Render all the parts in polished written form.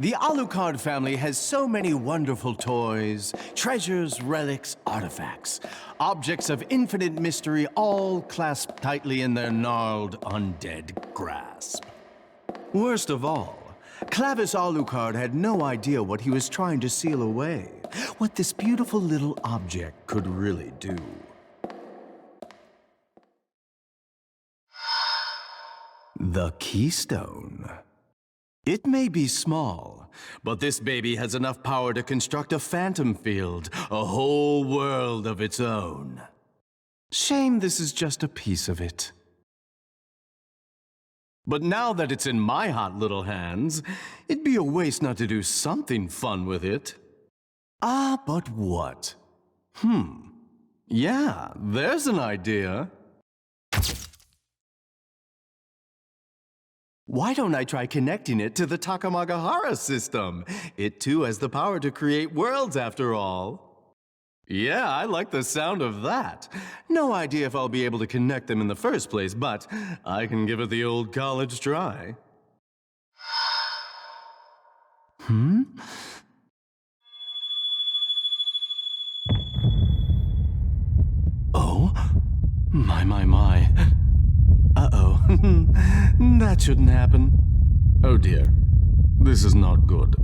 The Alucard family has so many wonderful toys, treasures, relics, artifacts, objects of infinite mystery, all clasped tightly in their gnarled, undead grasp. Worst of all, Clavis Alucard had no idea what he was trying to seal away, what this beautiful little object could really do. The Keystone. It may be small, but this baby has enough power to construct a phantom field, a whole world of its own. Shame this is just a piece of it. But now that it's in my hot little hands, it'd be a waste not to do something fun with it. Ah, but what? Yeah, there's an idea. Why don't I try connecting it to the Takamagahara system? It too has the power to create worlds after all. Yeah, I like the sound of that. No idea if I'll be able to connect them in the first place, but I can give it the old college try. Oh, my. Uh-oh. That shouldn't happen. Oh dear. This is not good.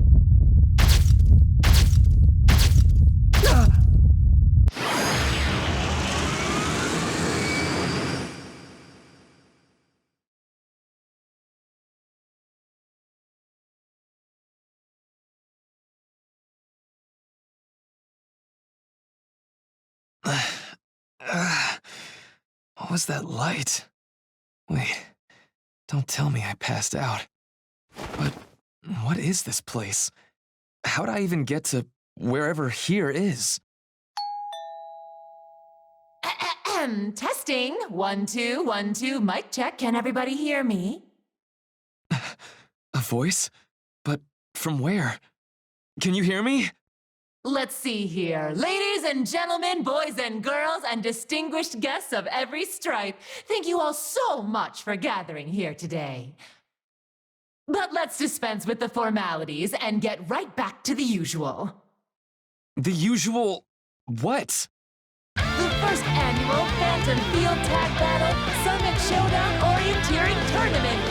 What was that light? Wait, don't tell me I passed out. But what is this place? How'd I even get to wherever here is? Testing. 1, 2, 1, 2. Mic check. Can everybody hear me? A voice? But from where? Can you hear me? Let's see here. Ladies and gentlemen, boys and girls, and distinguished guests of every stripe, thank you all so much for gathering here today. But let's dispense with the formalities and get right back to the usual. The usual what? The first annual Phantom Field Tag Battle Summit Showdown Orienteering Tournament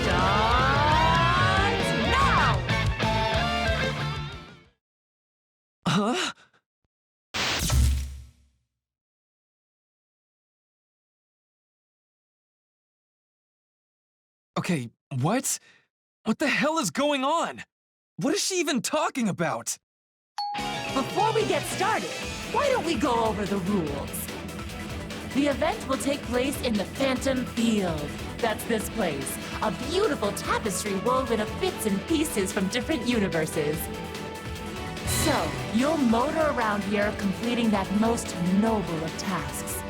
starts now! Huh? Okay, what? What the hell is going on? What is she even talking about? Before we get started, why don't we go over the rules? The event will take place in the Phantom Field. That's this place, a beautiful tapestry woven of bits and pieces from different universes. So, you'll motor around here completing that most noble of tasks,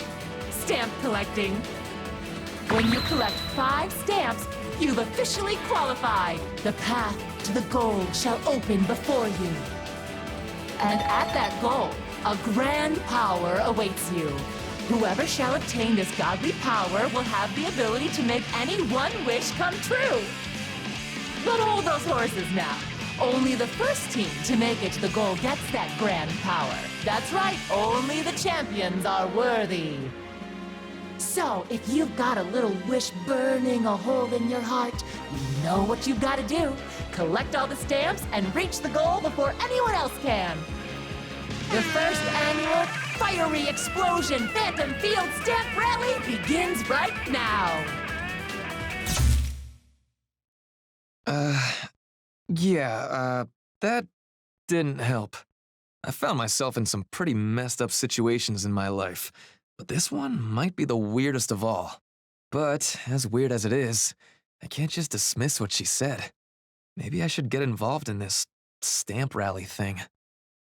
stamp collecting. When you collect 5 stamps, you've officially qualified. The path to the goal shall open before you. And at that goal, a grand power awaits you. Whoever shall obtain this godly power will have the ability to make any one wish come true. But hold those horses now. Only the first team to make it to the goal gets that grand power. That's right, only the champions are worthy. So, if you've got a little wish burning a hole in your heart, you know what you've got to do. Collect all the stamps and reach the goal before anyone else can. The first annual Fiery Explosion Phantom Field Stamp Rally begins right now. That didn't help. I found myself in some pretty messed up situations in my life, but this one might be the weirdest of all. But, as weird as it is, I can't just dismiss what she said. Maybe I should get involved in this stamp rally thing.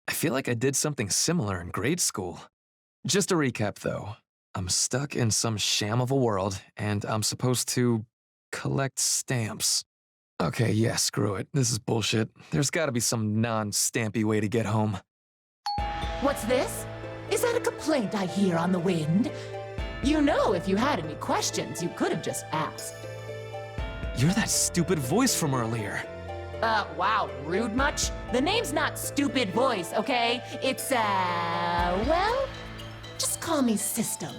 I feel like I did something similar in grade school. Just to recap, though, I'm stuck in some sham of a world, and I'm supposed to collect stamps. Okay, yeah, screw it. This is bullshit. There's gotta be some non-stampy way to get home. What's this? Is that a complaint I hear on the wind? You know, if you had any questions, you could have just asked. You're that stupid voice from earlier. Wow, rude much? The name's not Stupid Voice, okay? It's, well, just call me System.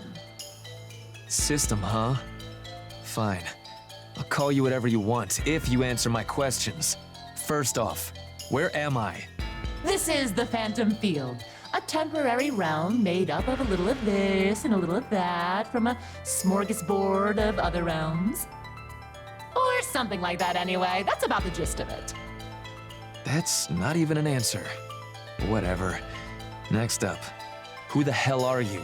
System, huh? Fine. I'll call you whatever you want, if you answer my questions. First off, where am I? This is the Phantom Field, a temporary realm made up of a little of this and a little of that from a smorgasbord of other realms. Or something like that anyway. That's about the gist of it. That's not even an answer. Whatever. Next up, who the hell are you?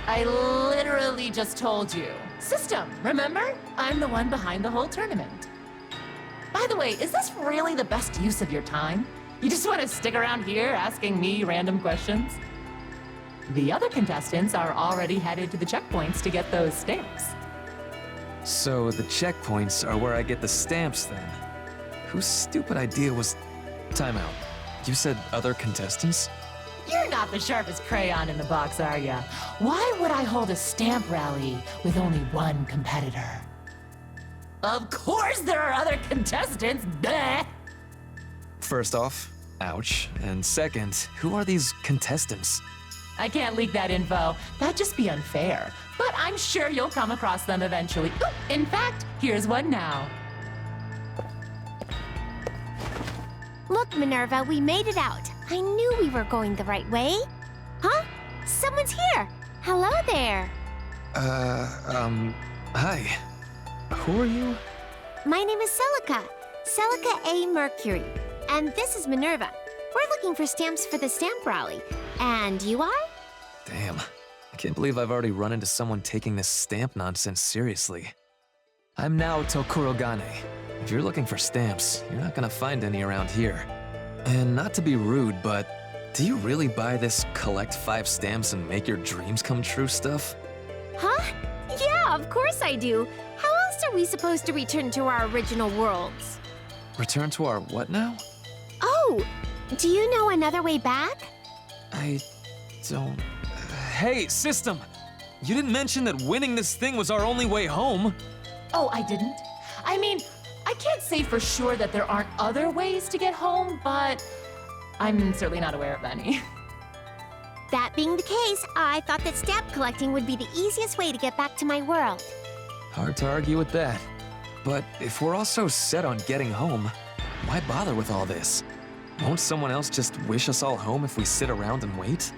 I literally just told you. System, remember? I'm the one behind the whole tournament. By the way, is this really the best use of your time? You just want to stick around here asking me random questions? The other contestants are already headed to the checkpoints to get those stamps. So the checkpoints are where I get the stamps then. Whose stupid idea was... Time out. You said other contestants? You're not the sharpest crayon in the box, are ya? Why would I hold a stamp rally with only one competitor? Of course there are other contestants, bleh! First off, ouch. And second, who are these contestants? I can't leak that info. That'd just be unfair. But I'm sure you'll come across them eventually. Oop, in fact, here's one now. Look, Minerva, we made it out. I knew we were going the right way. Huh? Someone's here. Hello there. Hi. Who are you? My name is Celica. Celica A. Mercury. And this is Minerva. We're looking for stamps for the stamp rally. And you are? Damn. I can't believe I've already run into someone taking this stamp nonsense seriously. I'm Naoto Kurogane. If you're looking for stamps, you're not gonna find any around here. And not to be rude, but do you really buy this collect 5 stamps and make your dreams come true stuff? Huh? Yeah, of course I do. How else are we supposed to return to our original worlds? Return to our what now? Oh, do you know another way back? I don't... Hey, System! You didn't mention that winning this thing was our only way home. Oh, I didn't? I mean, I can't say for sure that there aren't other ways to get home, but I'm certainly not aware of any. That being the case, I thought that stamp collecting would be the easiest way to get back to my world. Hard to argue with that. But if we're all so set on getting home, why bother with all this? Won't someone else just wish us all home if we sit around and wait?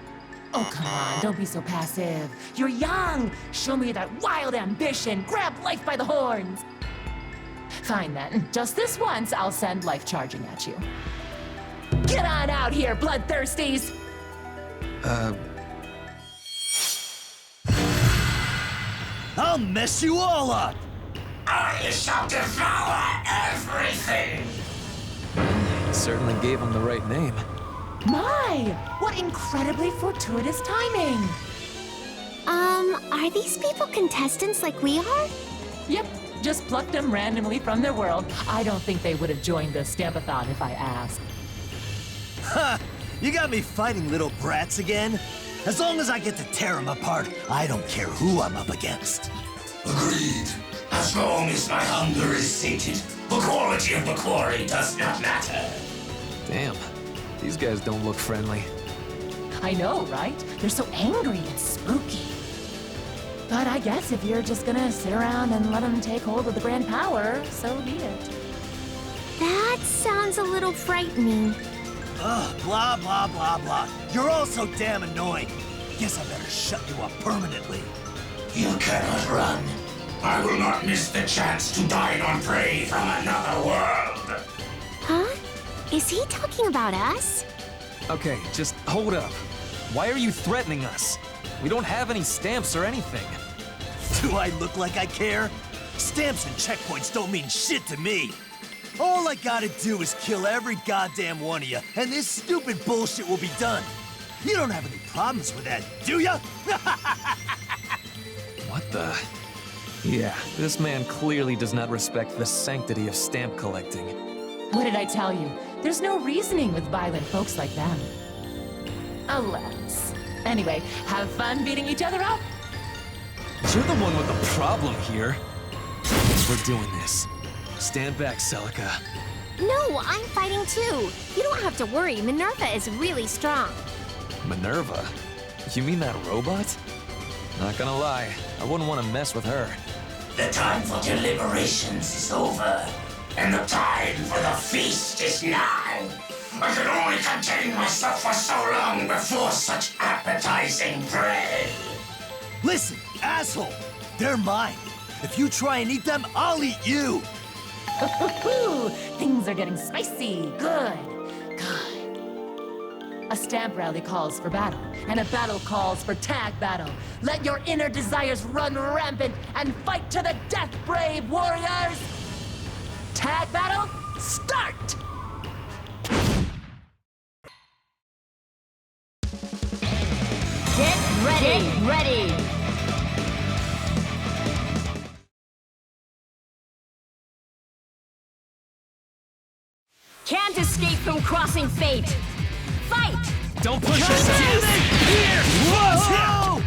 Oh, come on, don't be so passive. You're young. Show me that wild ambition. Grab life by the horns. Fine then, just this once, I'll send life charging at you. Get on out here, bloodthirsties! I'll mess you all up! I shall devour everything! You certainly gave him the right name. My, what incredibly fortuitous timing! Are these people contestants like we are? Yep, just plucked them randomly from their world. I don't think they would have joined the Stampathon if I asked. Ha! You got me fighting little brats again? As long as I get to tear them apart, I don't care who I'm up against. Agreed. As long as my hunger is sated, the quality of the quarry does not matter. Damn, these guys don't look friendly. I know, right? They're so angry and spooky. But I guess if you're just gonna sit around and let them take hold of the grand power, so be it. That sounds a little frightening. Ugh, blah, blah, blah, blah. You're all so damn annoying. Guess I better shut you up permanently. You cannot run. I will not miss the chance to dine on prey from another world. Huh? Is he talking about us? Okay, just hold up. Why are you threatening us? We don't have any stamps or anything. Do I look like I care? Stamps and checkpoints don't mean shit to me. All I gotta do is kill every goddamn one of you, and this stupid bullshit will be done. You don't have any problems with that, do ya? What the? Yeah, this man clearly does not respect the sanctity of stamp collecting. What did I tell you? There's no reasoning with violent folks like them. Alas. Anyway, have fun beating each other up. You're the one with the problem here. We're doing this. Stand back, Celica. No, I'm fighting too. You don't have to worry. Minerva is really strong. Minerva? You mean that robot? Not gonna lie, I wouldn't want to mess with her. The time for deliberations is over, and the time for the feast is now. I could only contain myself for so long before such appetizing prey. Listen, asshole! They're mine. If you try and eat them, I'll eat you! Ooh, things are getting spicy. Good. A stamp rally calls for battle, and a battle calls for tag battle. Let your inner desires run rampant and fight to the death, brave warriors! Tag battle, start! Get ready! Get ready! Can't escape from crossing fate! Fight! Don't push yourself! Here! Whoa!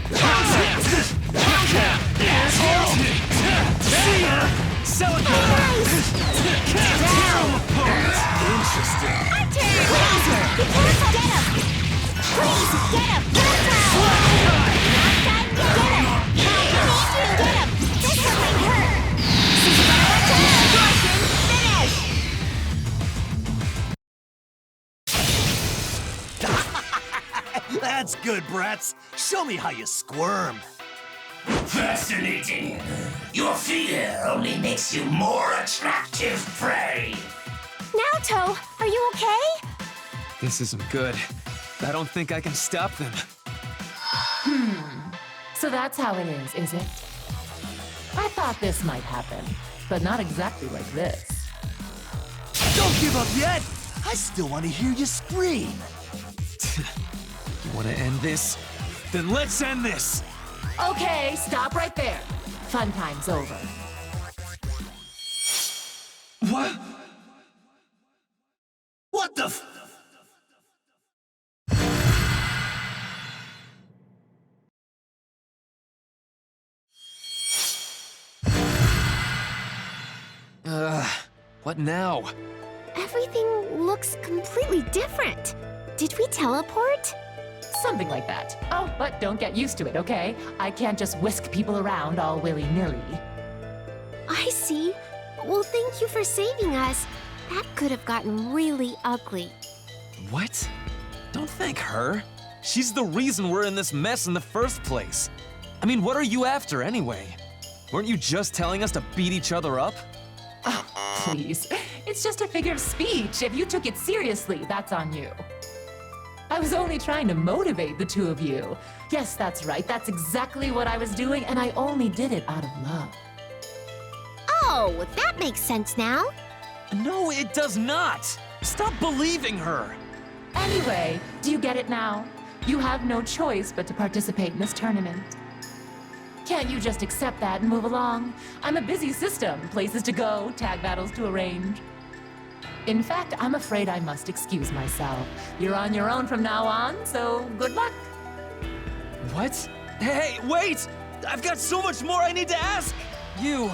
See ya! Celica! Interesting. Our turn! Be careful! Get him! Please, get him! Outside, get him! Get him! This one might hurt! Finish! That's good, brats. Show me how you squirm. Fascinating. Your fear only makes you more attractive prey. Naoto, are you okay? This isn't good. I don't think I can stop them. So that's how it is it? I thought this might happen, but not exactly like this. Don't give up yet! I still want to hear you scream. You want to end this? Then let's end this! Okay, stop right there. Fun time's over. What? What the f- What now? Everything looks completely different. Did we teleport? Something like that. Oh, but don't get used to it, okay? I can't just whisk people around all willy-nilly. I see. Well, thank you for saving us. That could have gotten really ugly. What? Don't thank her. She's the reason we're in this mess in the first place. I mean, what are you after anyway? Weren't you just telling us to beat each other up? Oh, please. It's just a figure of speech. If you took it seriously, that's on you. I was only trying to motivate the two of you. Yes, that's right. That's exactly what I was doing, and I only did it out of love. Oh, that makes sense now. No, it does not. Stop believing her. Anyway, do you get it now? You have no choice but to participate in this tournament. Can't you just accept that and move along? I'm a busy system, places to go, tag battles to arrange. In fact, I'm afraid I must excuse myself. You're on your own from now on, so good luck. What? Hey, wait! I've got so much more I need to ask! You...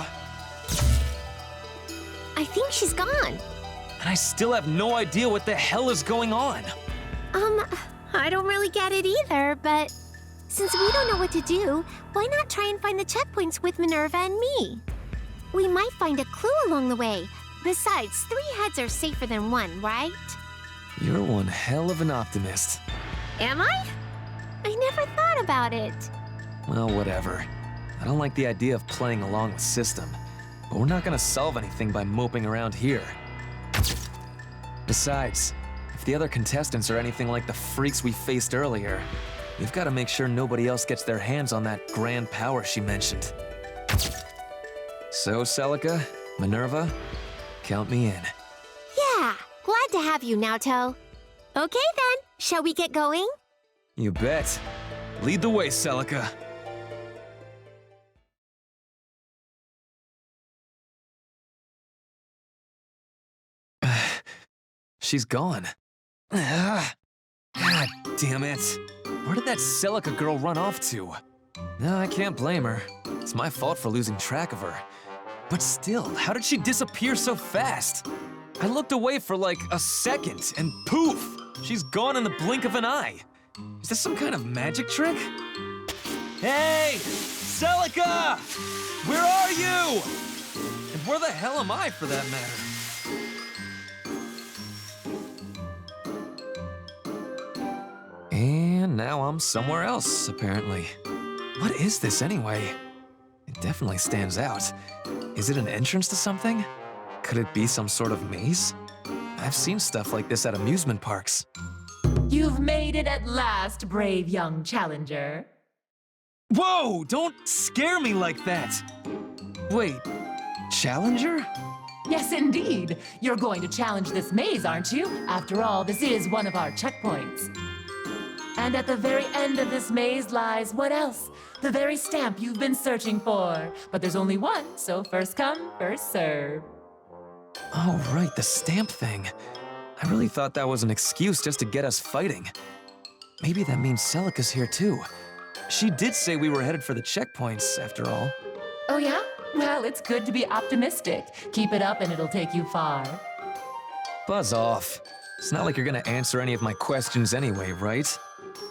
I think she's gone. And I still have no idea what the hell is going on. I don't really get it either, but since we don't know what to do, why not try and find the checkpoints with Minerva and me? We might find a clue along the way. Besides, 3 heads are safer than 1, right? You're one hell of an optimist. Am I? I never thought about it. Well, whatever. I don't like the idea of playing along with System, but we're not gonna solve anything by moping around here. Besides, if the other contestants are anything like the freaks we faced earlier, we've got to make sure nobody else gets their hands on that grand power she mentioned. So, Celica, Minerva, count me in. Yeah, glad to have you, Naoto. Okay then, shall we get going? You bet. Lead the way, Celica. She's gone. God damn it. Where did that Celica girl run off to? No, I can't blame her. It's my fault for losing track of her. But still, how did she disappear so fast? I looked away for like a second, and poof! She's gone in the blink of an eye. Is this some kind of magic trick? Hey! Celica! Where are you? And where the hell am I, for that matter? And now I'm somewhere else, apparently. What is this, anyway? It definitely stands out. Is it an entrance to something? Could it be some sort of maze? I've seen stuff like this at amusement parks. You've made it at last, brave young challenger. Whoa! Don't scare me like that! Wait, Challenger? Yes, indeed. You're going to challenge this maze, aren't you? After all, this is one of our checkpoints. And at the very end of this maze lies what else? The very stamp you've been searching for. But there's only one, so first come, first serve. Oh, right, the stamp thing. I really thought that was an excuse just to get us fighting. Maybe that means Celica's here too. She did say we were headed for the checkpoints, after all. Oh yeah? Well, it's good to be optimistic. Keep it up and it'll take you far. Buzz off. It's not like you're gonna answer any of my questions anyway, right?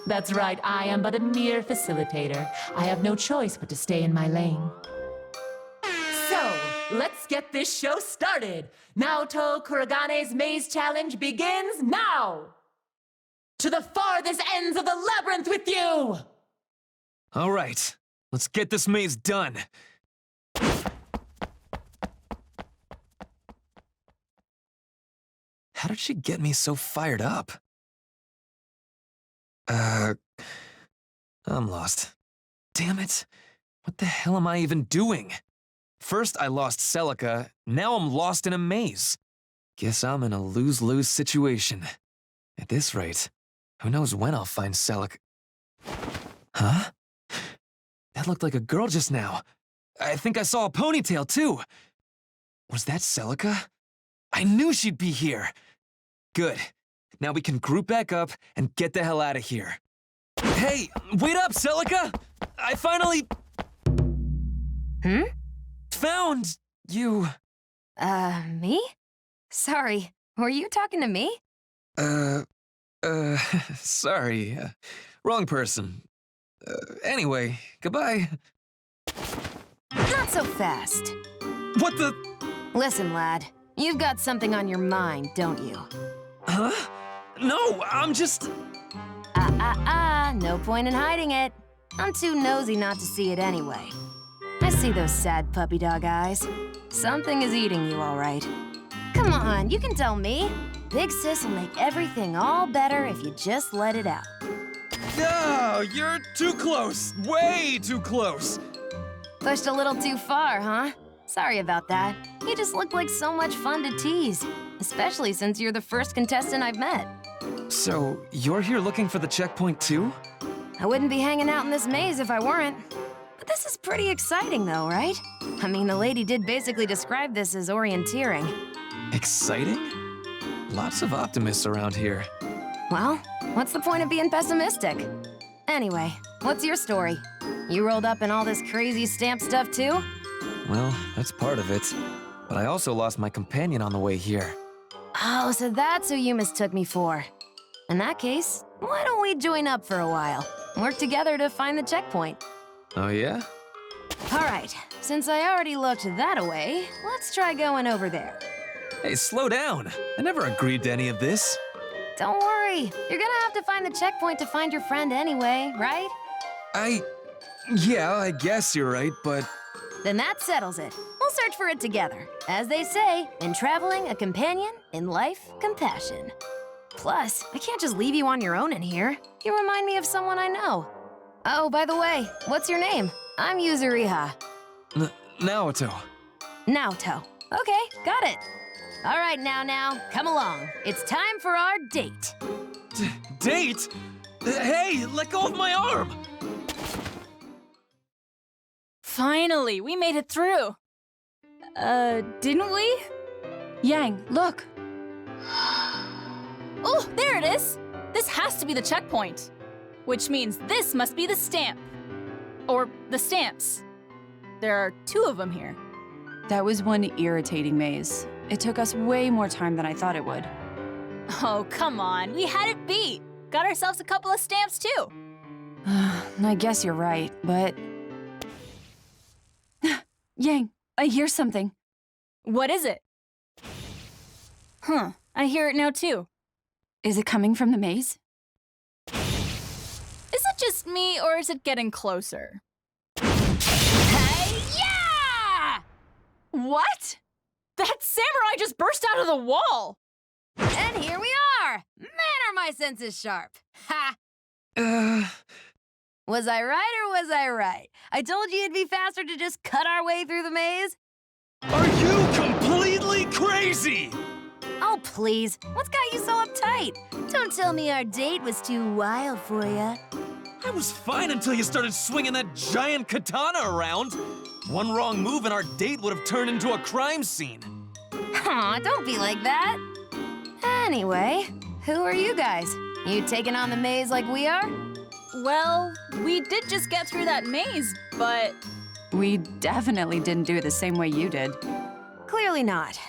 That's right, I am but a mere facilitator. I have no choice but to stay in my lane. So, let's get this show started. Naoto Kuragane's Maze Challenge begins now! To the farthest ends of the labyrinth with you! All right, let's get this maze done. How did she get me so fired up? I'm lost. Damn it. What the hell am I even doing? First I lost Celica, now I'm lost in a maze. Guess I'm in a lose-lose situation. At this rate, who knows when I'll find Celica. Huh? That looked like a girl just now. I think I saw a ponytail too. Was that Celica? I knew she'd be here. Good. Now we can group back up and get the hell out of here. Hey, wait up, Celica! I finally... found you. Me? Sorry, were you talking to me? Sorry. Wrong person. Anyway, goodbye. Not so fast. What the... Listen, lad, you've got something on your mind, don't you? Huh? No, I'm just... No point in hiding it. I'm too nosy not to see it anyway. I see those sad puppy dog eyes. Something is eating you, all right. Come on, you can tell me. Big Sis will make everything all better if you just let it out. No, you're too close. Way too close. Pushed a little too far, huh? Sorry about that. You just look like so much fun to tease. Especially since you're the first contestant I've met. So, you're here looking for the checkpoint too? I wouldn't be hanging out in this maze if I weren't. But this is pretty exciting though, right? I mean, the lady did basically describe this as orienteering. Exciting? Lots of optimists around here. Well, what's the point of being pessimistic? Anyway, what's your story? You rolled up in all this crazy stamp stuff too? Well, that's part of it. But I also lost my companion on the way here. Oh, so that's who you mistook me for. In that case, why don't we join up for a while? Work together to find the checkpoint. Oh yeah? All right, since I already looked that away, let's try going over there. Hey, slow down. I never agreed to any of this. Don't worry, you're gonna have to find the checkpoint to find your friend anyway, right? Yeah, I guess you're right, but... Then that settles it. We'll search for it together. As they say, in traveling, a companion, in life, compassion. Plus, I can't just leave you on your own in here. You remind me of someone I know. Oh, by the way, what's your name? I'm Yuzuriha. Naoto. Naoto. Okay, got it. All right, now, come along. It's time for our date. Date? Hey, let go of my arm! Finally, we made it through. Didn't we? Yang, look. Oh, there it is. This has to be the checkpoint. Which means this must be the stamp. Or the stamps. There are two of them here. That was one irritating maze. It took us way more time than I thought it would. Oh, come on. We had it beat. Got ourselves a couple of stamps, too. I guess you're right, but... Yang, I hear something. What is it? Huh, I hear it now, too. Is it coming from the maze? Is it just me, or is it getting closer? Hey, yeah! What? That samurai just burst out of the wall! And here we are! Man, are my senses sharp! Ha! Was I right or was I right? I told you it'd be faster to just cut our way through the maze? Are you completely crazy? Oh, please. What's got you so uptight? Don't tell me our date was too wild for you. I was fine until you started swinging that giant katana around. One wrong move and our date would have turned into a crime scene. Aw, don't be like that. Anyway, who are you guys? You taking on the maze like we are? Well, we did just get through that maze, but... We definitely didn't do it the same way you did. Clearly not.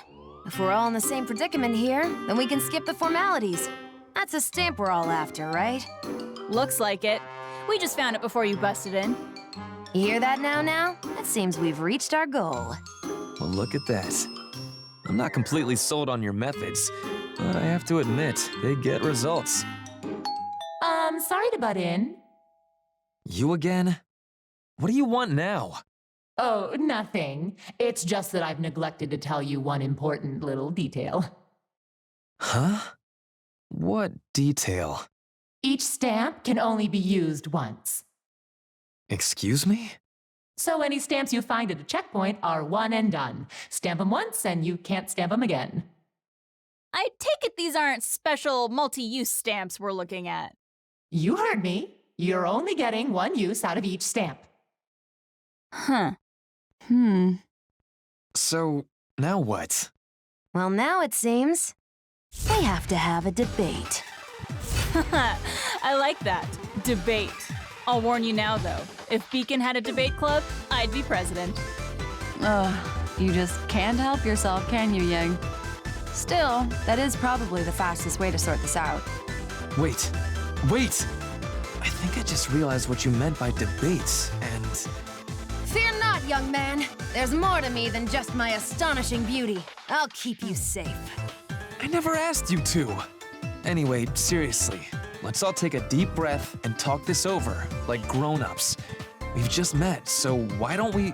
If we're all in the same predicament here, then we can skip the formalities. That's a stamp we're all after, right? Looks like it. We just found it before you busted in. You hear that now? It seems we've reached our goal. Well, look at that. I'm not completely sold on your methods, but I have to admit, they get results. Sorry to butt in. You again? What do you want now? Oh, nothing. It's just that I've neglected to tell you one important little detail. Huh? What detail? Each stamp can only be used once. Excuse me? So any stamps you find at a checkpoint are one and done. Stamp them once and you can't stamp them again. I take it these aren't special multi-use stamps we're looking at. You heard me. You're only getting one use out of each stamp. Huh. So, now what? Well, now it seems we have to have a debate. I like that. Debate. I'll warn you now, though. If Beacon had a debate club, I'd be president. You just can't help yourself, can you, Yang? Still, that is probably the fastest way to sort this out. Wait. I think I just realized what you meant by debates, and... Fear not, young man. There's more to me than just my astonishing beauty. I'll keep you safe. I never asked you to. Anyway, seriously, let's all take a deep breath and talk this over, like grown-ups. We've just met, so why don't we...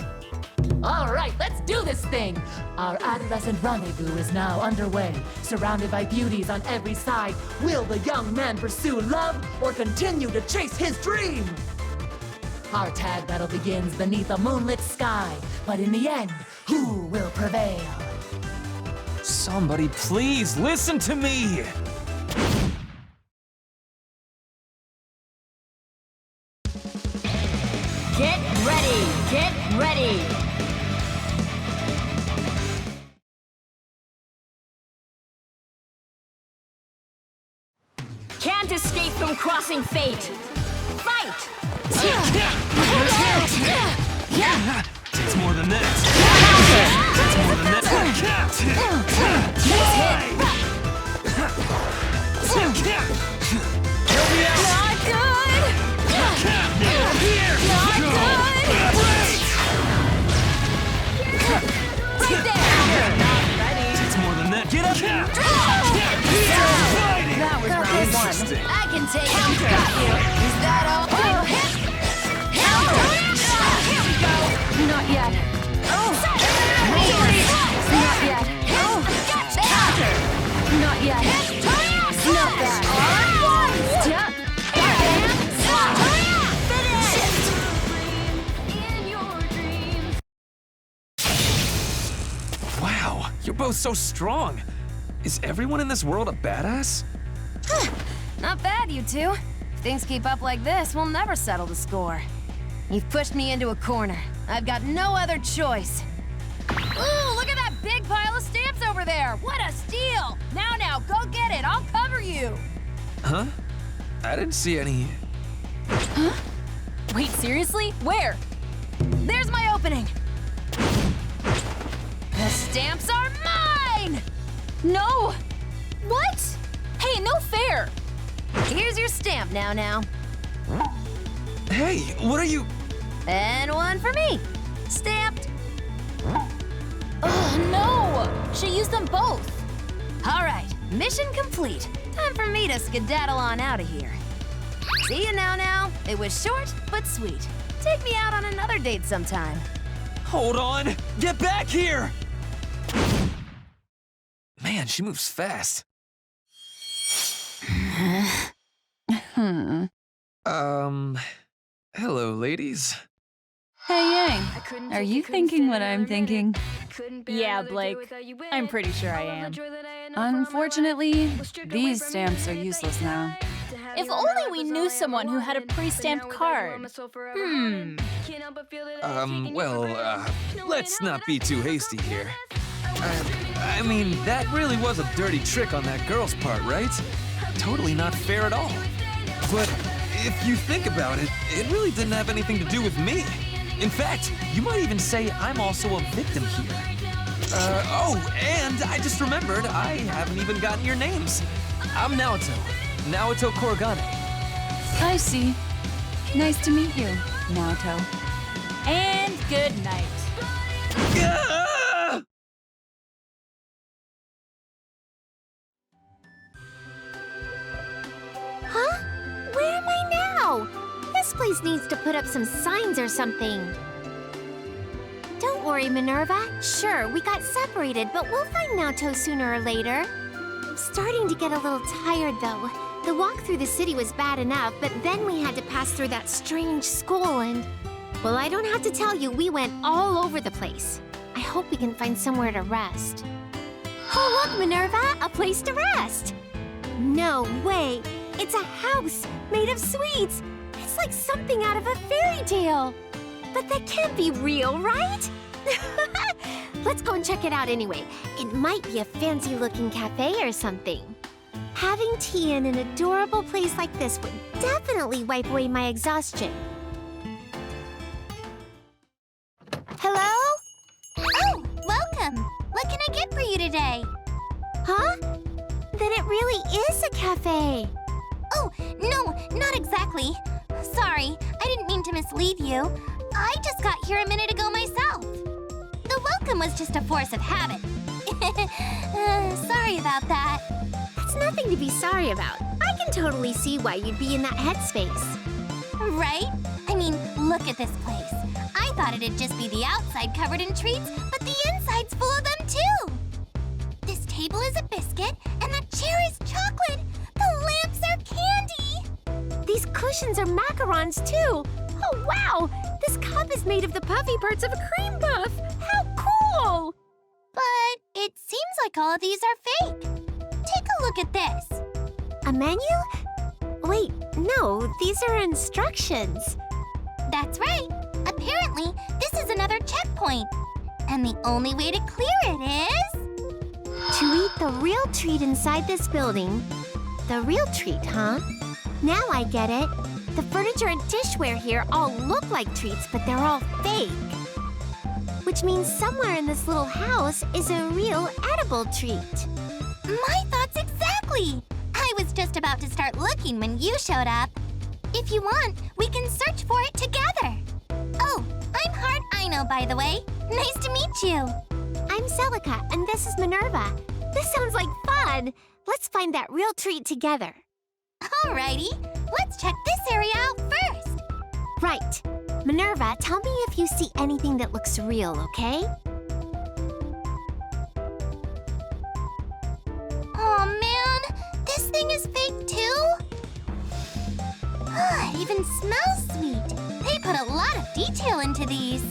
All right, let's do this thing. Our adolescent rendezvous is now underway. Surrounded by beauties on every side, will the young man pursue love or continue to chase his dream? Our tag battle begins beneath a moonlit sky, but in the end, who will prevail? Somebody please listen to me! Get ready! Can't escape from crossing fate. Fight! It's more than that. It's more than that. Help me out! Not good! Right there! Not ready. It's more than that. Get up! That was round one. I can take him. Got you. Is that all? Here we go. Not yet. Not yet. Not yet. Not that. Stop. Wow, you're both so strong. Is everyone in this world a badass? Not bad, you two. If things keep up like this, we'll never settle the score. You've pushed me into a corner. I've got no other choice. Ooh, look at that big pile of stamps over there! What a steal! Now, go get it! I'll cover you! Huh? I didn't see any... Wait, seriously? Where? There's my opening! stamps are mine! No! What? Hey, no fair! Here's your stamp now. Hey, what are you? And one for me. Stamped. Oh, no! She used them both. All right, mission complete. Time for me to skedaddle on out of here. See you now. It was short but sweet. Take me out on another date sometime. Hold on! Get back here! Man, she moves fast. Hello, ladies. Hey, Yang, are you thinking what I'm thinking? Yeah, Blake. I'm pretty sure I am. Unfortunately, these stamps are useless now. If only we knew someone who had a pre-stamped card. Let's not be too hasty here. I mean, that really was a dirty trick on that girl's part, right? Totally not fair at all. But if you think about it, it really didn't have anything to do with me. In fact, you might even say I'm also a victim here. And I just remembered I haven't even gotten your names. I'm Naoto Korogane. I see. Nice to meet you, Naoto. And good night. Huh? Where am I now? This place needs to put up some signs or something. Don't worry, Minerva. Sure, we got separated, but we'll find Naoto sooner or later. I'm starting to get a little tired, though. The walk through the city was bad enough, but then we had to pass through that strange school and... Well, I don't have to tell you, we went all over the place. I hope we can find somewhere to rest. Oh, look, Minerva! A place to rest! No way! It's a house made of sweets! It's like something out of a fairy tale! But that can't be real, right? Let's go and check it out anyway. It might be a fancy-looking cafe or something. Having tea in an adorable place like this would definitely wipe away my exhaustion. Hello? Oh, welcome. What can I get for you today? Huh? Then it really is a cafe. Oh, no, not exactly. Sorry, I didn't mean to mislead you. I just got here a minute ago myself. The welcome was just a force of habit. Sorry about that. That's nothing to be sorry about. I can totally see why you'd be in that headspace. Right? I mean, look at this place. I thought it'd just be the outside covered in treats, but the inside's full of them too. This table is a biscuit, and that chair is chocolate. The lamps are candy. These cushions are macarons too. Oh, wow! This cup is made of the puffy parts of a cream puff. How cool! But it seems like all of these are fake. Take a look at this. A menu? Wait, no, these are instructions. That's right. Apparently, this is another checkpoint. And the only way to clear it is... To eat the real treat inside this building. The real treat, huh? Now I get it. The furniture and dishware here all look like treats, but they're all fake. Which means somewhere in this little house is a real edible treat. My thoughts exactly! I was just about to start looking when you showed up. If you want, we can search for it together. Oh, I'm Heart Aino, by the way. Nice to meet you. I'm Celica, and this is Minerva. This sounds like fun. Let's find that real treat together. Alrighty, let's check this area out first. Right. Minerva, tell me if you see anything that looks real, okay? Aw, man, this thing is fake too? It even smells sweet. They put a lot of detail into these.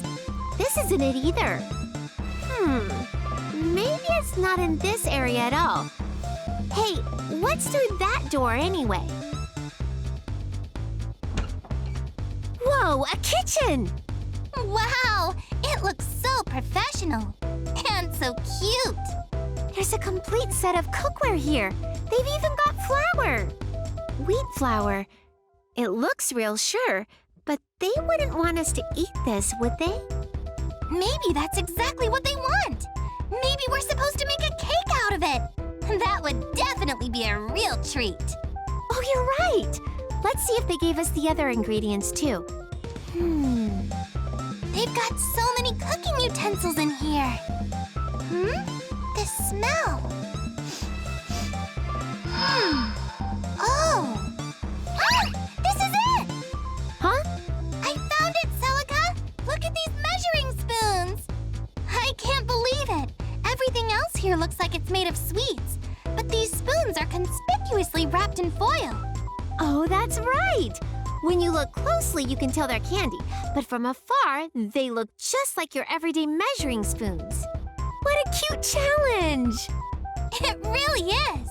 This isn't it either. Maybe it's not in this area at all. Hey, what's through that door anyway? Whoa, a kitchen! Wow, it looks so professional and so cute. There's a complete set of cookware here. They've even got flour. Wheat flour. It looks real, sure, but they wouldn't want us to eat this, would they? Maybe that's exactly what they want. Maybe maybe we're supposed to make a cake out of it. That would definitely be a real treat. Oh, you're right. Let's see if they gave us the other ingredients, too. They've got so many cooking utensils in here. The smell. Oh! Ah! This is it! Huh? I found it, Celica! Look at these measuring spoons! I can't believe it! Everything else here looks like it's made of sweets, but these spoons are conspicuously wrapped in foil. Oh, that's right. When you look closely, you can tell they're candy, but from afar, they look just like your everyday measuring spoons. What a cute challenge! It really is!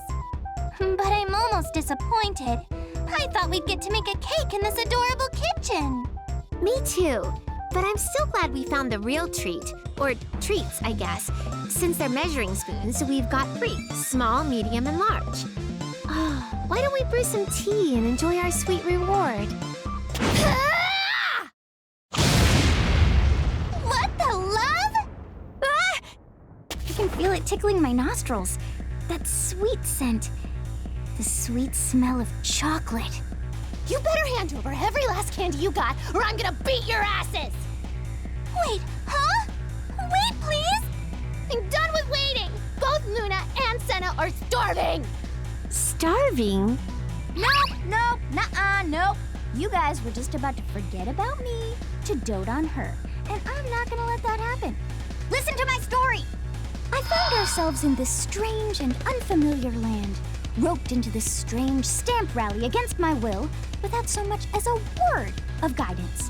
But I'm almost disappointed. I thought we'd get to make a cake in this adorable kitchen. Me too. But I'm still glad we found the real treat. Or treats, I guess. Since they're measuring spoons, we've got 3. Small, medium, and large. Oh, why don't we brew some tea and enjoy our sweet reward? What the love? Ah! I can feel it tickling my nostrils. That sweet scent. The sweet smell of chocolate. You better hand over every last candy you got, or I'm gonna beat your asses! Wait, huh? Wait, please! I'm done with waiting! Both Luna and Senna are starving! Starving? Nope, nope. You guys were just about to forget about me to dote on her, and I'm not gonna let that happen. Listen to my story! I found ourselves in this strange and unfamiliar land, roped into this strange stamp rally against my will, without so much as a word of guidance.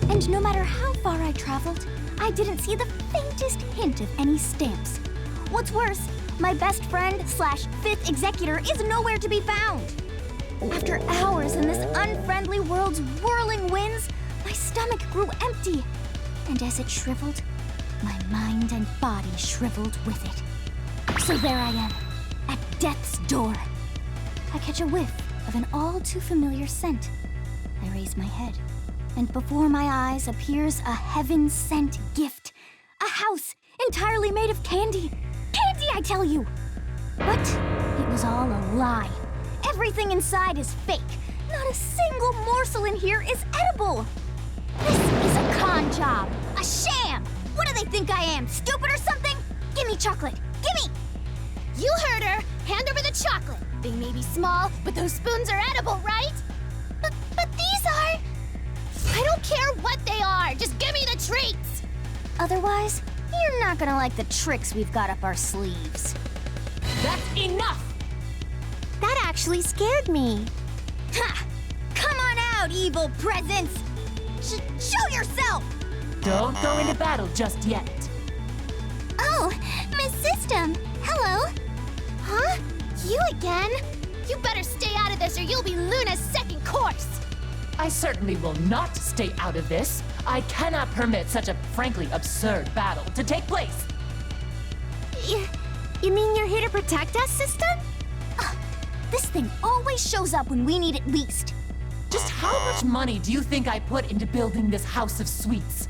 And no matter how far I traveled, I didn't see the faintest hint of any stamps. What's worse, my best friend / 5th executor is nowhere to be found. After hours in this unfriendly world's whirling winds, my stomach grew empty. And as it shriveled, my mind and body shriveled with it. So there I am, at death's door. I catch a whiff of an all too familiar scent. I raise my head, and before my eyes appears a heaven-sent gift. A house entirely made of candy. Candy, I tell you! But it was all a lie. Everything inside is fake. Not a single morsel in here is edible. This is a con job, a sham. What do they think I am, stupid or something? Give me chocolate, give me! You heard her! Hand over the chocolate! They may be small, but those spoons are edible, right? But these are... I don't care what they are! Just give me the treats! Otherwise, you're not gonna like the tricks we've got up our sleeves. That's enough! That actually scared me. Ha! Come on out, evil presence! Show yourself! Don't go into battle just yet. Oh, Miss System! Hello! Huh? You again? You better stay out of this or you'll be Luna's second course! I certainly will not stay out of this. I cannot permit such a frankly absurd battle to take place. You mean you're here to protect us, System? This thing always shows up when we need it least. Just how much money do you think I put into building this house of sweets?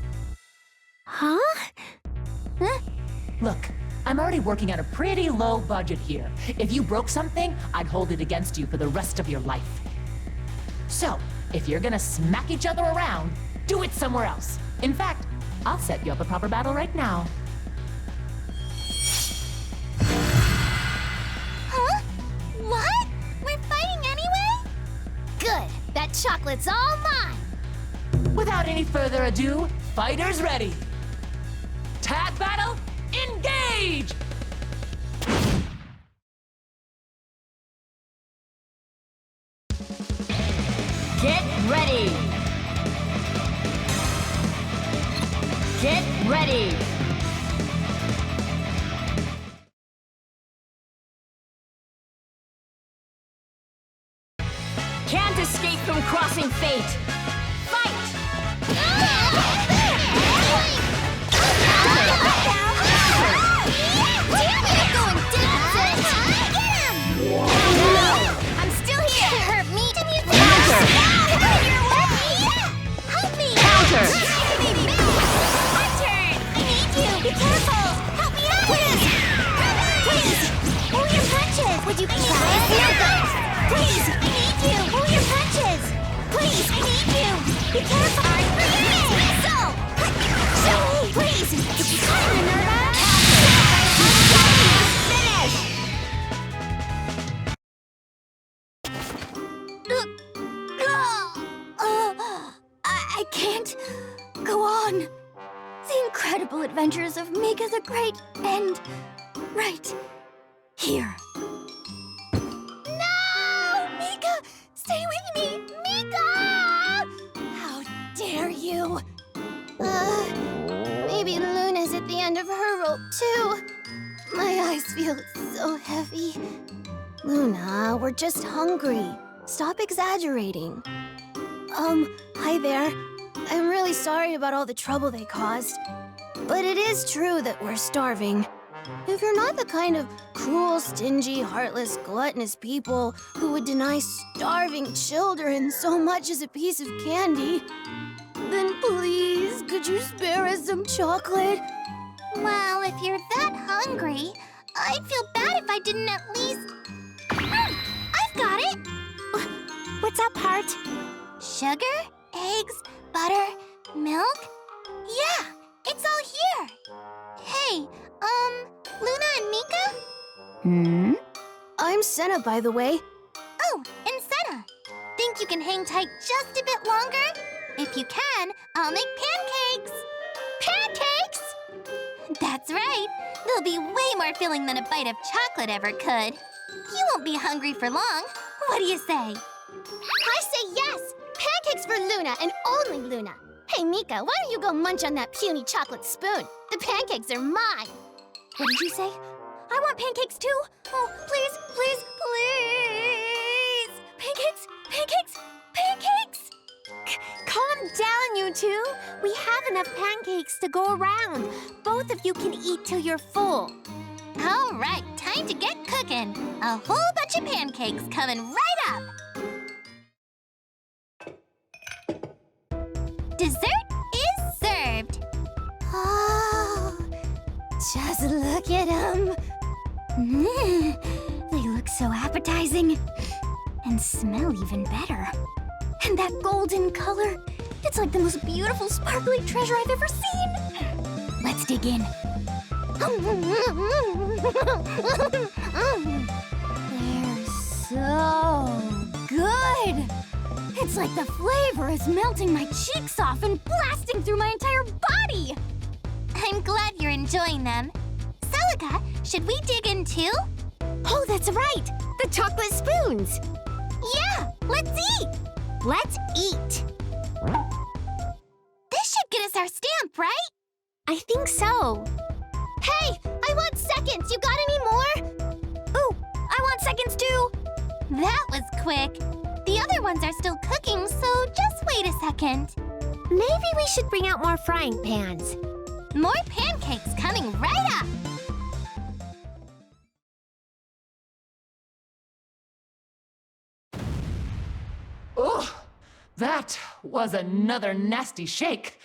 Huh? Look, I'm already working on a pretty low budget here. If you broke something, I'd hold it against you for the rest of your life. So, if you're gonna smack each other around, do it somewhere else. In fact, I'll set you up a proper battle right now. Huh? What? We're fighting anyway? Good. That chocolate's all mine. Without any further ado, fighters ready. Tag battle, engage! Get ready! Get ready! Can't escape from crossing fate! Fight! I'm still here! You hurt me! Counter! Help me! Counter! My turn! I need you! Be careful! Help me out! incredible adventures of Mika the Great end right here. No! Mika! Stay with me! Mika! How dare you? Maybe Luna's at the end of her rope, too. My eyes feel so heavy. Luna, we're just hungry. Stop exaggerating. Hi there. I'm really sorry about all the trouble they caused. But it is true that we're starving. If you're not the kind of cruel, stingy, heartless, gluttonous people who would deny starving children so much as a piece of candy, then please, could you spare us some chocolate? Well, if you're that hungry, I'd feel bad if I didn't at least... I've got it! What's up, Heart? Sugar, eggs, butter, milk? Yeah, it's all here! Hey, Luna and Mika? I'm Senna, by the way. Oh, and Senna. Think you can hang tight just a bit longer? If you can, I'll make pancakes! Pancakes? That's right. They'll be way more filling than a bite of chocolate ever could. You won't be hungry for long. What do you say? I say yes! Pancakes for Luna and only Luna. Hey, Mika, why don't you go munch on that puny chocolate spoon? The pancakes are mine. What did you say? I want pancakes too. Oh, please, please, please. Pancakes, pancakes, pancakes. Calm down, you two. We have enough pancakes to go around. Both of you can eat till you're full. All right, time to get cooking. A whole bunch of pancakes coming right up. Dessert is served. Oh, just look at them. They look so appetizing. And smell even better. And that golden color, it's like the most beautiful sparkly treasure I've ever seen. Let's dig in. They're so good. It's like the flavor is melting my cheeks off and blasting through my entire body. I'm glad you're enjoying them. Celica, should we dig in too? Oh, that's right. The chocolate spoons. Yeah, let's eat. Let's eat. This should get us our stamp, right? I think so. Hey, I want seconds. You got any more? Ooh, I want seconds too. That was quick. The other ones are still cooking, so just wait a second. Maybe we should bring out more frying pans. More pancakes coming right up. Ugh, that was another nasty shake.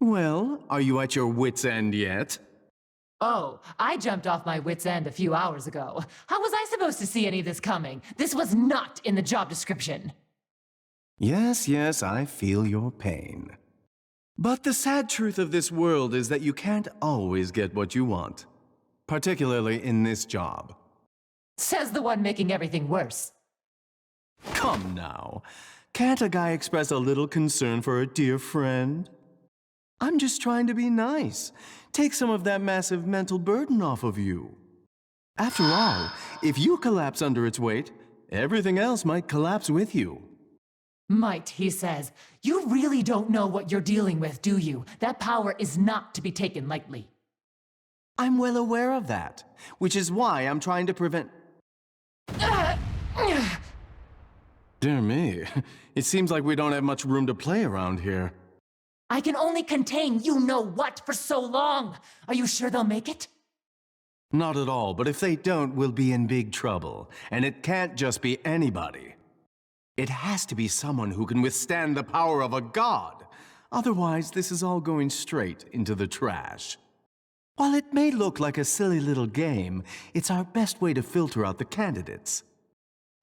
Well, are you at your wit's end yet? Oh, I jumped off my wit's end a few hours ago. How was I supposed to see any of this coming? This was not in the job description. Yes, I feel your pain. But the sad truth of this world is that you can't always get what you want, particularly in this job. Says the one making everything worse. Come now, can't a guy express a little concern for a dear friend? I'm just trying to be nice. Take some of that massive mental burden off of you. After all, if you collapse under its weight, everything else might collapse with you. Might, he says. You really don't know what you're dealing with, do you? That power is not to be taken lightly. I'm well aware of that, which is why I'm trying to prevent... Dear me, it seems like we don't have much room to play around here. I can only contain you-know-what for so long. Are you sure they'll make it? Not at all, but if they don't, we'll be in big trouble. And it can't just be anybody. It has to be someone who can withstand the power of a god. Otherwise, this is all going straight into the trash. While it may look like a silly little game, it's our best way to filter out the candidates.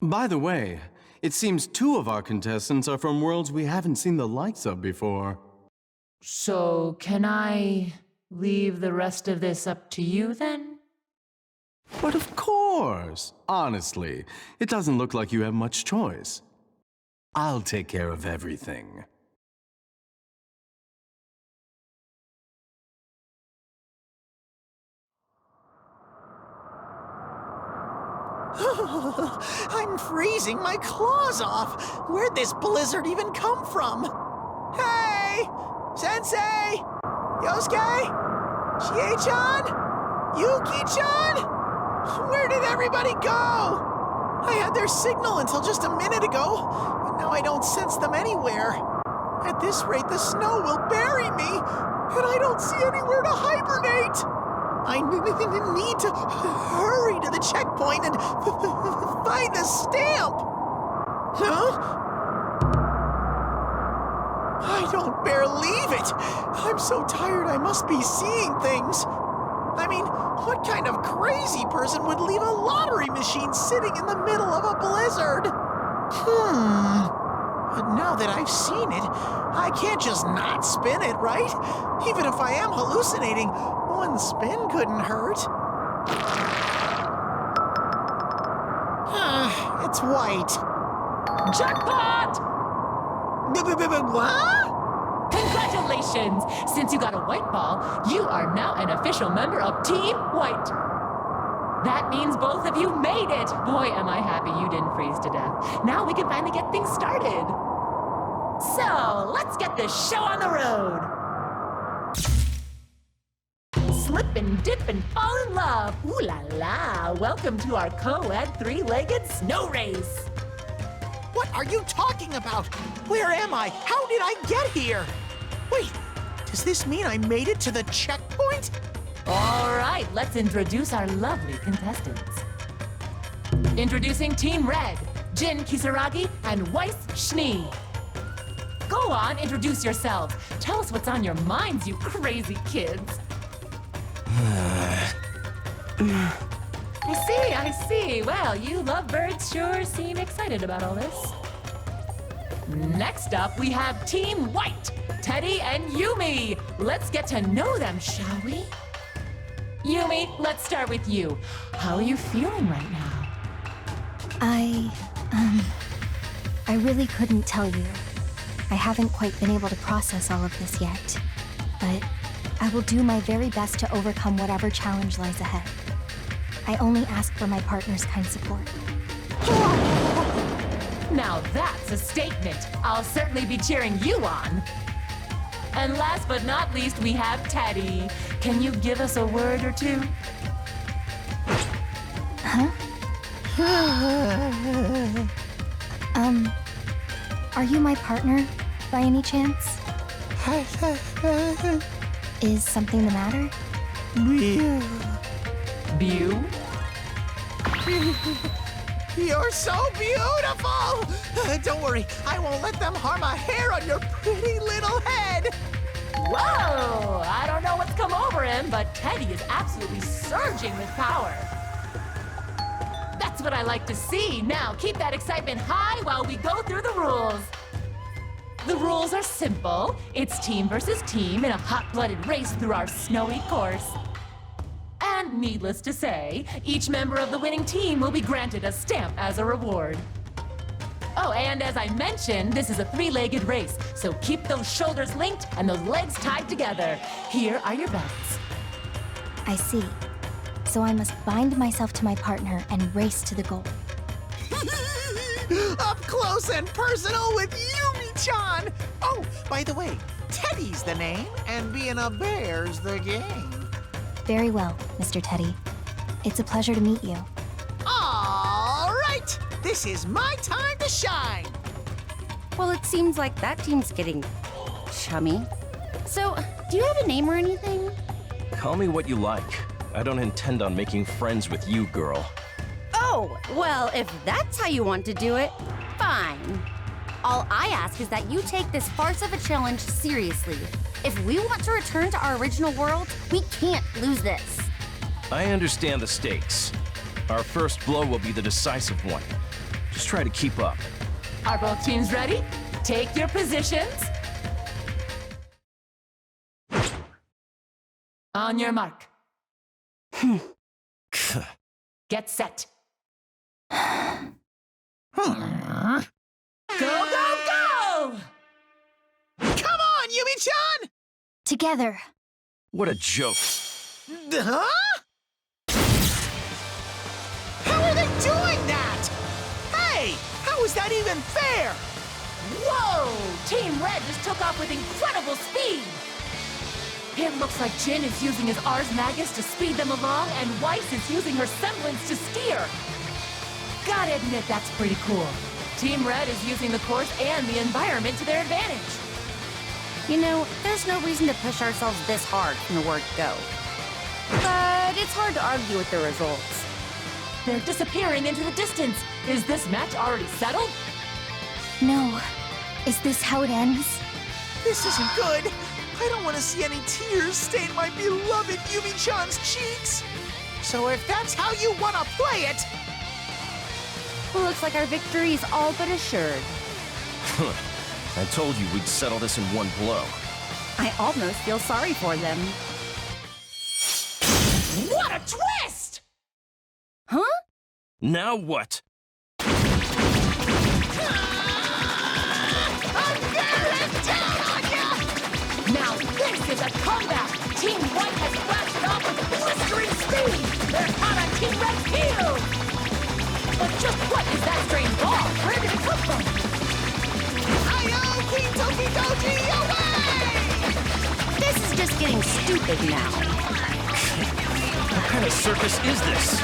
By the way, it seems 2 of our contestants are from worlds we haven't seen the likes of before. So, can I leave the rest of this up to you, then? But of course! Honestly, it doesn't look like you have much choice. I'll take care of everything. I'm freezing my claws off. Where'd this blizzard even come from? Hey! Sensei! Yosuke? Chie-chan? Yuki-chan? Where did everybody go? I had their signal until just a minute ago, but now I don't sense them anywhere. At this rate, the snow will bury me, and I don't see anywhere to hibernate. I need to hurry to the checkpoint and find the stamp. Huh? I don't believe it. I'm so tired I must be seeing things. I mean, what kind of crazy person would leave a lottery machine sitting in the middle of a blizzard? But now that I've seen it, I can't just not spin it, right? Even if I am hallucinating, one spin couldn't hurt. It's white. Jackpot! What? Congratulations! Since you got a white ball, you are now an official member of Team White. That means both of you made it. Boy, am I happy you didn't freeze to death. Now we can finally get things started. So, let's get this show on the road. Slip and dip and fall in love. Ooh la la. Welcome to our co-ed three-legged snow race. What are you talking about? Where am I? How did I get here? Wait, does this mean I made it to the checkpoint? All right, let's introduce our lovely contestants. Introducing Team Red, Jin Kisaragi and Weiss Schnee. Go on, introduce yourselves. Tell us what's on your minds, you crazy kids. I see. Well, you lovebirds sure seem excited about all this. Next up, we have Team White, Teddy and Yumi. Let's get to know them, shall we? Yumi, let's start with you. How are you feeling right now? I really couldn't tell you. I haven't quite been able to process all of this yet. But I will do my very best to overcome whatever challenge lies ahead. I only ask for my partner's kind support. Now that's a statement. I'll certainly be cheering you on. And last but not least, we have Teddy. Can you give us a word or two? Huh? Are you my partner, by any chance? Is something the matter? Bew? You're so beautiful! Don't worry, I won't let them harm a hair on your pretty little head! Whoa! I don't know what's come over him, but Teddy is absolutely surging with power. That's what I like to see. Now, keep that excitement high while we go through the rules. The rules are simple. It's team versus team in a hot-blooded race through our snowy course. And needless to say, each member of the winning team will be granted a stamp as a reward. Oh, and as I mentioned, this is a three-legged race, so keep those shoulders linked and those legs tied together. Here are your belts. I see. So I must bind myself to my partner and race to the goal. Up close and personal with Yumi-chan! Oh, by the way, Teddy's the name, and being a bear's the game. Very well, Mr. Teddy. It's a pleasure to meet you. All right! This is my time to shine! Well, it seems like that team's getting chummy. So, do you have a name or anything? Call me what you like. I don't intend on making friends with you, girl. Oh, well, if that's how you want to do it, fine. All I ask is that you take this farce of a challenge seriously. If we want to return to our original world, we can't lose this. I understand the stakes. Our first blow will be the decisive one. Just try to keep up. Are both teams ready? Take your positions. On your mark. Get set. Go, go, go! Come on, Yumi-chan! Together. What a joke. Huh? How are they doing that? is that even fair? Whoa! Team Red just took off with incredible speed! It looks like Jin is using his Ars Magus to speed them along, and Weiss is using her semblance to steer. Gotta admit, that's pretty cool. Team Red is using the course and the environment to their advantage. You know, there's no reason to push ourselves this hard from the word go. But it's hard to argue with the results. They're disappearing into the distance. Is this match already settled? No. Is this how it ends? This isn't good. I don't want to see any tears stain my beloved Yumi-chan's cheeks. So if that's how you want to play it... Well, looks like our victory is all but assured. I told you we'd settle this in one blow. I almost feel sorry for them. What a twist! Huh? Now what? Now this is a comeback! Team White has flashed off with blistering speed! They're hot on Team Red's heels! But just what is that strange ball? Where did it come from? Hi-yo, King Toki Doji, away! This is just getting stupid now. What kind of circus is this?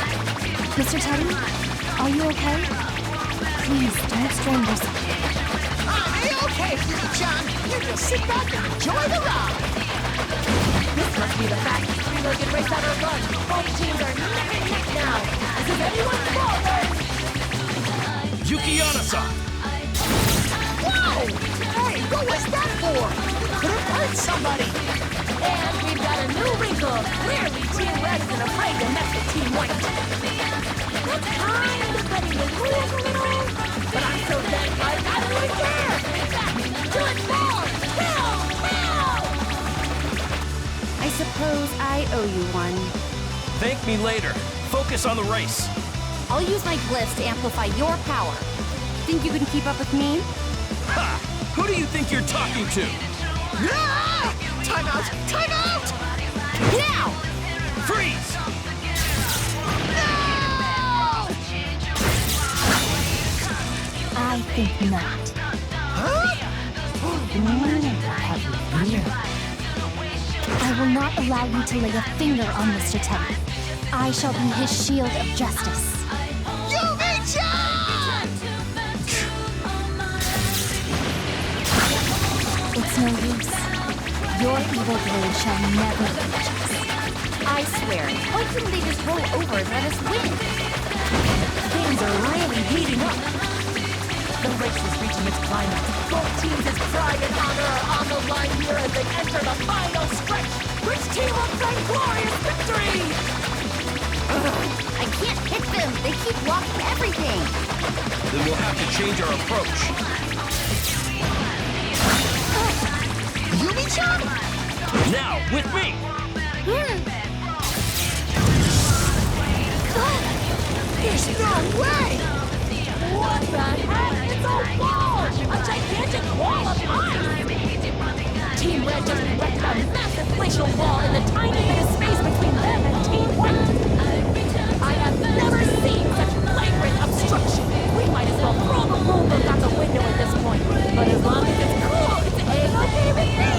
Mr. Teddy, are you okay? Please, don't strain yourself. I'm okay, Yumi-chan. You just sit back and enjoy the ride. This must be the fastest three-legged race ever run. Both teams are neck and neck now. This is anyone's ball game. Yuki-Ana-san! Whoa! Hey, what was that for? You could have hurt somebody. And we've got a new wrinkle. Clearly, Team Red's in a fight to mess with Team White. That's kind of bending the rules a little. But I'm so dang right, I don't even care. In fact, do it more. Kill! I suppose I owe you one. Thank me later. Focus on the race. I'll use my glyphs to amplify your power. Think you can keep up with me? Ha! Who do you think you're talking to? Ah! Time out! Time out! Now! Freeze! No! I think not. Huh? I will not allow you to lay a finger on Mr. Teddy. I shall be his shield of justice. Yumi-chan! It's no use. Your evil blade shall never reach us. I swear, why couldn't they just roll over and let us win? Things are really heating up. The race is reaching its climax. Both teams' pride and honor are on the line here as they enter the final stretch. Which team will claim glorious victory? I can't hit them. They keep blocking everything. Then we'll have to change our approach. Yumi-chan? Now, with me! There's no way! What the heck? It's a wall! A gigantic wall of ice! Team Red just erected a massive glacial wall in the tiny bit of space between them and Team White. I have never seen such flagrant obstruction. We might as well throw the rule book out the window at this point. But as long as it's cool, it's A-okay with me!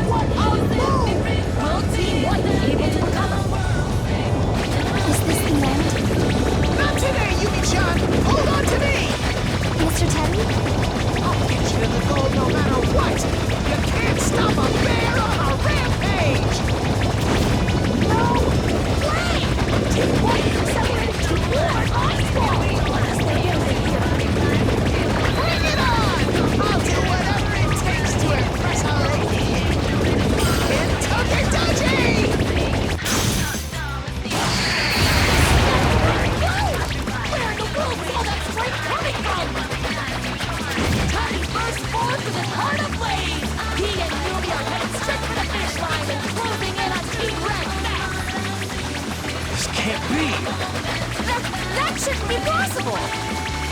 What a move! Will Team White be able to recover? Is this the end? Not today, Yumi-chan! Hold on to me! Mr. Teddy? I'll get you to the goal no matter what! You can't stop a bear on a rampage! No way! Team White is separated to large ice wall! Bring it on! I'll do whatever it takes to impress a lady! Kentucky Doji! Where in the world is all that strength coming from? Teddy burst forth with his heart ablaze! He and Yumi are headed straight for the finish line and closing in on Team Red fast! This can't be! That shouldn't be possible!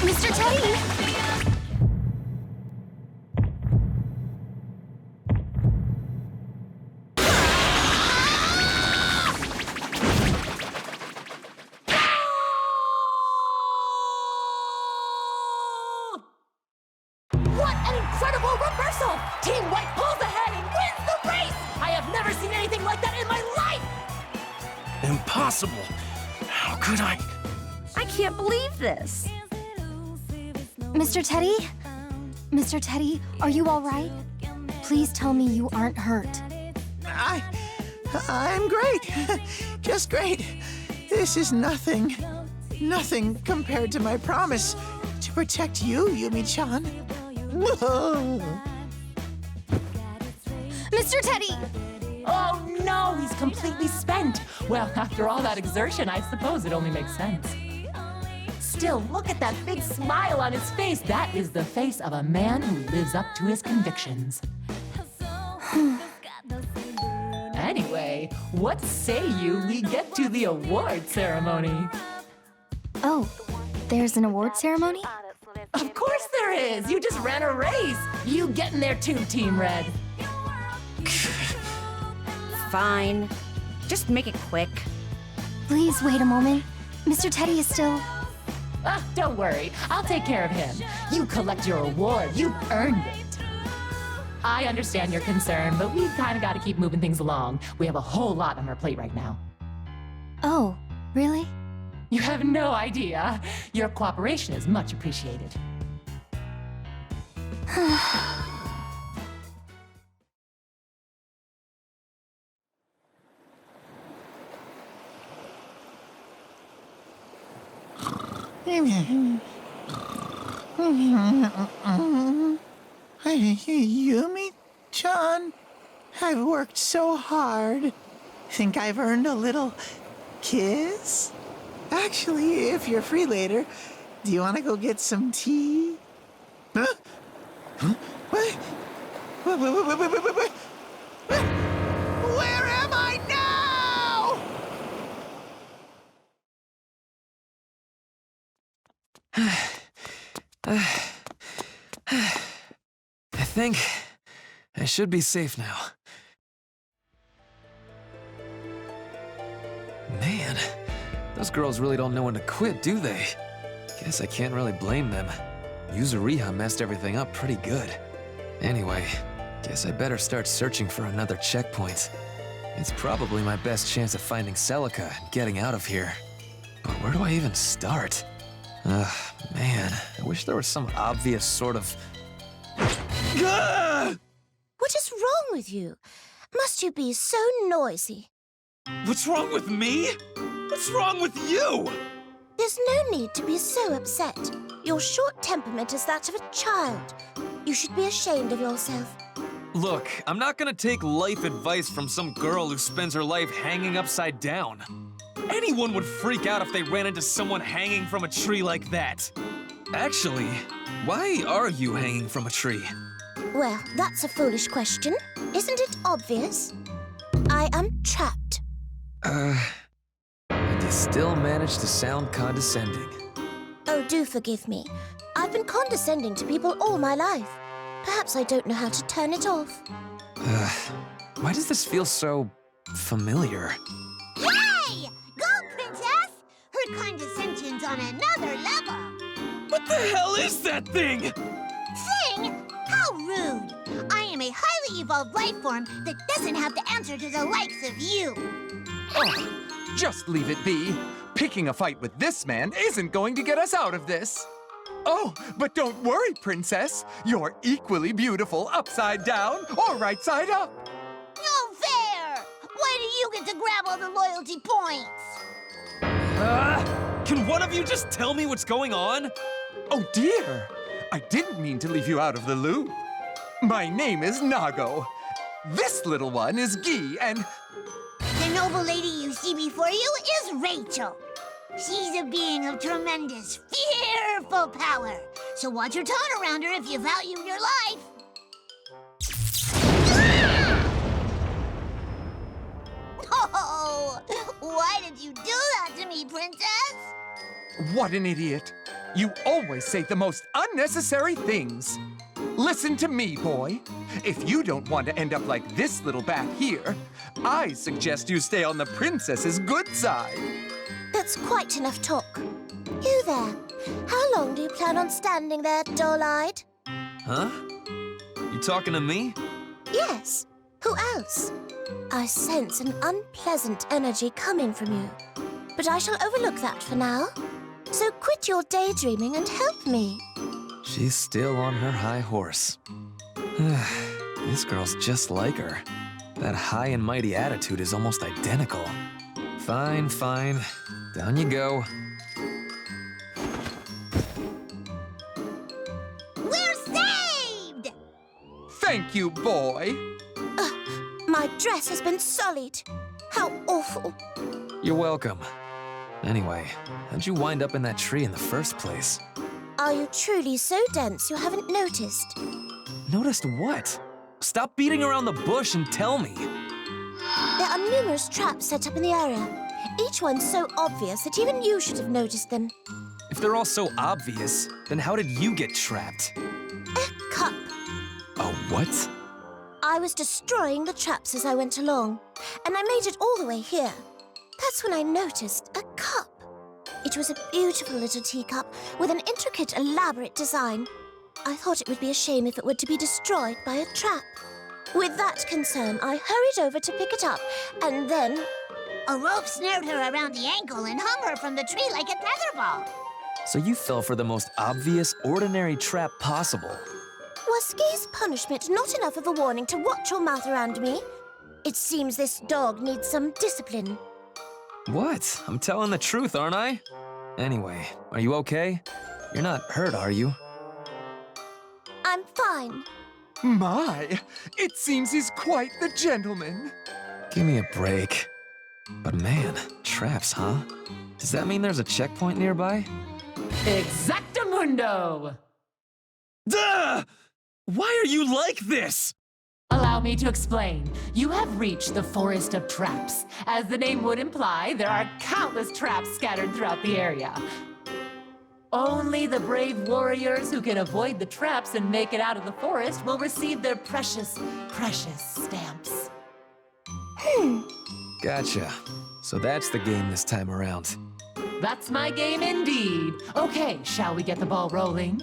Mr. Teddy? Impossible! How could I? I can't believe this. Mr. Teddy? Mr. Teddy, are you all right? Please tell me you aren't hurt. I'm great. Just great. This is nothing. Nothing compared to my promise to protect you, Yumi-chan. Mr. Teddy! Oh no, he's completely spent. Well, after all that exertion, I suppose it only makes sense. Still, look at that big smile on his face. That is the face of a man who lives up to his convictions. Anyway, what say we get to the award ceremony? Oh, there's an award ceremony? Of course there is! You just ran a race! You get in there too, Team Red. Fine. Just make it quick. Please wait a moment. Mr. Teddy is still... Don't worry. I'll take care of him. You collect your award. You've earned it. I understand your concern, but we've kind of got to keep moving things along. We have a whole lot on our plate right now. Oh, really? You have no idea. Your cooperation is much appreciated. Yumi-chan, I've worked so hard. Think I've earned a little kiss? Actually, if you're free later, do you want to go get some tea? Huh? Huh? What? What? Where am I now? I think I should be safe now. Man, those girls really don't know when to quit, do they? Guess I can't really blame them. Yuzuriha messed everything up pretty good. Anyway, guess I better start searching for another checkpoint. It's probably my best chance of finding Celica and getting out of here. But where do I even start? Man, I wish there was some obvious sort of... What is wrong with you? Must you be so noisy? What's wrong with me? What's wrong with you? There's no need to be so upset. Your short temperament is that of a child. You should be ashamed of yourself. Look, I'm not gonna take life advice from some girl who spends her life hanging upside down. Anyone would freak out if they ran into someone hanging from a tree like that. Actually, why are you hanging from a tree? Well, that's a foolish question. Isn't it obvious? I am trapped. And you still manage to sound condescending. Oh, do forgive me. I've been condescending to people all my life. Perhaps I don't know how to turn it off. Why does this feel so familiar? Hey! Go, Princess! Her condescension's on another level. What the hell is that thing? Thing? How rude! I am a highly evolved life form that doesn't have to answer to the likes of you. Oh, just leave it be. Picking a fight with this man isn't going to get us out of this. Oh, but don't worry, Princess. You're equally beautiful upside down or right side up. No fair! Why do you get to grab all the loyalty points? Can one of you just tell me what's going on? Oh dear, I didn't mean to leave you out of the loop. My name is Nago. This little one is Gi, and... The noble lady you see before you is Rachel. She's a being of tremendous, fearful power. So watch your tone around her if you value your life. Oh, why did you do that to me, Princess? What an idiot. You always say the most unnecessary things. Listen to me, boy. If you don't want to end up like this little bat here, I suggest you stay on the princess's good side. That's quite enough talk. You there. How long do you plan on standing there, dull-eyed? Huh? You talking to me? Yes. Who else? I sense an unpleasant energy coming from you. But I shall overlook that for now. So quit your daydreaming and help me. She's still on her high horse. This girl's just like her. That high and mighty attitude is almost identical. Fine, fine. Down you go. We're saved! Thank you, boy. My dress has been sullied. How awful. You're welcome. Anyway, how'd you wind up in that tree in the first place? Are you truly so dense you haven't noticed? Noticed what? Stop beating around the bush and tell me. There are numerous traps set up in the area. Each one so obvious that even you should have noticed them. If they're all so obvious, then how did you get trapped? A cup. A what? I was destroying the traps as I went along, and I made it all the way here. That's when I noticed a cup. It was a beautiful little teacup with an intricate, elaborate design. I thought it would be a shame if it were to be destroyed by a trap. With that concern, I hurried over to pick it up, and then... A rope snared her around the ankle and hung her from the tree like a tetherball. So you fell for the most obvious, ordinary trap possible. Was Gay's punishment not enough of a warning to watch your mouth around me? It seems this dog needs some discipline. What? I'm telling the truth, aren't I? Anyway, are you okay? You're not hurt, are you? I'm fine. My, it seems he's quite the gentleman. Give me a break. But man, traps, huh? Does that mean there's a checkpoint nearby? Exactamundo! Duh! Why are you like this? Allow me to explain. You have reached the Forest of Traps. As the name would imply, there are countless traps scattered throughout the area. Only the brave warriors who can avoid the traps and make it out of the forest will receive their precious, precious stamps. Gotcha. So that's the game this time around. That's my game indeed. Okay, shall we get the ball rolling?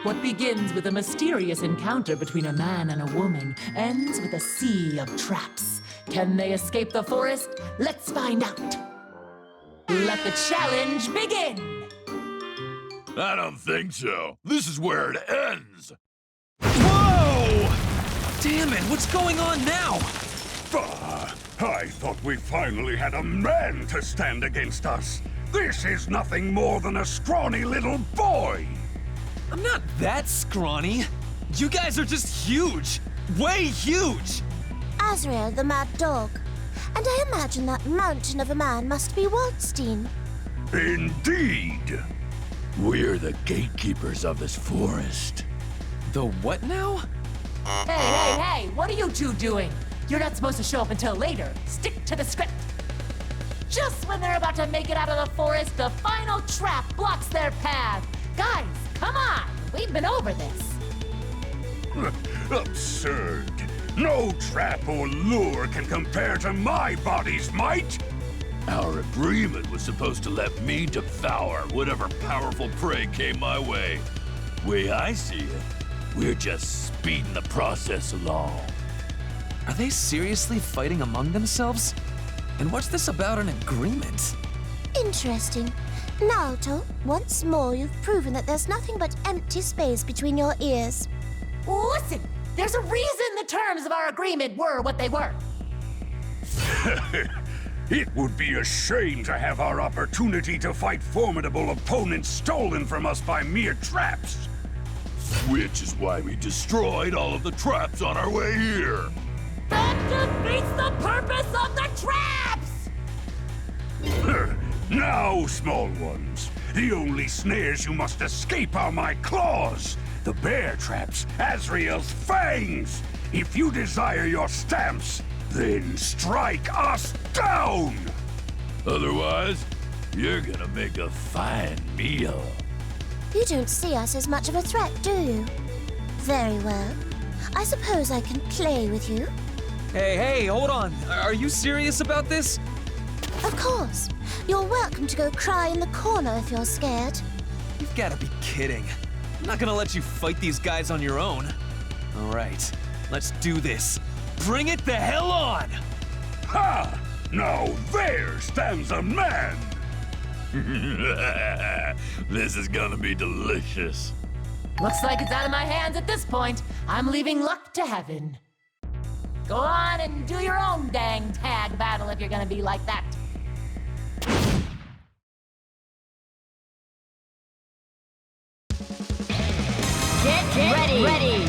What begins with a mysterious encounter between a man and a woman ends with a sea of traps. Can they escape the forest? Let's find out. Let the challenge begin. I don't think so. This is where it ends. Whoa! Damn it, what's going on now? I thought we finally had a man to stand against us. This is nothing more than a scrawny little boy. I'm not that scrawny. You guys are just huge. Way huge. Azrael, the mad dog. And I imagine that mountain of a man must be Waldstein. Indeed. We're the gatekeepers of this forest. The what now? Hey, what are you two doing? You're not supposed to show up until later. Stick to the script. Just when they're about to make it out of the forest, the final trap blocks their path. Guys, come on. We've been over this. Absurd. No trap or lure can compare to my body's might. Our agreement was supposed to let me devour whatever powerful prey came my way. Way I see it, we're just speeding the process along. Are they seriously fighting among themselves? And what's this about an agreement? Interesting. Naoto, once more you've proven that there's nothing but empty space between your ears. Listen, there's a reason the terms of our agreement were what they were. It would be a shame to have our opportunity to fight formidable opponents stolen from us by mere traps. Which is why we destroyed all of the traps on our way here. That defeats the purpose of the traps! Now, small ones, the only snares you must escape are my claws, the bear traps, Azrael's fangs. If you desire your stamps, then strike us down! Otherwise, you're gonna make a fine meal. You don't see us as much of a threat, do you? Very well. I suppose I can play with you. Hey, hold on. Are you serious about this? Of course. You're welcome to go cry in the corner if you're scared. You've gotta be kidding. I'm not gonna let you fight these guys on your own. All right, let's do this. Bring it the hell on! Ha! Now there stands a man! This is gonna be delicious. Looks like it's out of my hands at this point. I'm leaving luck to heaven. Go on and do your own dang tag battle if you're gonna be like that. Get ready.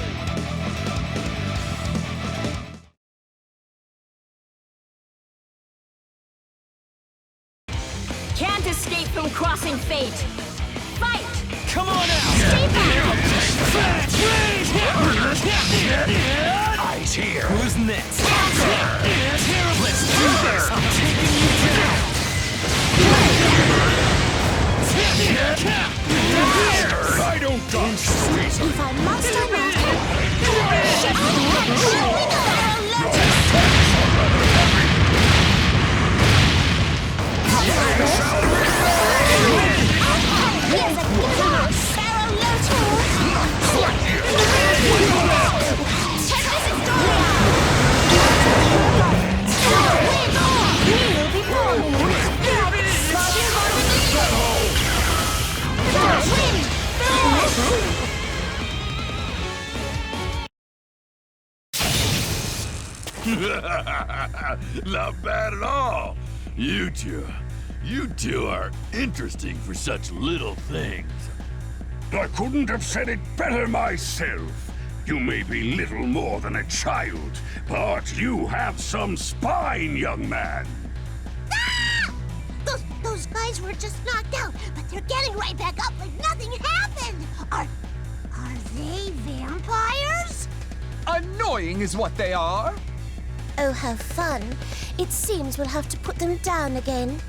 Can't escape from crossing fate. Fight! Come on out! Stay back! Eyes here. Who's next? Let's do this! I'm taking you down! I don't dodge squeeze. If I must, I must. Not bad at all. You two are interesting for such little things. I couldn't have said it better myself. You may be little more than a child, but you have some spine, young man. Ah! Those guys were just knocked out, but they're getting right back up like nothing happened. Are they vampires? Annoying is what they are. Oh, how fun. It seems we'll have to put them down again.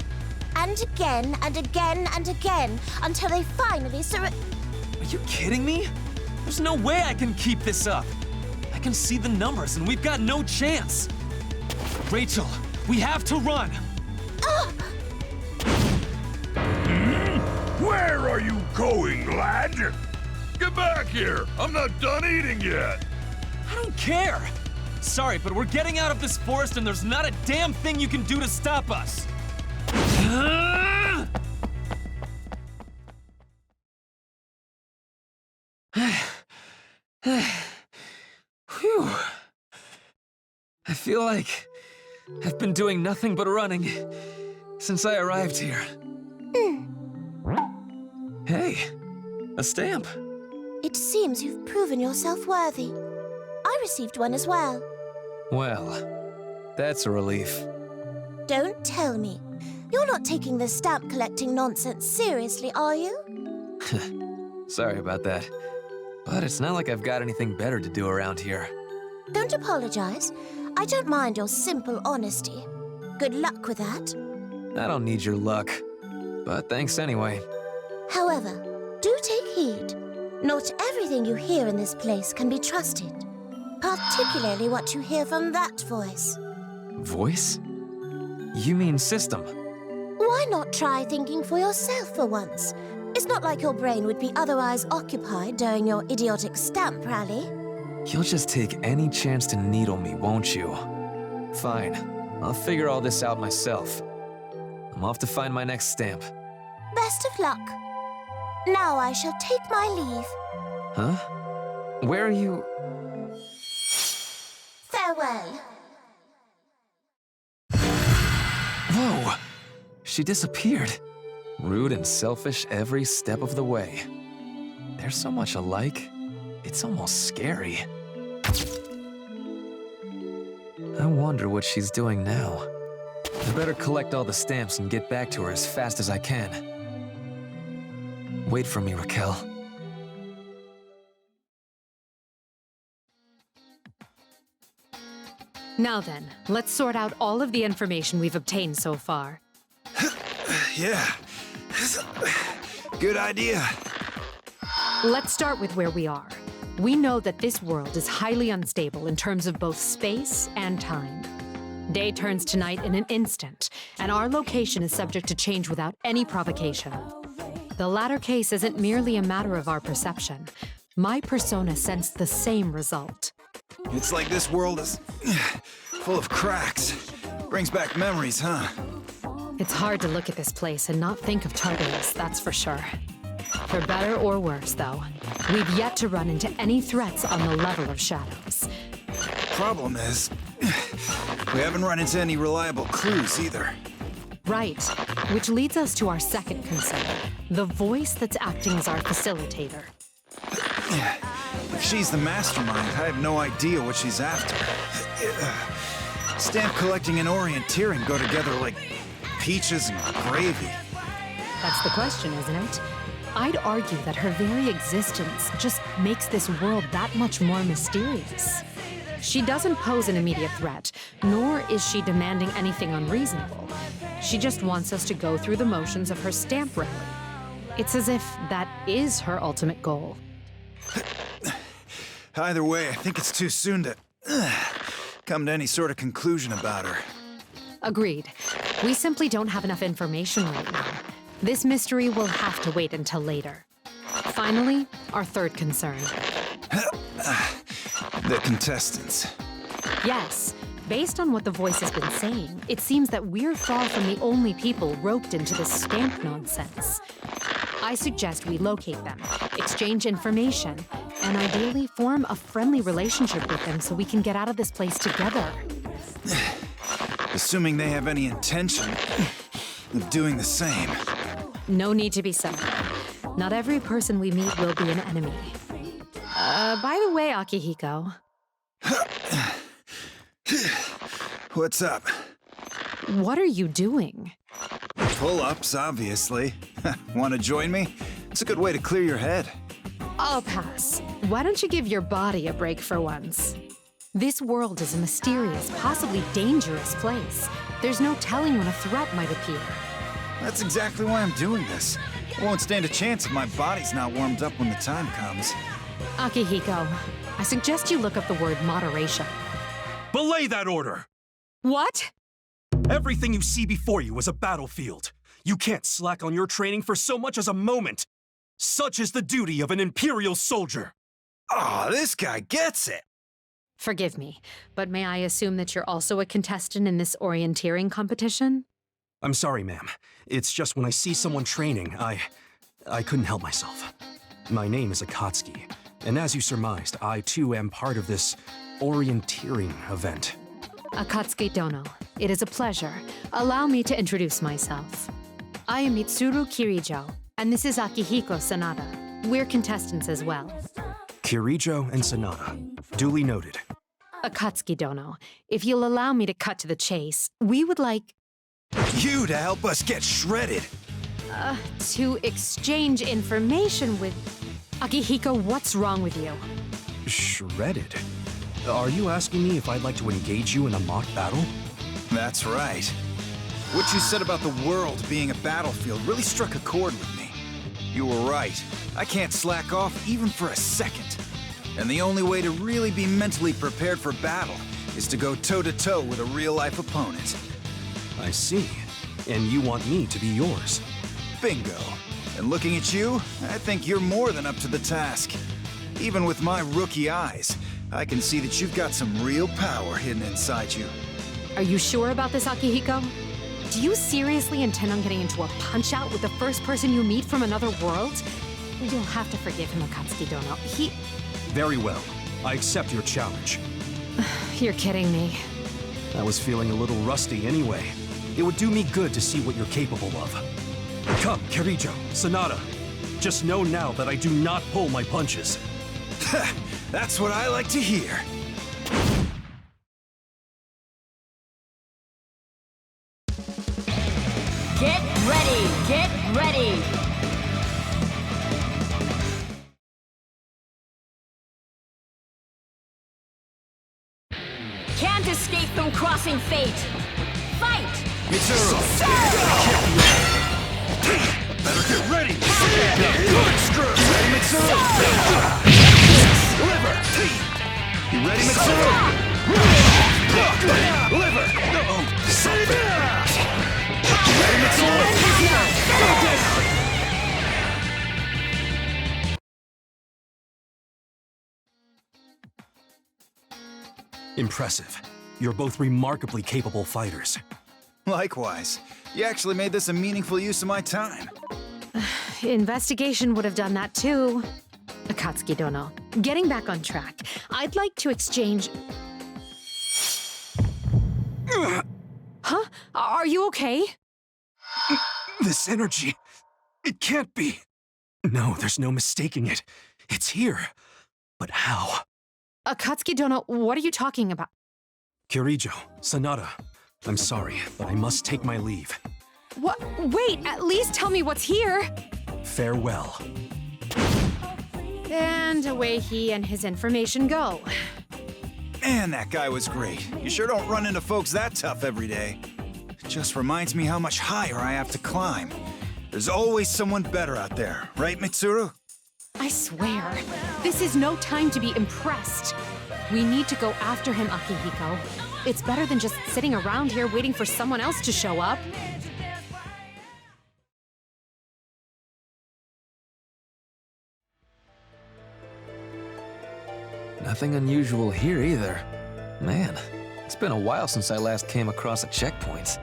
And again, and again, and again, until they finally Are you kidding me? There's no way I can keep this up. I can see the numbers and we've got no chance. Rachel, we have to run. Where are you going, lad? Get back here! I'm not done eating yet! I don't care. Sorry, but we're getting out of this forest and there's not a damn thing you can do to stop us. Whew. I feel like I've been doing nothing but running since I arrived here. Hey, a stamp. It seems you've proven yourself worthy. I received one as well. Well, that's a relief. Don't tell me. You're not taking this stamp collecting nonsense seriously, are you? Sorry about that. But it's not like I've got anything better to do around here. Don't apologize. I don't mind your simple honesty. Good luck with that. I don't need your luck. But thanks anyway. However, do take heed. Not everything you hear in this place can be trusted. Particularly what you hear from that voice. Voice? You mean system? Why not try thinking for yourself for once? It's not like your brain would be otherwise occupied during your idiotic stamp rally. You'll just take any chance to needle me, won't you? Fine. I'll figure all this out myself. I'm off to find my next stamp. Best of luck. Now I shall take my leave. Huh? Where are you? Farewell. Whoa! She disappeared. Rude and selfish every step of the way. They're so much alike, it's almost scary. I wonder what she's doing now. I better collect all the stamps and get back to her as fast as I can. Wait for me, Raquel. Now then, let's sort out all of the information we've obtained so far. Yeah. Good idea. Let's start with where we are. We know that this world is highly unstable in terms of both space and time. Day turns to night in an instant, and our location is subject to change without any provocation. The latter case isn't merely a matter of our perception. My persona sensed the same result. It's like this world is full of cracks. Brings back memories, huh? It's hard to look at this place and not think of Tartarus, that's for sure. For better or worse, though, we've yet to run into any threats on the level of shadows. Problem is, we haven't run into any reliable clues either. Right, which leads us to our second concern, the voice that's acting as our facilitator. If she's the mastermind, I have no idea what she's after. Stamp collecting and orienteering go together like peaches and gravy. That's the question, isn't it? I'd argue that her very existence just makes this world that much more mysterious. She doesn't pose an immediate threat, nor is she demanding anything unreasonable. She just wants us to go through the motions of her stamp rally. It's as if that is her ultimate goal. Either way, I think it's too soon to come to any sort of conclusion about her. Agreed. We simply don't have enough information right now. This mystery will have to wait until later. Finally, our third concern. The contestants. Yes, based on what the voice has been saying, it seems that we're far from the only people roped into this stamp nonsense. I suggest we locate them, exchange information, and ideally form a friendly relationship with them so we can get out of this place together. Assuming they have any intention of doing the same. No need to be cynical. Not every person we meet will be an enemy. By the way, Akihiko. What's up? What are you doing? Pull-ups, obviously. Want to join me? It's a good way to clear your head. I'll pass. Why don't you give your body a break for once? This world is a mysterious, possibly dangerous place. There's no telling when a threat might appear. That's exactly why I'm doing this. I won't stand a chance if my body's not warmed up when the time comes. Akihiko, I suggest you look up the word moderation. Belay that order! What? Everything you see before you is a battlefield. You can't slack on your training for so much as a moment. Such is the duty of an Imperial soldier. Oh, this guy gets it! Forgive me, but may I assume that you're also a contestant in this orienteering competition? I'm sorry, ma'am. It's just when I see someone training, I couldn't help myself. My name is Akatsuki, and as you surmised, I too am part of this orienteering event. Akatsuki Dono, it is a pleasure. Allow me to introduce myself. I am Mitsuru Kirijo, and this is Akihiko Sanada. We're contestants as well. Kirijo and Sanada. Duly noted. Akatsuki Dono, if you'll allow me to cut to the chase, we would like... You to help us get shredded! To exchange information with... Akihiko, what's wrong with you? Shredded? Are you asking me if I'd like to engage you in a mock battle? That's right. What you said about the world being a battlefield really struck a chord with me. You were right. I can't slack off even for a second. And the only way to really be mentally prepared for battle is to go toe-to-toe with a real-life opponent. I see. And you want me to be yours? Bingo. And looking at you, I think you're more than up to the task. Even with my rookie eyes, I can see that you've got some real power hidden inside you. Are you sure about this, Akihiko? Do you seriously intend on getting into a punch-out with the first person you meet from another world? You'll have to forgive him, Akatsuki Dono. Very well. I accept your challenge. You're kidding me. I was feeling a little rusty anyway. It would do me good to see what you're capable of. Come, Kirijo, Sanada. Just know now that I do not pull my punches. That's what I like to hear. Get ready! Get ready! Can't escape from crossing fate! Fight! Mitsuru! Better get ready! Good screw! You ready, Mitsuru? Liver! You ready, Mitsuru? Liver! You ready, Mitsuru? Impressive. You're both remarkably capable fighters. Likewise. You actually made this a meaningful use of my time. Investigation would have done that too. Akatsuki Dono, getting back on track, I'd like to exchange... Huh? Are you okay? This energy... It can't be. No, there's no mistaking it. It's here. But how? Akatsuki Dono, what are you talking about? Kirijo, Sanada, I'm sorry, but I must take my leave. What? Wait, at least tell me what's here. Farewell. And away he and his information go. Man, that guy was great. You sure don't run into folks that tough every day. It just reminds me how much higher I have to climb. There's always someone better out there, right, Mitsuru? I swear, this is no time to be impressed. We need to go after him, Akihiko. It's better than just sitting around here waiting for someone else to show up. Nothing unusual here either. Man, it's been a while since I last came across a checkpoint.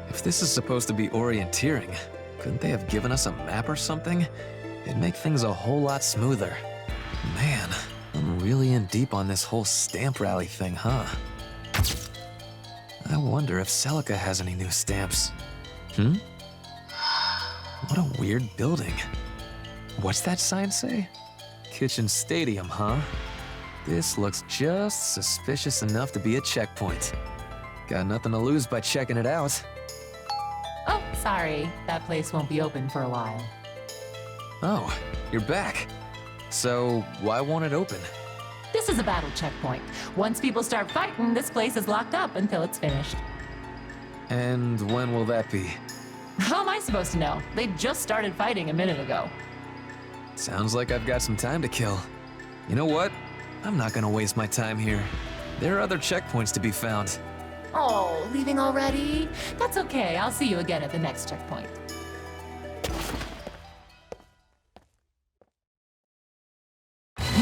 If this is supposed to be orienteering, couldn't they have given us a map or something? It'd make things a whole lot smoother. Man, I'm really in deep on this whole stamp rally thing, huh? I wonder if Celica has any new stamps. What a weird building. What's that sign say? Kitchen Stadium, huh? This looks just suspicious enough to be a checkpoint. Got nothing to lose by checking it out. Oh, sorry. That place won't be open for a while. Oh, you're back. So, why won't it open? This is a battle checkpoint. Once people start fighting, this place is locked up until it's finished. And when will that be? How am I supposed to know? They just started fighting a minute ago. Sounds like I've got some time to kill. You know what? I'm not gonna waste my time here. There are other checkpoints to be found. Oh, leaving already? That's okay. I'll see you again at the next checkpoint.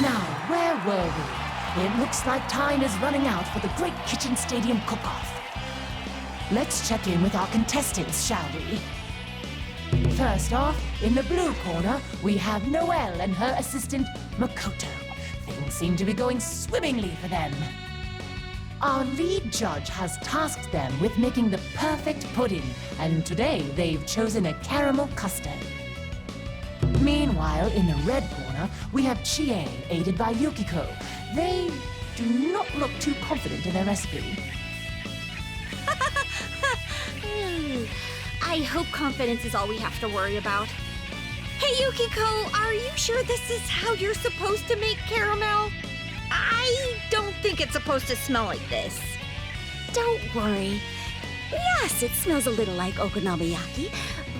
Now, where were we? It looks like time is running out for the Great Kitchen Stadium cook-off. Let's check in with our contestants, shall we? First off, in the blue corner, we have Noelle and her assistant, Makoto. Things seem to be going swimmingly for them. Our lead judge has tasked them with making the perfect pudding, and today they've chosen a caramel custard. Meanwhile, in the red corner, we have Chie, aided by Yukiko. They do not look too confident in their recipe. I hope confidence is all we have to worry about. Hey, Yukiko, are you sure this is how you're supposed to make caramel? I don't think it's supposed to smell like this. Don't worry. Yes, it smells a little like okonomiyaki,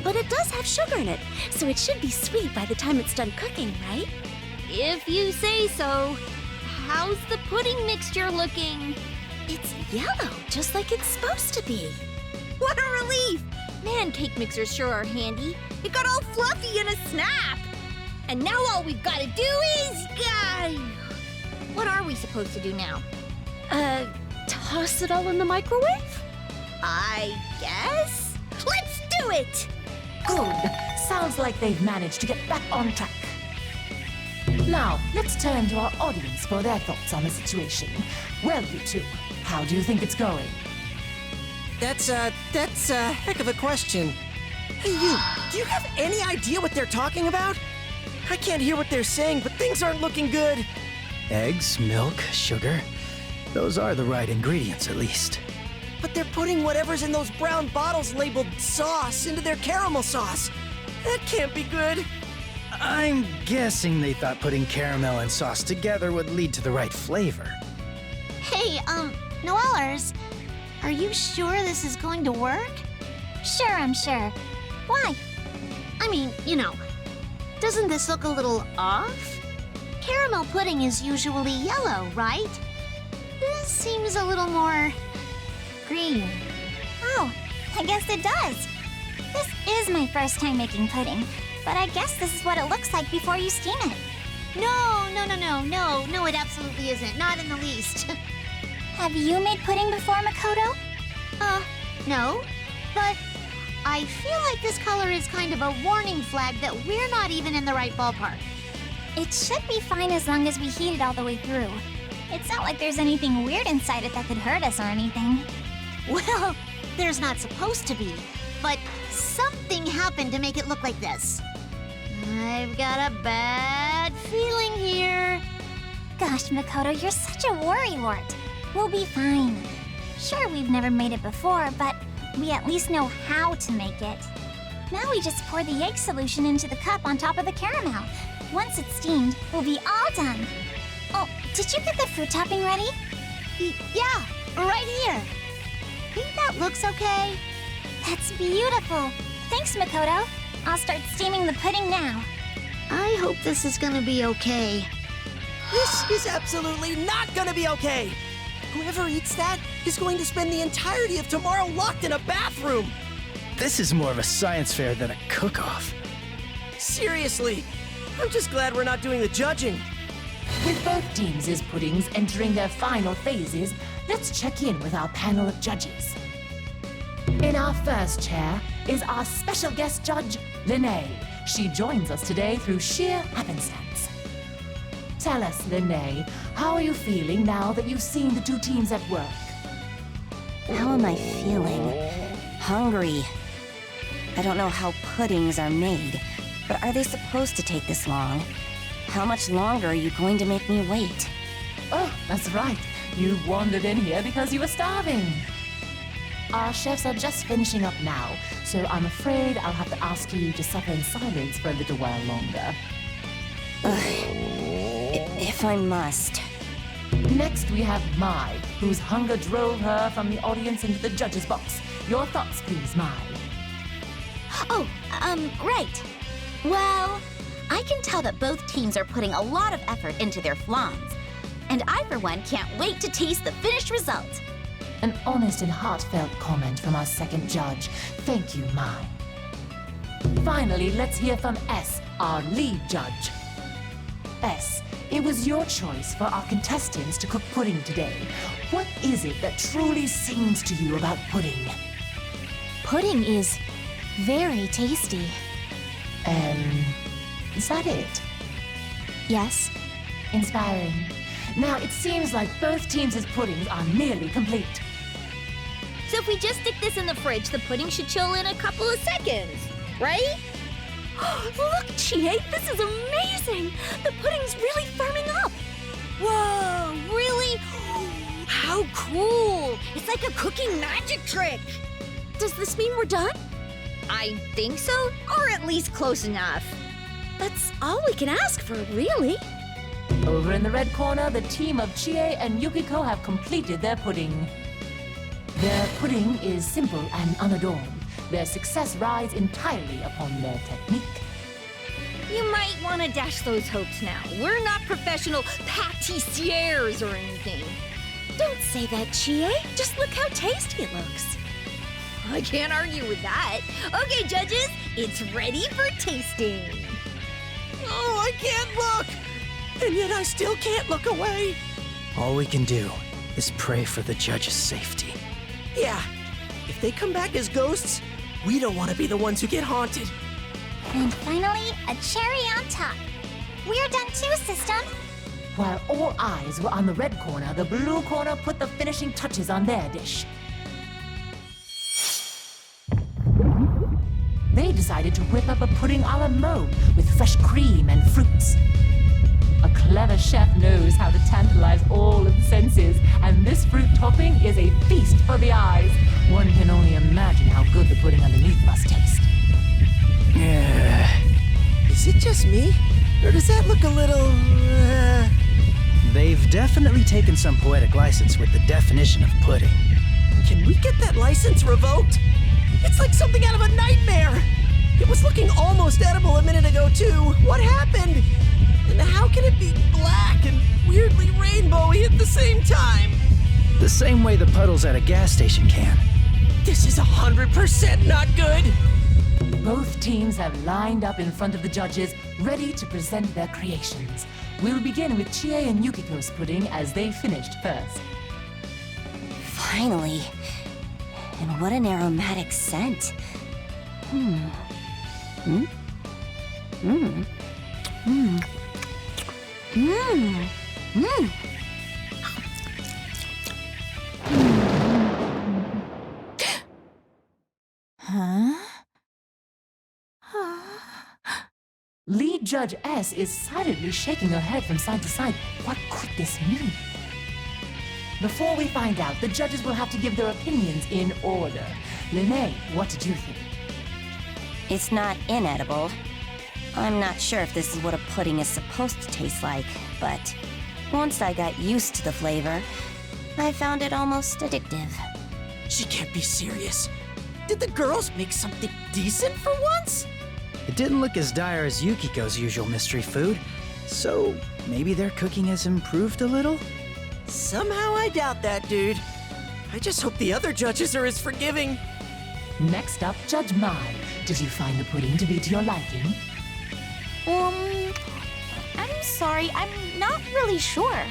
but it does have sugar in it, so it should be sweet by the time it's done cooking, right? If you say so. How's the pudding mixture looking? It's yellow, just like it's supposed to be. What a relief! Man, cake mixers sure are handy. It got all fluffy in a snap. And now all we've got to do is... What are we supposed to do now? Toss it all in the microwave? I guess? Let's do it! Good. Sounds like they've managed to get back on track. Now, let's turn to our audience for their thoughts on the situation. Well, you two, how do you think it's going? That's a heck of a question. Hey, do you have any idea what they're talking about? I can't hear what they're saying, but things aren't looking good. Eggs, milk, sugar. Those are the right ingredients, at least. But they're putting whatever's in those brown bottles labeled sauce into their caramel sauce. That can't be good. I'm guessing they thought putting caramel and sauce together would lead to the right flavor. Hey, Noellers, are you sure this is going to work? Sure, I'm sure. Why? I mean, doesn't this look a little off? Caramel pudding is usually yellow, right? This seems a little more green. Oh, I guess it does. This is my first time making pudding, but I guess this is what it looks like before you steam it. No, it absolutely isn't. Not in the least. Have you made pudding before, Makoto? No. But I feel like this color is kind of a warning flag that we're not even in the right ballpark. It should be fine as long as we heat it all the way through. It's not like there's anything weird inside it that could hurt us or anything. Well, there's not supposed to be, but something happened to make it look like this. I've got a bad feeling here. Gosh, Makoto, you're such a worrywart. We'll be fine. Sure, we've never made it before, but we at least know how to make it. Now we just pour the egg solution into the cup on top of the caramel. Once it's steamed, we'll be all done. Oh, did you get the fruit topping ready? Yeah, right here. Think that looks okay? That's beautiful. Thanks, Makoto. I'll start steaming the pudding now. I hope this is gonna be okay. This is absolutely not gonna be okay! Whoever eats that is going to spend the entirety of tomorrow locked in a bathroom! This is more of a science fair than a cook-off. Seriously, I'm just glad we're not doing the judging. With both teams' puddings entering their final phases, let's check in with our panel of judges. In our first chair is our special guest judge, Linnae. She joins us today through sheer happenstance. Tell us, Linnae, how are you feeling now that you've seen the two teams at work? How am I feeling? Hungry. I don't know how puddings are made, but are they supposed to take this long? How much longer are you going to make me wait? Oh, that's right. You wandered in here because you were starving. Our chefs are just finishing up now, so I'm afraid I'll have to ask you to suffer in silence for a little while longer. If I must. Next, we have Mai, whose hunger drove her from the audience into the judge's box. Your thoughts, please, Mai. Oh, right. Well, I can tell that both teams are putting a lot of effort into their flans. And I, for one, can't wait to taste the finished result. An honest and heartfelt comment from our second judge. Thank you, Mai. Finally, let's hear from S, our lead judge. S, it was your choice for our contestants to cook pudding today. What is it that truly sings to you about pudding? Pudding is very tasty. Is that it? Yes. Inspiring. Now, it seems like both teams' puddings are nearly complete. So if we just stick this in the fridge, the pudding should chill in a couple of seconds, right? Look, Chie, this is amazing! The pudding's really firming up! Whoa, really? How cool! It's like a cooking magic trick! Does this mean we're done? I think so, or at least close enough. That's all we can ask for, really. Over in the red corner, the team of Chie and Yukiko have completed their pudding. Their pudding is simple and unadorned. Their success rides entirely upon their technique. You might want to dash those hopes now. We're not professional pâtissiers or anything. Don't say that, Chie. Just look how tasty it looks. I can't argue with that. Okay, judges, it's ready for tasting. Oh, I can't look! And yet I still can't look away. All we can do is pray for the judge's safety. Yeah, if they come back as ghosts, we don't want to be the ones who get haunted. And finally, a cherry on top. We're done too, system. While all eyes were on the red corner, the blue corner put the finishing touches on their dish. They decided to whip up a pudding a la mode with fresh cream and fruits. A clever chef knows how to tantalize all of the senses, and this fruit topping is a feast for the eyes. One can only imagine how good the pudding underneath must taste. Is it just me? Or does that look a little... They've definitely taken some poetic license with the definition of pudding. Can we get that license revoked? It's like something out of a nightmare! It was looking almost edible a minute ago, too. What happened? And how can it be black and weirdly rainbowy at the same time? The same way the puddles at a gas station can. This is 100% not good! Both teams have lined up in front of the judges, ready to present their creations. We'll begin with Chie and Yukiko's pudding as they finished first. Finally. And what an aromatic scent. Lead Judge S is silently shaking her head from side to side. What could this mean? Before we find out, the judges will have to give their opinions in order. Lene, what did you think? It's not inedible. I'm not sure if this is what a pudding is supposed to taste like, but once I got used to the flavor, I found it almost addictive. She can't be serious. Did the girls make something decent for once? It didn't look as dire as Yukiko's usual mystery food, so maybe their cooking has improved a little? Somehow I doubt that, dude. I just hope the other judges are as forgiving. Next up, Judge Mai. Did you find the pudding to be to your liking? I'm sorry, I'm not really sure.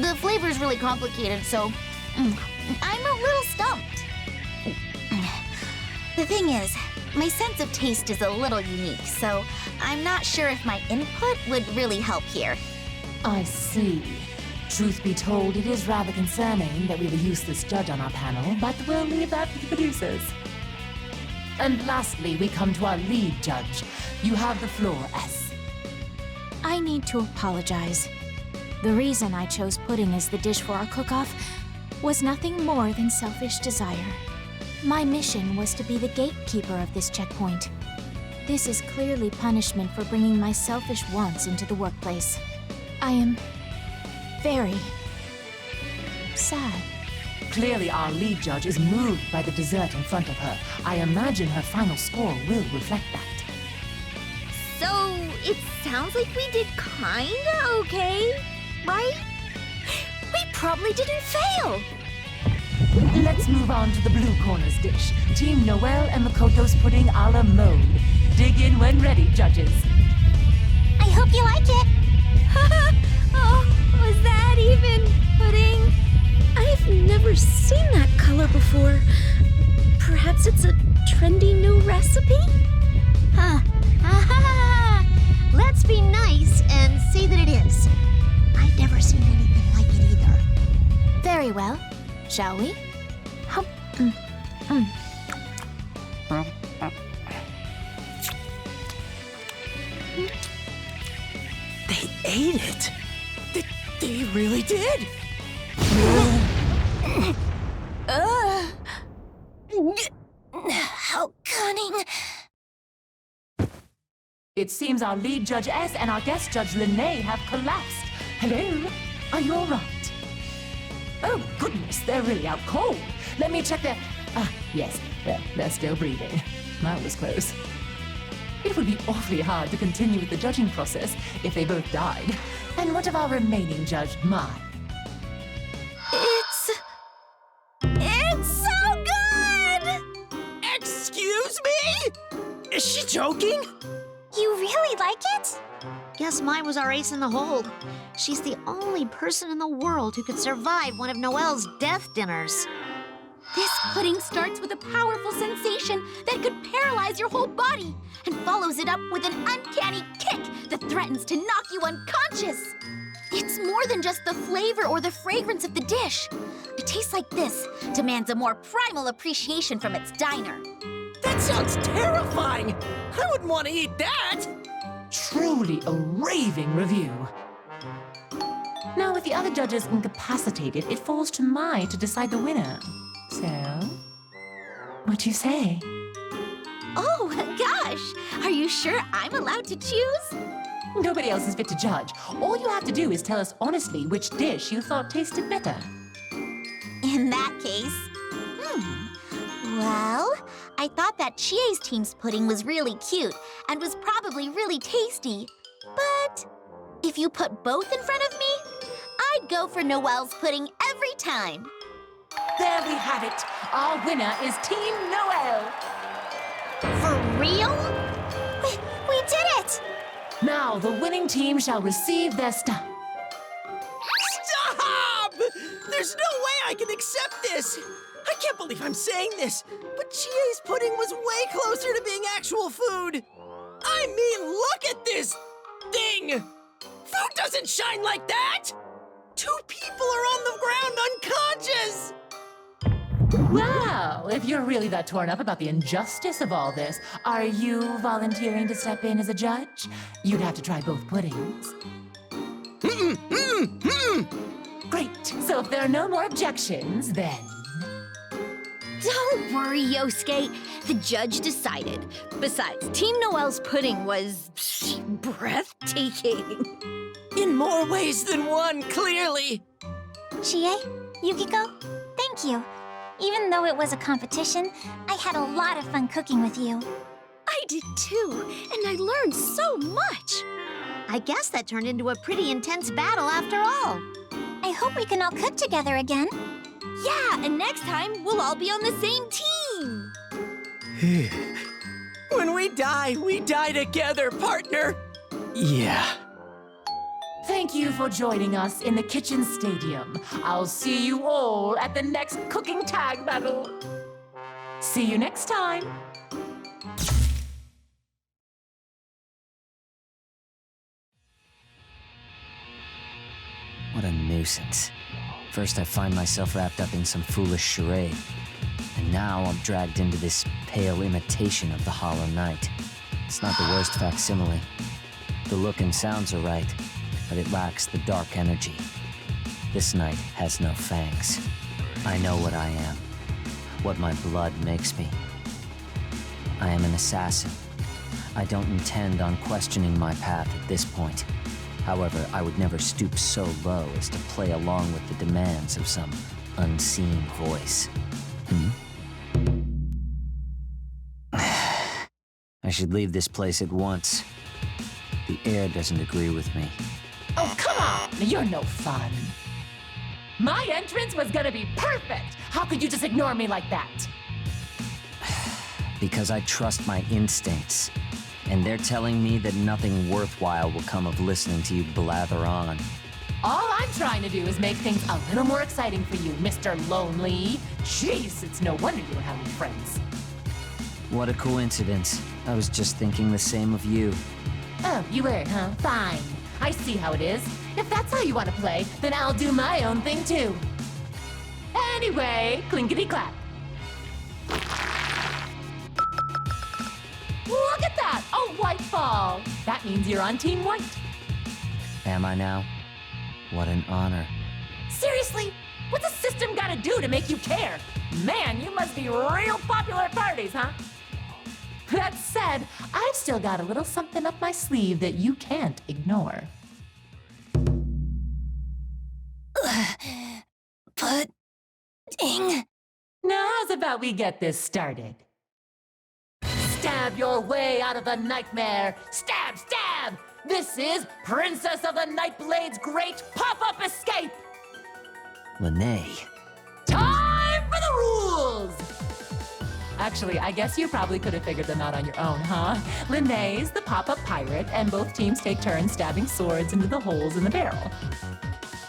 The flavor's really complicated, so I'm a little stumped. The thing is, my sense of taste is a little unique, so I'm not sure if my input would really help here. I see. Truth be told, it is rather concerning that we have a useless judge on our panel, but we'll leave that to the producers. And lastly, we come to our lead judge. You have the floor, S. I need to apologize. The reason I chose pudding as the dish for our cook-off was nothing more than selfish desire. My mission was to be the gatekeeper of this checkpoint. This is clearly punishment for bringing my selfish wants into the workplace. I am very sad. Clearly, our lead judge is moved by the dessert in front of her. I imagine her final score will reflect that. So, it sounds like we did kinda okay, right? We probably didn't fail! Let's move on to the blue corner's dish. Team Noelle and Makoto's pudding a la mode. Dig in when ready, judges. I hope you like it. Oh, was that even pudding? I've never seen that color before. Perhaps it's a trendy new recipe? Huh. Let's be nice and say that it is. I've never seen anything like it either. Very well. Shall we? They ate it. They really did. How cunning. It seems our lead judge S and our guest judge Lene have collapsed. Hello? Are you all right? Oh, goodness, they're really out cold. Let me check their... yes, they're still breathing. That was close. It would be awfully hard to continue with the judging process if they both died. And what of our remaining judge, Mai? It's so good! Excuse me? Is she joking? You really like it? Guess mine was our ace in the hole. She's the only person in the world who could survive one of Noelle's death dinners. This pudding starts with a powerful sensation that could paralyze your whole body and follows it up with an uncanny kick that threatens to knock you unconscious. It's more than just the flavor or the fragrance of the dish. A taste like this demands a more primal appreciation from its diner. That sounds terrifying. I wouldn't want to eat that. Truly a raving review. Now, with the other judges incapacitated, it falls to Mai to decide the winner. So, what do you say? Oh, gosh! Are you sure I'm allowed to choose? Nobody else is fit to judge. All you have to do is tell us honestly which dish you thought tasted better. In that case, well, I thought that Chie's team's pudding was really cute and was probably really tasty. But if you put both in front of me, I'd go for Noelle's pudding every time. There we have it. Our winner is Team Noelle. For real? We did it! Now the winning team shall receive their star. Stop! There's no way I can accept this! Yes! I can't believe I'm saying this, but Chie's pudding was way closer to being actual food. I mean, look at this thing! Food doesn't shine like that! 2 people are on the ground unconscious! Well, if you're really that torn up about the injustice of all this, are you volunteering to step in as a judge? You'd have to try both puddings. Great. So if there are no more objections, then... Don't worry, Yosuke. The judge decided. Besides, Team Noel's pudding was breathtaking. In more ways than one, clearly. Chie, Yukiko, thank you. Even though it was a competition, I had a lot of fun cooking with you. I did too, and I learned so much. I guess that turned into a pretty intense battle after all. I hope we can all cook together again. Yeah, and next time we'll all be on the same team. When we die together, partner. Yeah. Thank you for joining us in the kitchen stadium. I'll see you all at the next cooking tag battle. See you next time. What a nuisance. First I find myself wrapped up in some foolish charade, and now I'm dragged into this pale imitation of the Hollow Knight. It's not the worst facsimile. The look and sounds are right, but it lacks the dark energy. This knight has no fangs. I know what I am, what my blood makes me. I am an assassin. I don't intend on questioning my path at this point. However, I would never stoop so low as to play along with the demands of some unseen voice. I should leave this place at once. The air doesn't agree with me. Oh, come on! You're no fun. My entrance was gonna be perfect! How could you just ignore me like that? Because I trust my instincts. And they're telling me that nothing worthwhile will come of listening to you blather on. All I'm trying to do is make things a little more exciting for you, Mr. Lonely. Jeez, it's no wonder you don't have any friends. What a coincidence. I was just thinking the same of you. Oh, you were, huh? Fine. I see how it is. If that's how you want to play, then I'll do my own thing too. Anyway, clinkety-clap. Look at that! A white ball! That means you're on Team White. Am I now? What an honor. Seriously? What's a system gotta do to make you care? Man, you must be real popular at parties, huh? That said, I've still got a little something up my sleeve that you can't ignore. Pudding. Now, how's about we get this started? Stab your way out of the nightmare! Stab, stab! This is Princess of the Nightblade's great pop-up escape! Lene. Time for the rules! Actually, I guess you probably could have figured them out on your own, huh? Lene's the pop-up pirate, and both teams take turns stabbing swords into the holes in the barrel.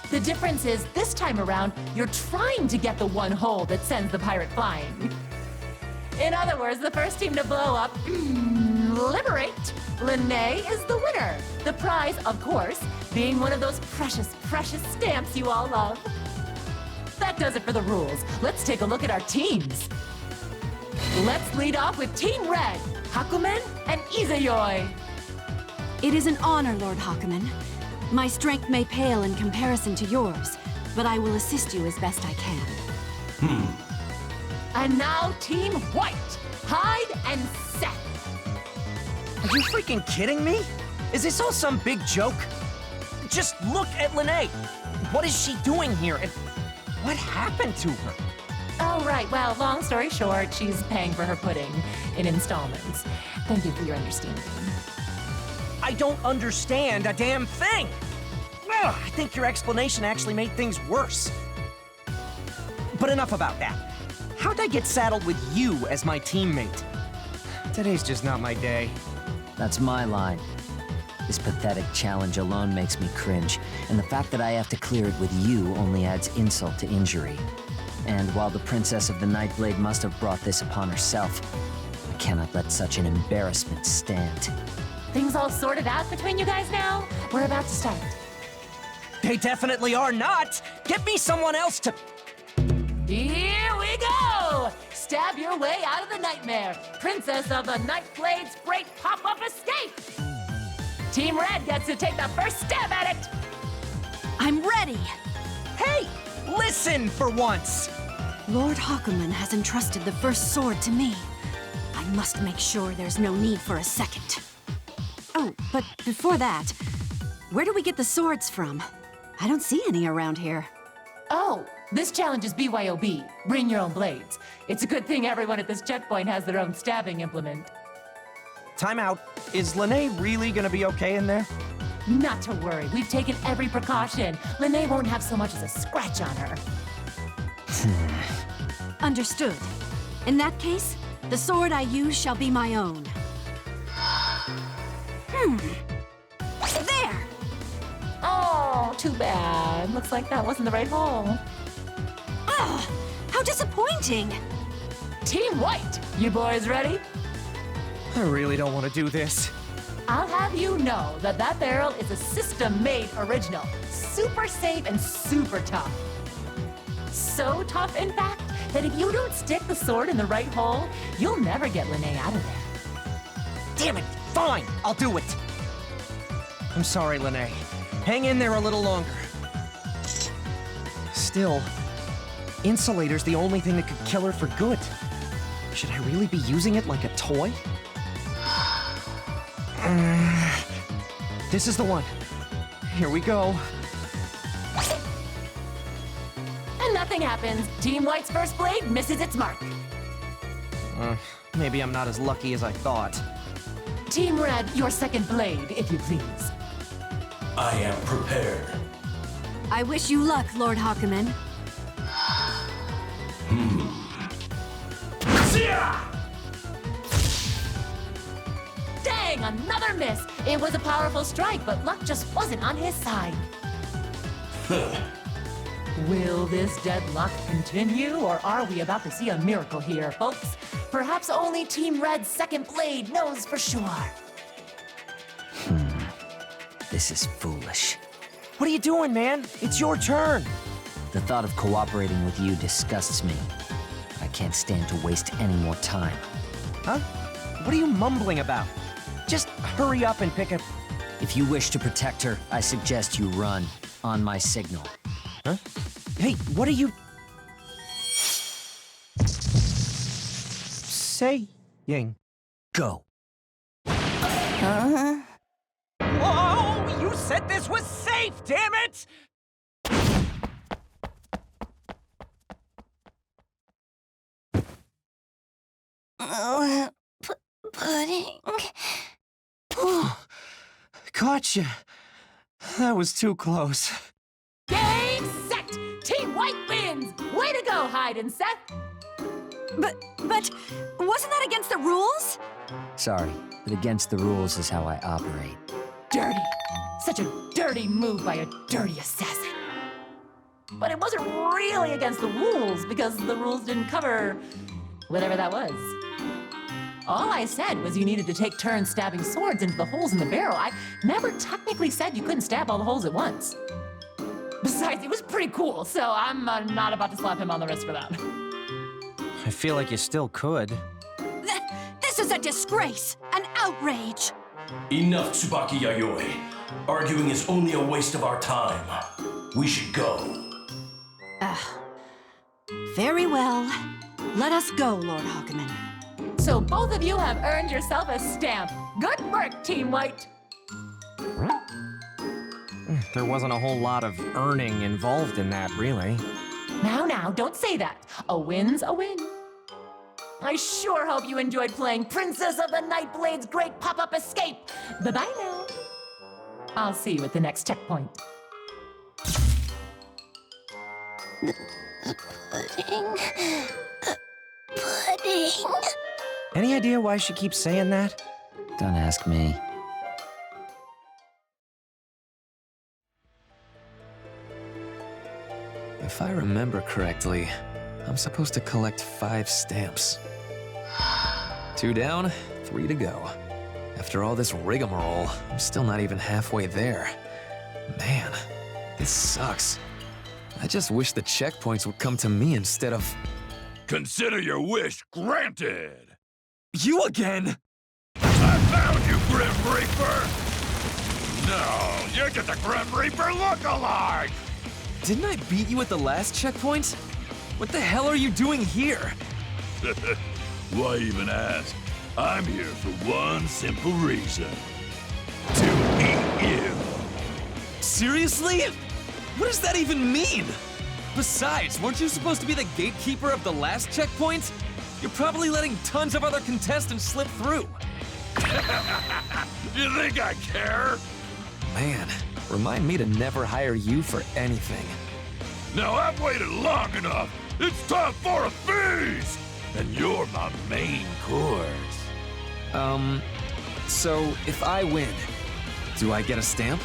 The difference is, this time around, you're trying to get the one hole that sends the pirate flying. In other words, the first team to blow up, liberate, Lene is the winner. The prize, of course, being one of those precious, precious stamps you all love. That does it for the rules. Let's take a look at our teams. Let's lead off with Team Red, Hakumen and Izayoi. It is an honor, Lord Hakumen. My strength may pale in comparison to yours, but I will assist you as best I can. And now Team White, Hyde and Seth. Are you freaking kidding me? Is this all some big joke? Just look at Lene. What is she doing here? And what happened to her? Oh, right. Well, long story short, she's paying for her pudding in installments. Thank you for your understanding. I don't understand a damn thing. Ugh, I think your explanation actually made things worse. But enough about that. How'd I get saddled with you as my teammate? Today's just not my day. That's my line. This pathetic challenge alone makes me cringe, and the fact that I have to clear it with you only adds insult to injury. And while the Princess of the Nightblade must have brought this upon herself, I cannot let such an embarrassment stand. Things all sorted out between you guys now? We're about to start. They definitely are not! Get me someone else to... Here we go! Stab your way out of the nightmare. Princess of the Nightblade's great pop-up escape! Team Red gets to take the first stab at it! I'm ready! Hey! Listen for once! Lord Hakumen has entrusted the first sword to me. I must make sure there's no need for a second. Oh, but before that, where do we get the swords from? I don't see any around here. Oh, this challenge is BYOB. Bring your own blades. It's a good thing everyone at this checkpoint has their own stabbing implement. Time out. Is Lene really gonna be okay in there? Not to worry. We've taken every precaution. Lene won't have so much as a scratch on her. Understood. In that case, the sword I use shall be my own. There! Oh, too bad. Looks like that wasn't the right hole. Ugh, how disappointing! Team White, you boys ready? I really don't want to do this. I'll have you know that that barrel is a system-made original. Super safe and super tough. So tough, in fact, that if you don't stick the sword in the right hole, you'll never get Lene out of there. Damn it! Fine, I'll do it. I'm sorry, Lene. Hang in there a little longer. Still, Insulator's the only thing that could kill her for good. Should I really be using it like a toy? This is the one. Here we go. And nothing happens. Team White's first blade misses its mark. Maybe I'm not as lucky as I thought. Team Red, your second blade, if you please. I am prepared. I wish you luck, Lord Hakumen. Dang, another miss! It was a powerful strike, but luck just wasn't on his side. Will this deadlock continue, or are we about to see a miracle here, folks? Perhaps only Team Red's second blade knows for sure. This is foolish. What are you doing, man? It's your turn. The thought of cooperating with you disgusts me. But I can't stand to waste any more time. Huh? What are you mumbling about? Just hurry up and pick up... If you wish to protect her, I suggest you run on my signal. Huh? Hey, what are you... saying? Go. Whoa! You said this was safe, damn it! Pudding. Gotcha. That was too close. Game, set! Team White wins! Way to go, Hyde and Seth! But wasn't that against the rules? Sorry, but against the rules is how I operate. Dirty. Such a dirty move by a dirty assassin. But it wasn't really against the rules, because the rules didn't cover whatever that was. All I said was you needed to take turns stabbing swords into the holes in the barrel. I never technically said you couldn't stab all the holes at once. Besides, it was pretty cool, so I'm not about to slap him on the wrist for that. I feel like you still could. This is a disgrace! An outrage! Enough, Tsubaki Yayoi. Arguing is only a waste of our time. We should go. Very well. Let us go, Lord Hakumen. So both of you have earned yourself a stamp. Good work, Team White. There wasn't a whole lot of earning involved in that, really. Now, don't say that. A win's a win. I sure hope you enjoyed playing Princess of the Nightblade's Great Pop-Up Escape. Bye-bye now. I'll see you at the next checkpoint. Pudding. Any idea why she keeps saying that? Don't ask me. If I remember correctly, I'm supposed to collect 5 stamps. 2 down, 3 to go. After all this rigmarole, I'm still not even halfway there. Man, this sucks. I just wish the checkpoints would come to me instead of... Consider your wish granted! You again? I found you, Grim Reaper! No, you're just a Grim Reaper look-alike! Didn't I beat you at the last checkpoint? What the hell are you doing here? Why even ask? I'm here for one simple reason. To eat you! Seriously? What does that even mean? Besides, weren't you supposed to be the gatekeeper of the last checkpoint? You're probably letting tons of other contestants slip through. You think I care? Man, remind me to never hire you for anything. Now I've waited long enough. It's time for a feast! And you're my main course. So if I win, do I get a stamp?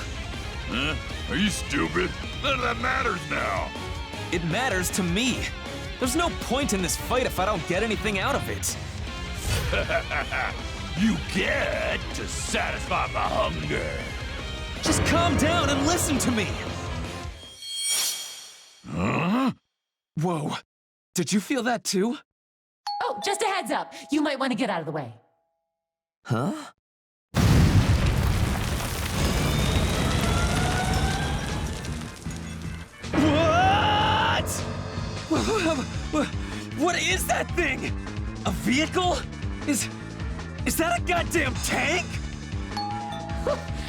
Huh? Are you stupid? None of that matters now. It matters to me. There's no point in this fight if I don't get anything out of it. You get to satisfy my hunger. Just calm down and listen to me. Huh? Whoa. Did you feel that too? Oh, just a heads up. You might want to get out of the way. Huh? What? What is that thing? A vehicle? Is that a goddamn tank?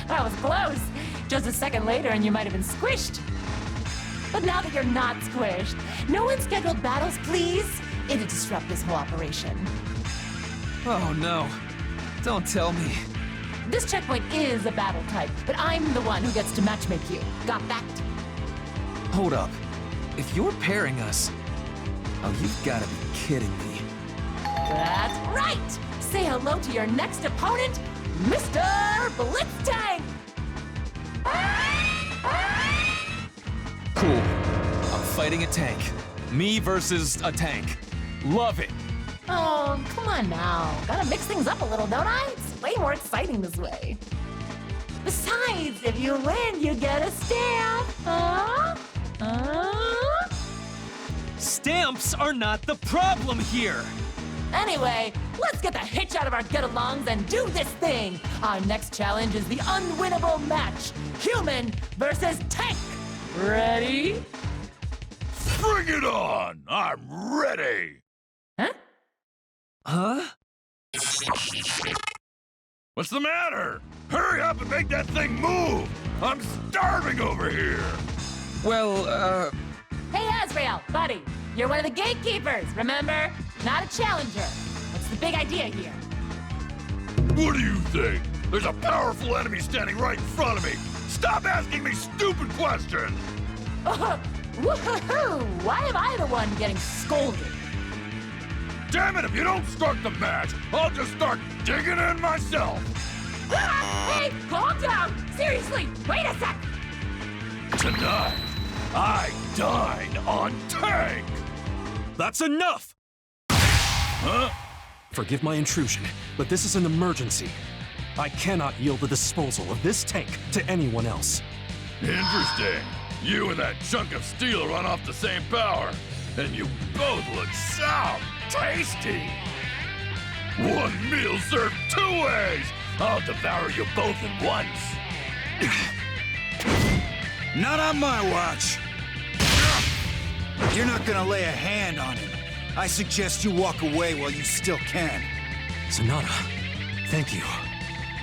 That was close. Just a second later and you might have been squished. But now that you're not squished, no unscheduled battles, please. It'd disrupt this whole operation. Oh no. Don't tell me. This checkpoint is a battle type, but I'm the one who gets to matchmake you. Got that? Hold up. If you're pairing us... Oh, you've gotta be kidding me. That's right! Say hello to your next opponent, Mr. Blitztank! Cool. I'm fighting a tank. Me versus a tank. Love it. Oh, come on now. Gotta mix things up a little, don't I? It's way more exciting this way. Besides, if you win, you get a stamp. Stamps are not the problem here. Anyway, let's get the hitch out of our get-alongs and do this thing. Our next challenge is the unwinnable match. Human versus tank. Ready? Bring it on! I'm ready! Huh? What's the matter? Hurry up and make that thing move! I'm starving over here! Well, Hey, Azrael, buddy. You're one of the gatekeepers, remember? Not a challenger. What's the big idea here? What do you think? There's a powerful enemy standing right in front of me! Stop asking me stupid questions! Woohoo! Why am I the one getting scolded? Damn it, if you don't start the match, I'll just start digging in myself! Hey, calm down! Seriously, wait a sec! Tonight, I dine on Tank! That's enough! Huh? Forgive my intrusion, but this is an emergency. I cannot yield the disposal of this tank to anyone else. Interesting. You and that chunk of steel run off the same power, and you both look so tasty! One meal served 2 ways! I'll devour you both at once! Not on my watch. You're not gonna lay a hand on him. I suggest you walk away while you still can. Sonata, thank you.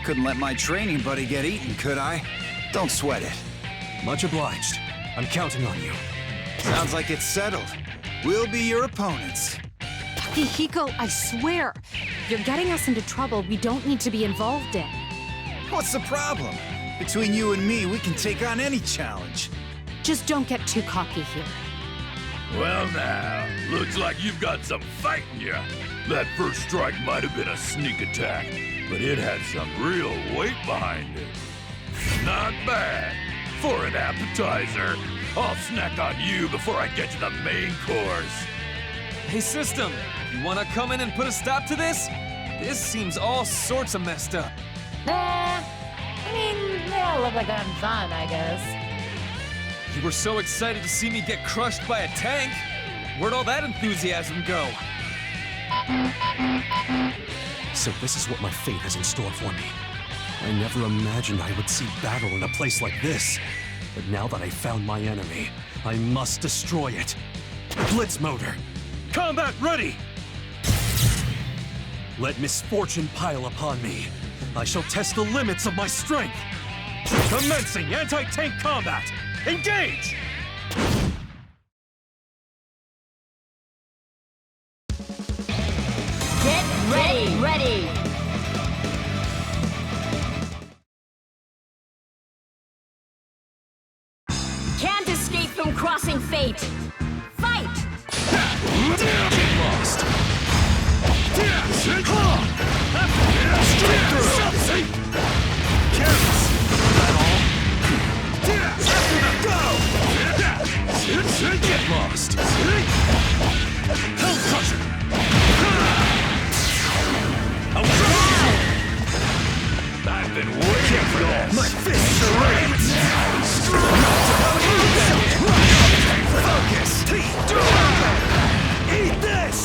Couldn't let my training buddy get eaten, could I? Don't sweat it. Much obliged. I'm counting on you. Sounds like it's settled. We'll be your opponents. Hiko, I swear, you're getting us into trouble we don't need to be involved in. What's the problem? Between you and me, we can take on any challenge. Just don't get too cocky here. Well now, looks like you've got some fight in you. That first strike might have been a sneak attack, but it had some real weight behind it. Not bad. For an appetizer, I'll snack on you before I get to the main course. Hey, System, you wanna come in and put a stop to this? This seems all sorts of messed up. Nah, I mean, they all look like they're having fun, I guess. You were so excited to see me get crushed by a tank. Where'd all that enthusiasm go? So this is what my fate has in store for me. I never imagined I would see battle in a place like this. But now that I found my enemy, I must destroy it. Blitz motor! Combat ready! Let misfortune pile upon me. I shall test the limits of my strength. Commencing anti-tank combat! Engage! Get ready! Can't escape from crossing fate. Fight! Get lost! Straight through! Careless! That all? Go! Get lost! Hell crusher! I've been waiting for this! My fists are ready! Focus! Eat this!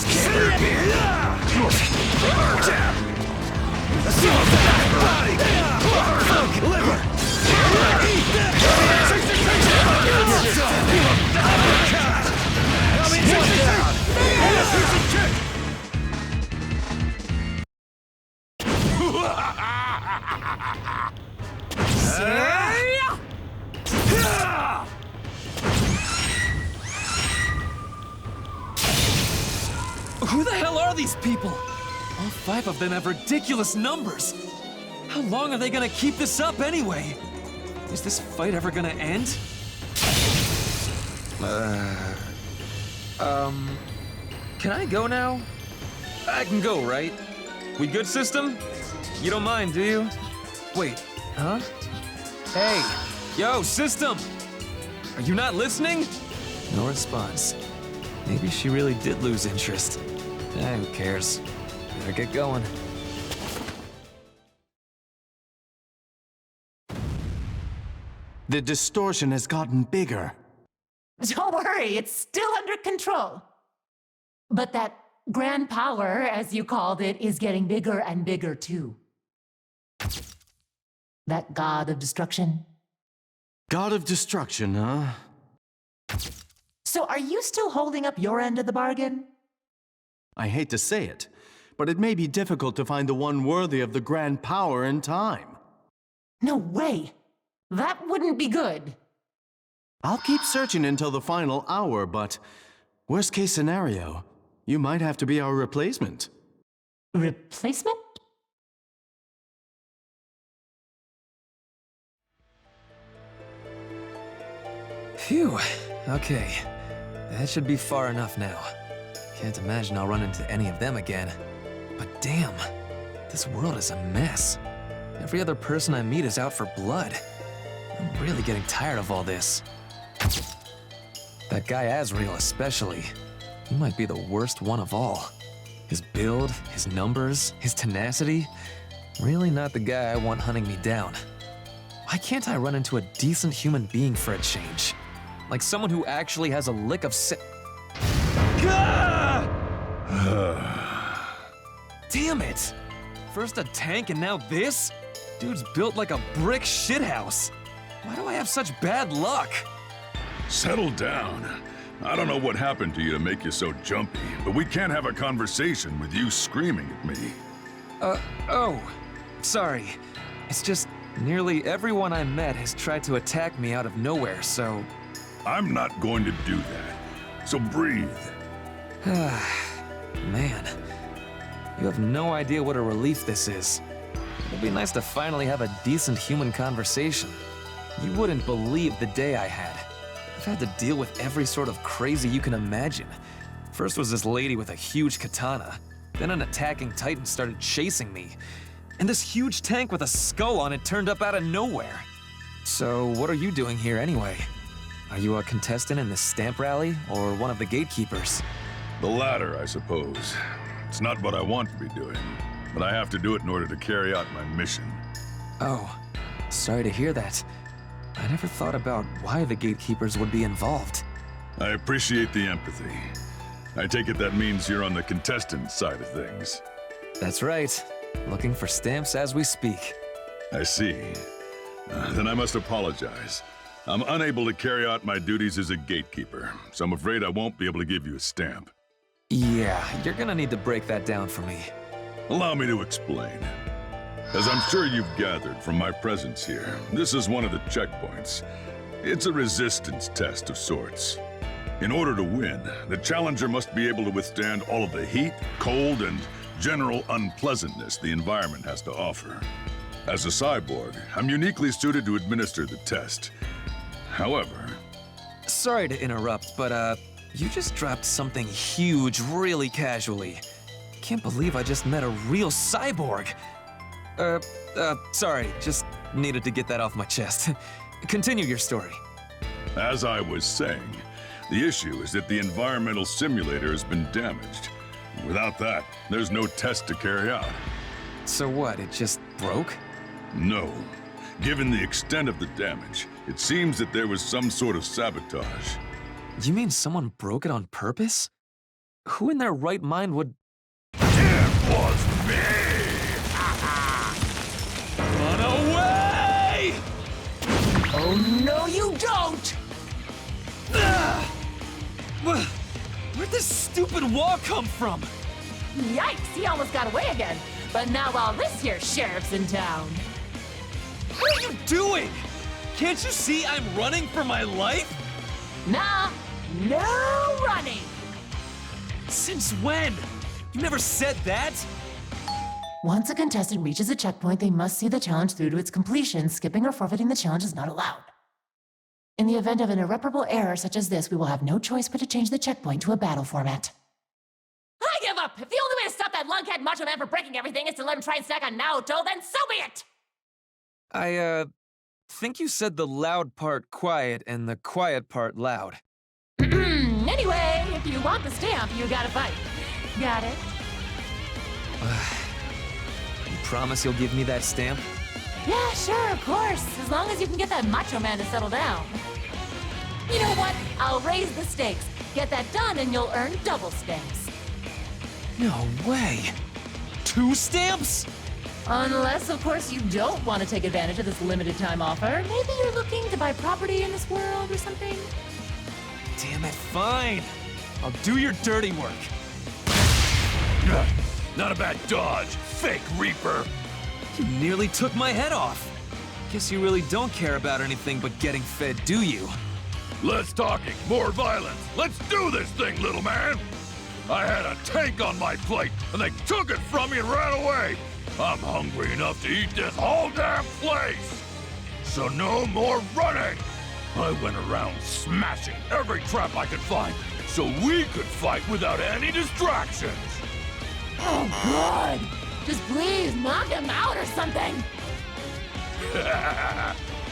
Liver! Eat this! Who the hell are these people? All 5 of them have ridiculous numbers. How long are they gonna keep this up anyway? Is this fight ever gonna end? Can I go now? I can go, right? We good, System? You don't mind, do you? Wait, huh? Hey, yo, System! Are you not listening? No response. Maybe she really did lose interest. Who cares? Better get going. The distortion has gotten bigger. Don't worry, it's still under control. But that grand power, as you called it, is getting bigger and bigger too. That god of destruction. God of destruction, huh? So are you still holding up your end of the bargain? I hate to say it, but it may be difficult to find the one worthy of the grand power in time. No way! That wouldn't be good. I'll keep searching until the final hour, but worst case scenario, you might have to be our replacement. Replacement? Phew, okay. That should be far enough now. Can't imagine I'll run into any of them again. But damn, this world is a mess. Every other person I meet is out for blood. I'm really getting tired of all this. That guy Azrael especially. He might be the worst one of all. His build, his numbers, his tenacity. Really not the guy I want hunting me down. Why can't I run into a decent human being for a change? Like someone who actually has a lick of Damn it! First a tank and now this? Dude's built like a brick shithouse. Why do I have such bad luck? Settle down. I don't know what happened to you to make you so jumpy, but we can't have a conversation with you screaming at me. Oh. Sorry. It's just nearly everyone I met has tried to attack me out of nowhere, so... I'm not going to do that. So breathe. Man. You have no idea what a relief this is. It'd be nice to finally have a decent human conversation. You wouldn't believe the day I had. I've had to deal with every sort of crazy you can imagine. First was this lady with a huge katana. Then an attacking titan started chasing me. And this huge tank with a skull on it turned up out of nowhere. So what are you doing here anyway? Are you a contestant in this stamp rally or one of the gatekeepers? The latter, I suppose. It's not what I want to be doing, but I have to do it in order to carry out my mission. Oh, sorry to hear that. I never thought about why the gatekeepers would be involved. I appreciate the empathy. I take it that means you're on the contestant side of things. That's right. Looking for stamps as we speak. I see. Then I must apologize. I'm unable to carry out my duties as a gatekeeper, so I'm afraid I won't be able to give you a stamp. Yeah, you're gonna need to break that down for me. Allow me to explain. As I'm sure you've gathered from my presence here, this is one of the checkpoints. It's a resistance test of sorts. In order to win, the challenger must be able to withstand all of the heat, cold, and general unpleasantness the environment has to offer. As a cyborg, I'm uniquely suited to administer the test. However... Sorry to interrupt, but you just dropped something huge really casually. Can't believe I just met a real cyborg. Sorry, just needed to get that off my chest. Continue your story. As I was saying, the issue is that the environmental simulator has been damaged. Without that, there's no test to carry out. So what, it just broke? No. Given the extent of the damage, it seems that there was some sort of sabotage. You mean someone broke it on purpose? Who in their right mind would... It was me! Run away! Oh, no, you don't! Where'd this stupid wall come from? Yikes, he almost got away again. But now all this here sheriff's in town. What are you doing? Can't you see I'm running for my life? Nah, no running. Since when? You never said that. Once a contestant reaches a checkpoint, they must see the challenge through to its completion. Skipping or forfeiting the challenge is not allowed. In the event of an irreparable error such as this, we will have no choice but to change the checkpoint to a battle format. I give up! If the only way to stop that lunkhead macho man from breaking everything is to let him try and snack on Naoto, then so be it! I, think you said the loud part quiet and the quiet part loud. Anyway, if you want the stamp, you gotta fight. Got it? You promise you'll give me that stamp? Yeah, sure, of course. As long as you can get that macho man to settle down. You know what? I'll raise the stakes. Get that done and you'll earn double stamps. No way! 2 stamps? Unless, of course, you don't want to take advantage of this limited time offer. Maybe you're looking to buy property in this world or something? Damn it, fine. I'll do your dirty work. Not a bad dodge, fake Reaper. You nearly took my head off. Guess you really don't care about anything but getting fed, do you? Less talking, more violence. Let's do this thing, little man. I had a tank on my plate, and they took it from me and ran away. I'm hungry enough to eat this whole damn place. So no more running. I went around smashing every trap I could find so we could fight without any distractions. Oh, God! Just please knock him out or something!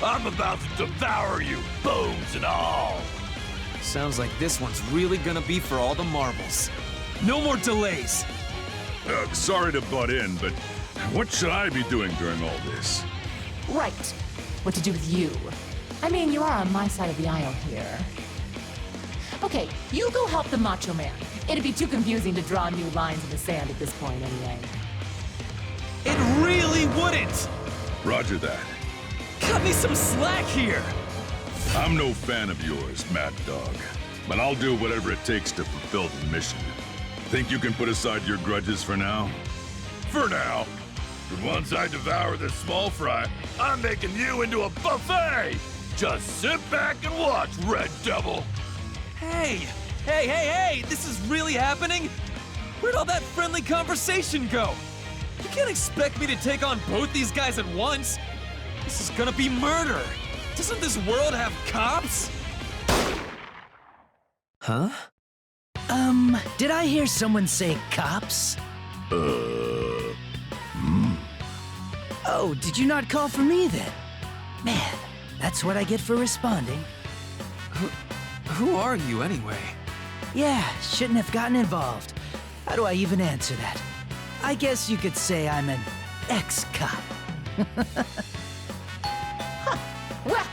I'm about to devour you, bones and all. Sounds like this one's really gonna be for all the marbles. No more delays. Sorry to butt in, but what should I be doing during all this? Right. What to do with you. I mean, you are on my side of the aisle here. Okay, you go help the macho man. It'd be too confusing to draw new lines in the sand at this point anyway. It really wouldn't! Roger that. Cut me some slack here! I'm no fan of yours, Mad Dog, but I'll do whatever it takes to fulfill the mission. Think you can put aside your grudges for now? For now. But once I devour this small fry, I'm making you into a buffet! Just sit back and watch, Red Devil! Hey! Hey! This is really happening? Where'd all that friendly conversation go? You can't expect me to take on both these guys at once. This is gonna be murder. Doesn't this world have cops? Huh? Did I hear someone say cops? Oh, did you not call for me then? Man, that's what I get for responding. Who are you anyway? Yeah, shouldn't have gotten involved. How do I even answer that? I guess you could say I'm an ex-cop. Well,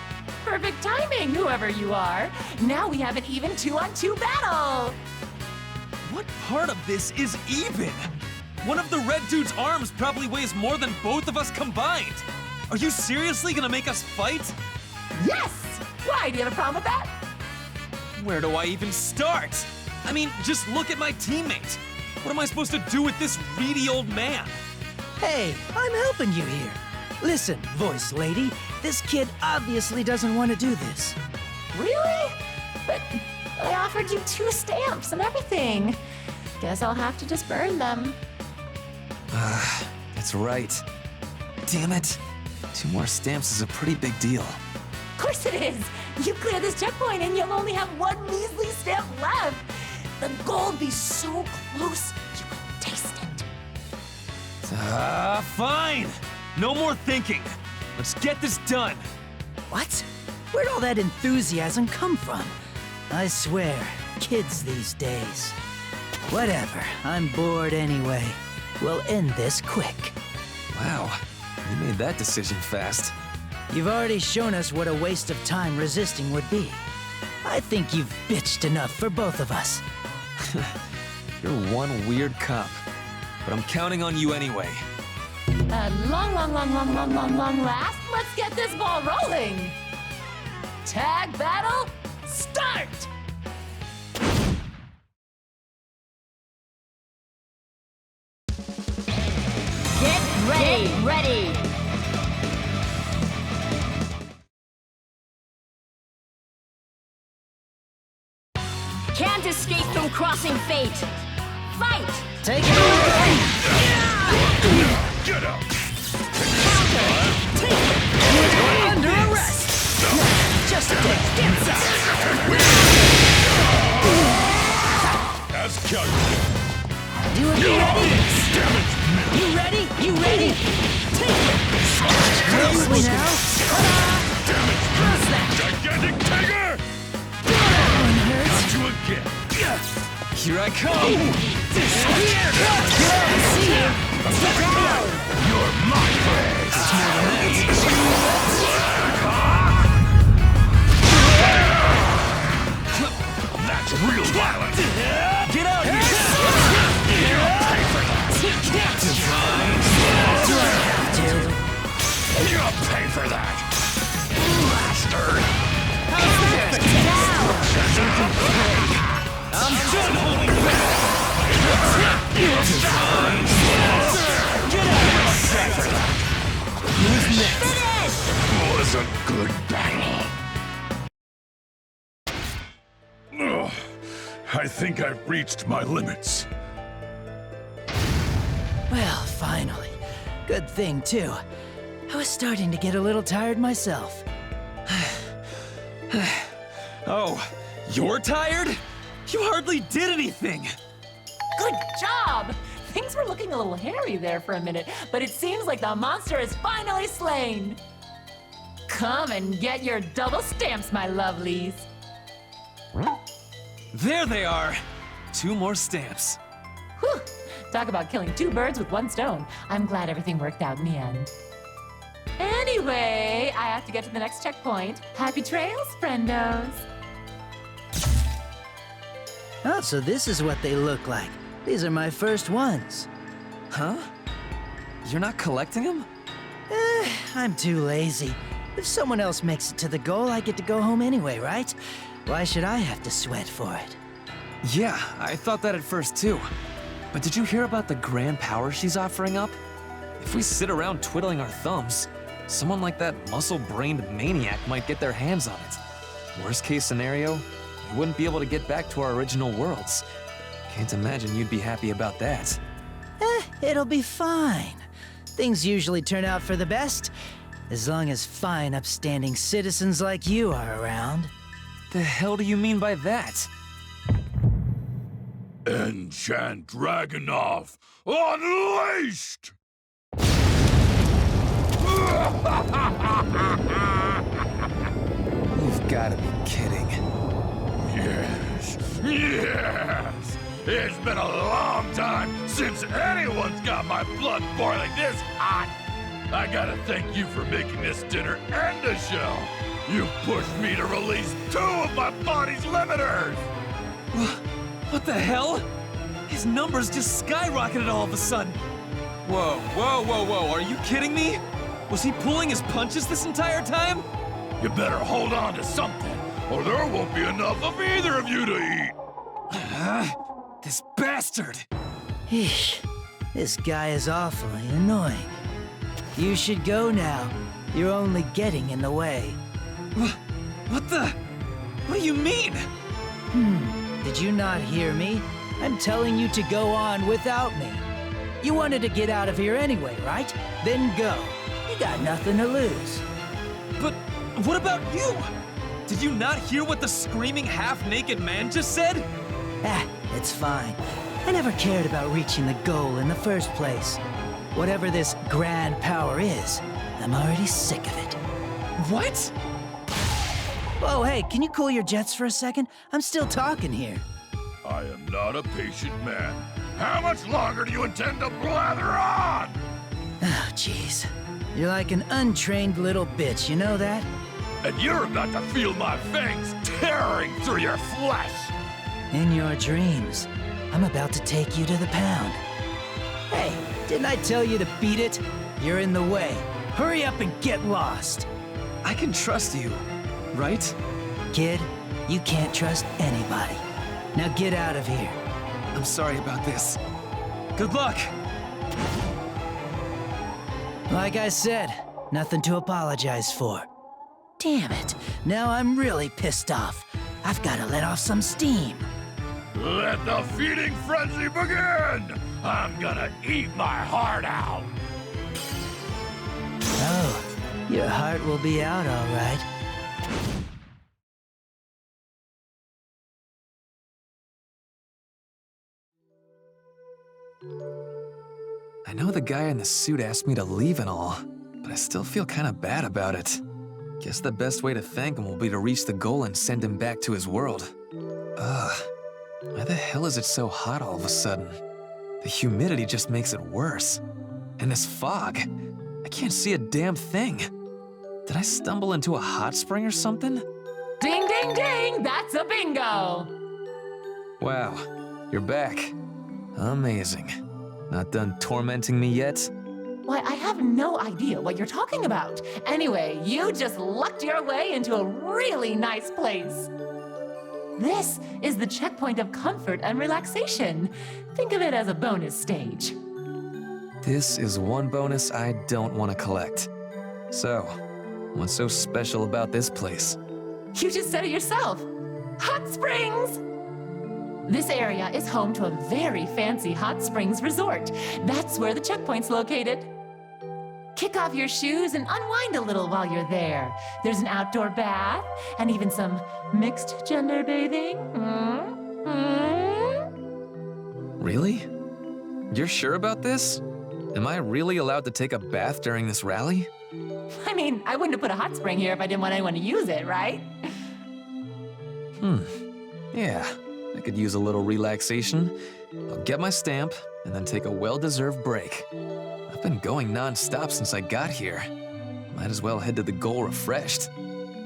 perfect timing, whoever you are. Now we have an even 2-on-2 battle. What part of this is even? One of the red dude's arms probably weighs more than both of us combined. Are you seriously gonna make us fight? Yes! Why, do you have a problem with that? Where do I even start? I mean, just look at my teammate. What am I supposed to do with this reedy old man? Hey, I'm helping you here. Listen, voice lady, this kid obviously doesn't want to do this. Really? But I offered you 2 stamps and everything. Guess I'll have to just burn them. That's right. Damn it. 2 more stamps is a pretty big deal. Of course it is. You clear this checkpoint and you'll only have 1 measly stamp left. The goal will be so close you can taste it. Fine. No more thinking. Let's get this done. What? Where'd all that enthusiasm come from? I swear, kids these days. Whatever, I'm bored anyway. We'll end this quick. Wow, you made that decision fast. You've already shown us what a waste of time resisting would be. I think you've bitched enough for both of us. You're one weird cop, but I'm counting on you anyway. At long last, let's get this ball rolling. Tag battle, start! Get ready! Can't escape from crossing fate. Fight! Take it away! Get up! You're under arrest! Just a dance! As calculated. You ready? Damn it! You ready? You ready? Take it! Closely now! Damn it! How's that? Gigantic tiger! One hurts. Got you again! Here I come! See you! You're my prey! It's more than that. That's real violence! Get out here! You'll pay for that! You'll pay for that! Bastard! I'm done holding back! Get out of sight! Who's next? Was a good battle. Ugh, I think I've reached my limits. Well, finally. Good thing, too. I was starting to get a little tired myself. Oh, you're tired? You hardly did anything. Good job! Things were looking a little hairy there for a minute, but it seems like the monster is finally slain. Come and get your double stamps, my lovelies. There they are. 2 more stamps. Whew! Talk about killing 2 birds with 1 stone. I'm glad everything worked out in the end. Anyway, I have to get to the next checkpoint. Happy trails, friendos. Oh, so this is what they look like. These are my first ones. Huh? You're not collecting them? I'm too lazy. If someone else makes it to the goal, I get to go home anyway, right? Why should I have to sweat for it? Yeah, I thought that at first too. But did you hear about the grand power she's offering up? If we sit around twiddling our thumbs, someone like that muscle-brained maniac might get their hands on it. Worst case scenario, we wouldn't be able to get back to our original worlds. Can't imagine you'd be happy about that. It'll be fine. Things usually turn out for the best, as long as fine, upstanding citizens like you are around. The hell do you mean by that? Enchant Dragonov unleashed! You've got to be kidding. Yes. finish. Yes! It's been a long time since anyone's got my blood boiling this hot. I gotta thank you for making this dinner and a show. You pushed me to release 2 of my body's limiters. What the hell? His numbers just skyrocketed all of a sudden. Whoa, whoa, whoa, whoa, are you kidding me? Was he pulling his punches this entire time? You better hold on to something, or there won't be enough of either of you to eat. This bastard! Eesh, this guy is awfully annoying. You should go now. You're only getting in the way. What the? What do you mean? Did you not hear me? I'm telling you to go on without me. You wanted to get out of here anyway, right? Then go. You got nothing to lose. But what about you? Did you not hear what the screaming half-naked man just said? It's fine. I never cared about reaching the goal in the first place. Whatever this grand power is, I'm already sick of it. What? Whoa, hey, can you cool your jets for a second? I'm still talking here. I am not a patient man. How much longer do you intend to blather on? Oh, jeez. You're like an untrained little bitch, you know that? And you're about to feel my fangs tearing through your flesh! In your dreams, I'm about to take you to the pound. Hey, didn't I tell you to beat it? You're in the way. Hurry up and get lost. I can trust you, right? Kid, you can't trust anybody. Now get out of here. I'm sorry about this. Good luck! Like I said, nothing to apologize for. Damn it, now I'm really pissed off. I've got to let off some steam. Let the feeding frenzy begin! I'm gonna eat my heart out! Oh, your heart will be out all right. I know the guy in the suit asked me to leave and all, but I still feel kind of bad about it. Guess the best way to thank him will be to reach the goal and send him back to his world. Ugh. Why the hell is it so hot all of a sudden? The humidity just makes it worse. And this fog, I can't see a damn thing. Did I stumble into a hot spring or something? Ding, ding, ding! That's a bingo! Wow, you're back. Amazing. Not done tormenting me yet? Why, I have no idea what you're talking about. Anyway, you just lucked your way into a really nice place. This is the checkpoint of comfort and relaxation. Think of it as a bonus stage. This is one bonus I don't want to collect. So, what's so special about this place? You just said it yourself. Hot Springs! This area is home to a very fancy hot springs resort. That's where the checkpoint's located. Kick off your shoes and unwind a little while you're there. There's an outdoor bath and even some mixed gender bathing. Really? You're sure about this? Am I really allowed to take a bath during this rally? I mean, I wouldn't have put a hot spring here if I didn't want anyone to use it, right? Yeah, I could use a little relaxation. I'll get my stamp and then take a well-deserved break. I've been going non-stop since I got here. Might as well head to the goal refreshed.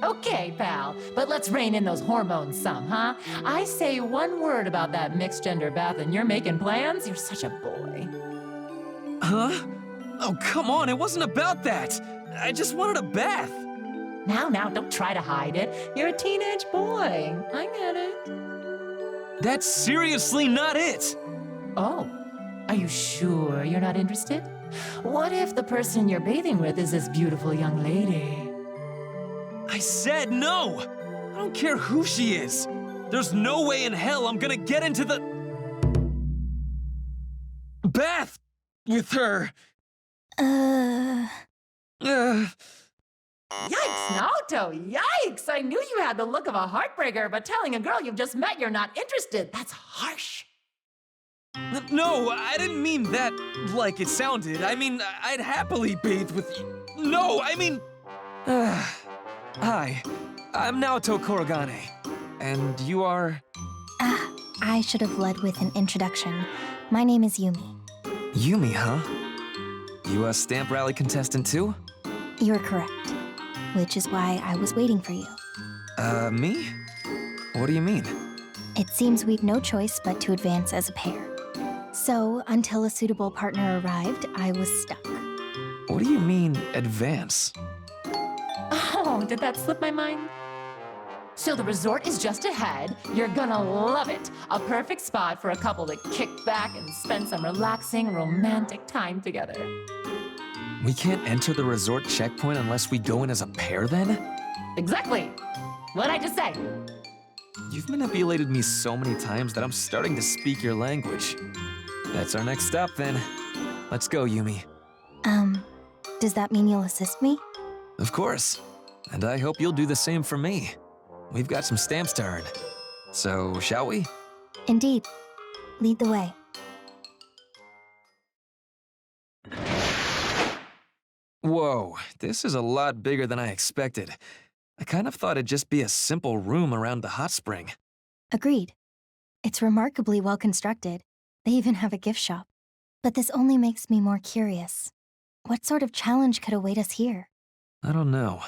Okay, pal, but let's rein in those hormones some, huh? I say one word about that mixed gender bath and you're making plans? You're such a boy. Huh? Oh, come on, it wasn't about that. I just wanted a bath. Now, don't try to hide it. You're a teenage boy. I get it. That's seriously not it. Oh, are you sure you're not interested? What if the person you're bathing with is this beautiful young lady? I said no! I don't care who she is. There's no way in hell I'm gonna get into the bath with her. Yikes, Naoto, yikes! I knew you had the look of a heartbreaker, but telling a girl you've just met you're not interested, that's harsh. No, I didn't mean that like it sounded. I mean, I'd happily bathe with you. No, I mean... Hi, I'm Naoto Korogane. And you are... I should have led with an introduction. My name is Yumi. Yumi, huh? You a stamp rally contestant too? You're correct. Which is why I was waiting for you. Me? What do you mean? It seems we've no choice but to advance as a pair. So, until a suitable partner arrived, I was stuck. What do you mean, advance? Oh, did that slip my mind? So the resort is just ahead. You're gonna love it. A perfect spot for a couple to kick back and spend some relaxing, romantic time together. We can't enter the resort checkpoint unless we go in as a pair, then? Exactly. What'd I just say? You've manipulated me so many times that I'm starting to speak your language. That's our next stop, then. Let's go, Yumi. Does that mean you'll assist me? Of course. And I hope you'll do the same for me. We've got some stamps to earn. So, shall we? Indeed. Lead the way. Whoa, this is a lot bigger than I expected. I kind of thought it'd just be a simple room around the hot spring. Agreed. It's remarkably well constructed. They even have a gift shop. But this only makes me more curious. What sort of challenge could await us here? I don't know.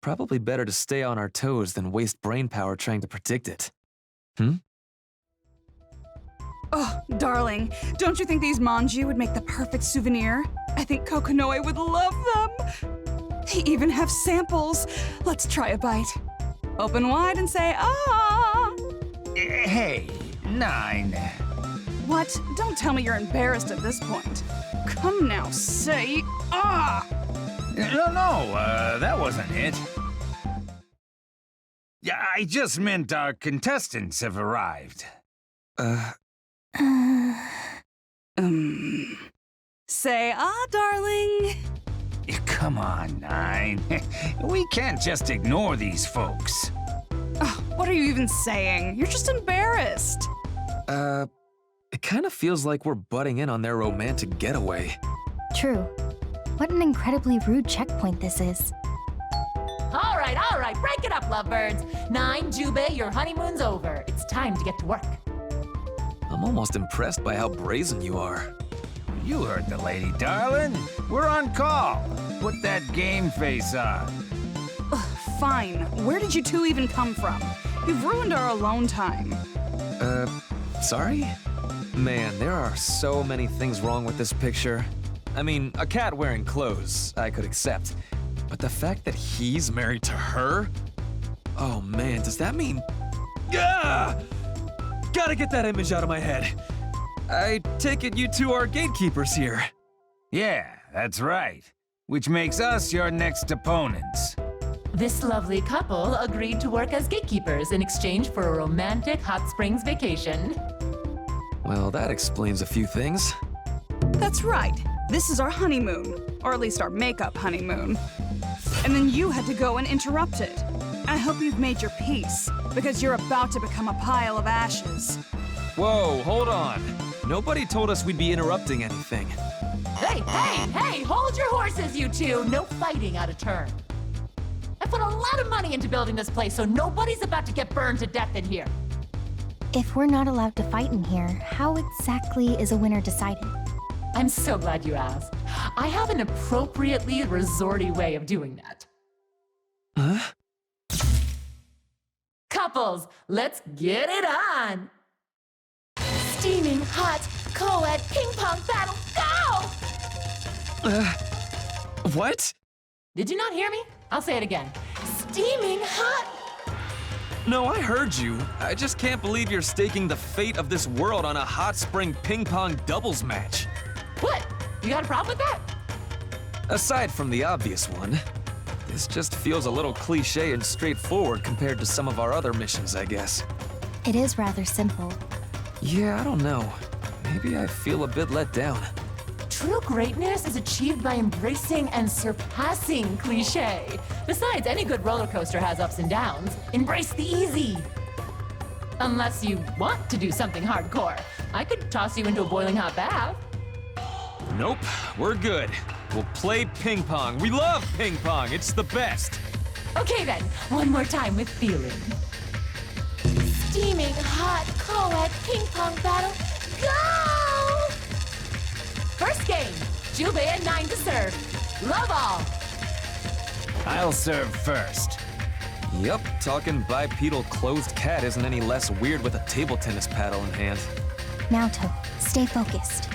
Probably better to stay on our toes than waste brainpower trying to predict it. Oh, darling, don't you think these manji would make the perfect souvenir? I think Kokonoe would love them. They even have samples. Let's try a bite. Open wide and say, ah! Hey, 9. What? Don't tell me you're embarrassed at this point. Come now, say, ah! No, that wasn't it. Yeah, I just meant our contestants have arrived. Say, ah, darling. Come on, 9. We can't just ignore these folks. Oh, what are you even saying? You're just embarrassed. It kind of feels like we're butting in on their romantic getaway. True. What an incredibly rude checkpoint this is. All right, break it up, lovebirds. 9, Jubei, your honeymoon's over. It's time to get to work. I'm almost impressed by how brazen you are. You heard the lady, darling. We're on call. Put that game face on. Ugh, fine. Where did you two even come from? You've ruined our alone time. Sorry? Man, there are so many things wrong with this picture. I mean, a cat wearing clothes, I could accept. But the fact that he's married to her? Oh man, does that mean... Gah! Gotta get that image out of my head. I take it you two are gatekeepers here. Yeah, that's right. Which makes us your next opponents. This lovely couple agreed to work as gatekeepers in exchange for a romantic hot springs vacation. Well, that explains a few things. That's right. This is our honeymoon. Or at least our makeup honeymoon. And then you had to go and interrupt it. I hope you've made your peace, because you're about to become a pile of ashes. Whoa, hold on. Nobody told us we'd be interrupting anything. Hey, hold your horses, you two. No fighting out of turn. I put a lot of money into building this place, so nobody's about to get burned to death in here. If we're not allowed to fight in here, how exactly is a winner decided? I'm so glad you asked. I have an appropriately resorty way of doing that. Huh? Couples, let's get it on! Steaming hot co-ed ping pong battle, go! What? Did you not hear me? I'll say it again. Steaming hot! No, I heard you. I just can't believe you're staking the fate of this world on a hot spring ping pong doubles match. What? You got a problem with that? Aside from the obvious one, this just feels a little cliche and straightforward compared to some of our other missions, I guess. It is rather simple. Yeah, I don't know. Maybe I feel a bit let down. True greatness is achieved by embracing and surpassing cliché. Besides, any good roller coaster has ups and downs. Embrace the easy. Unless you want to do something hardcore. I could toss you into a boiling hot bath. Nope, we're good. We'll play ping pong. We love ping pong. It's the best. Okay then, one more time with feeling. steaming hot co-ed ping pong battle, go! First game, Jubei and 9 to serve. Love all. I'll serve first. Yup, talking bipedal closed cat isn't any less weird with a table tennis paddle in hand. Naoto, stay focused.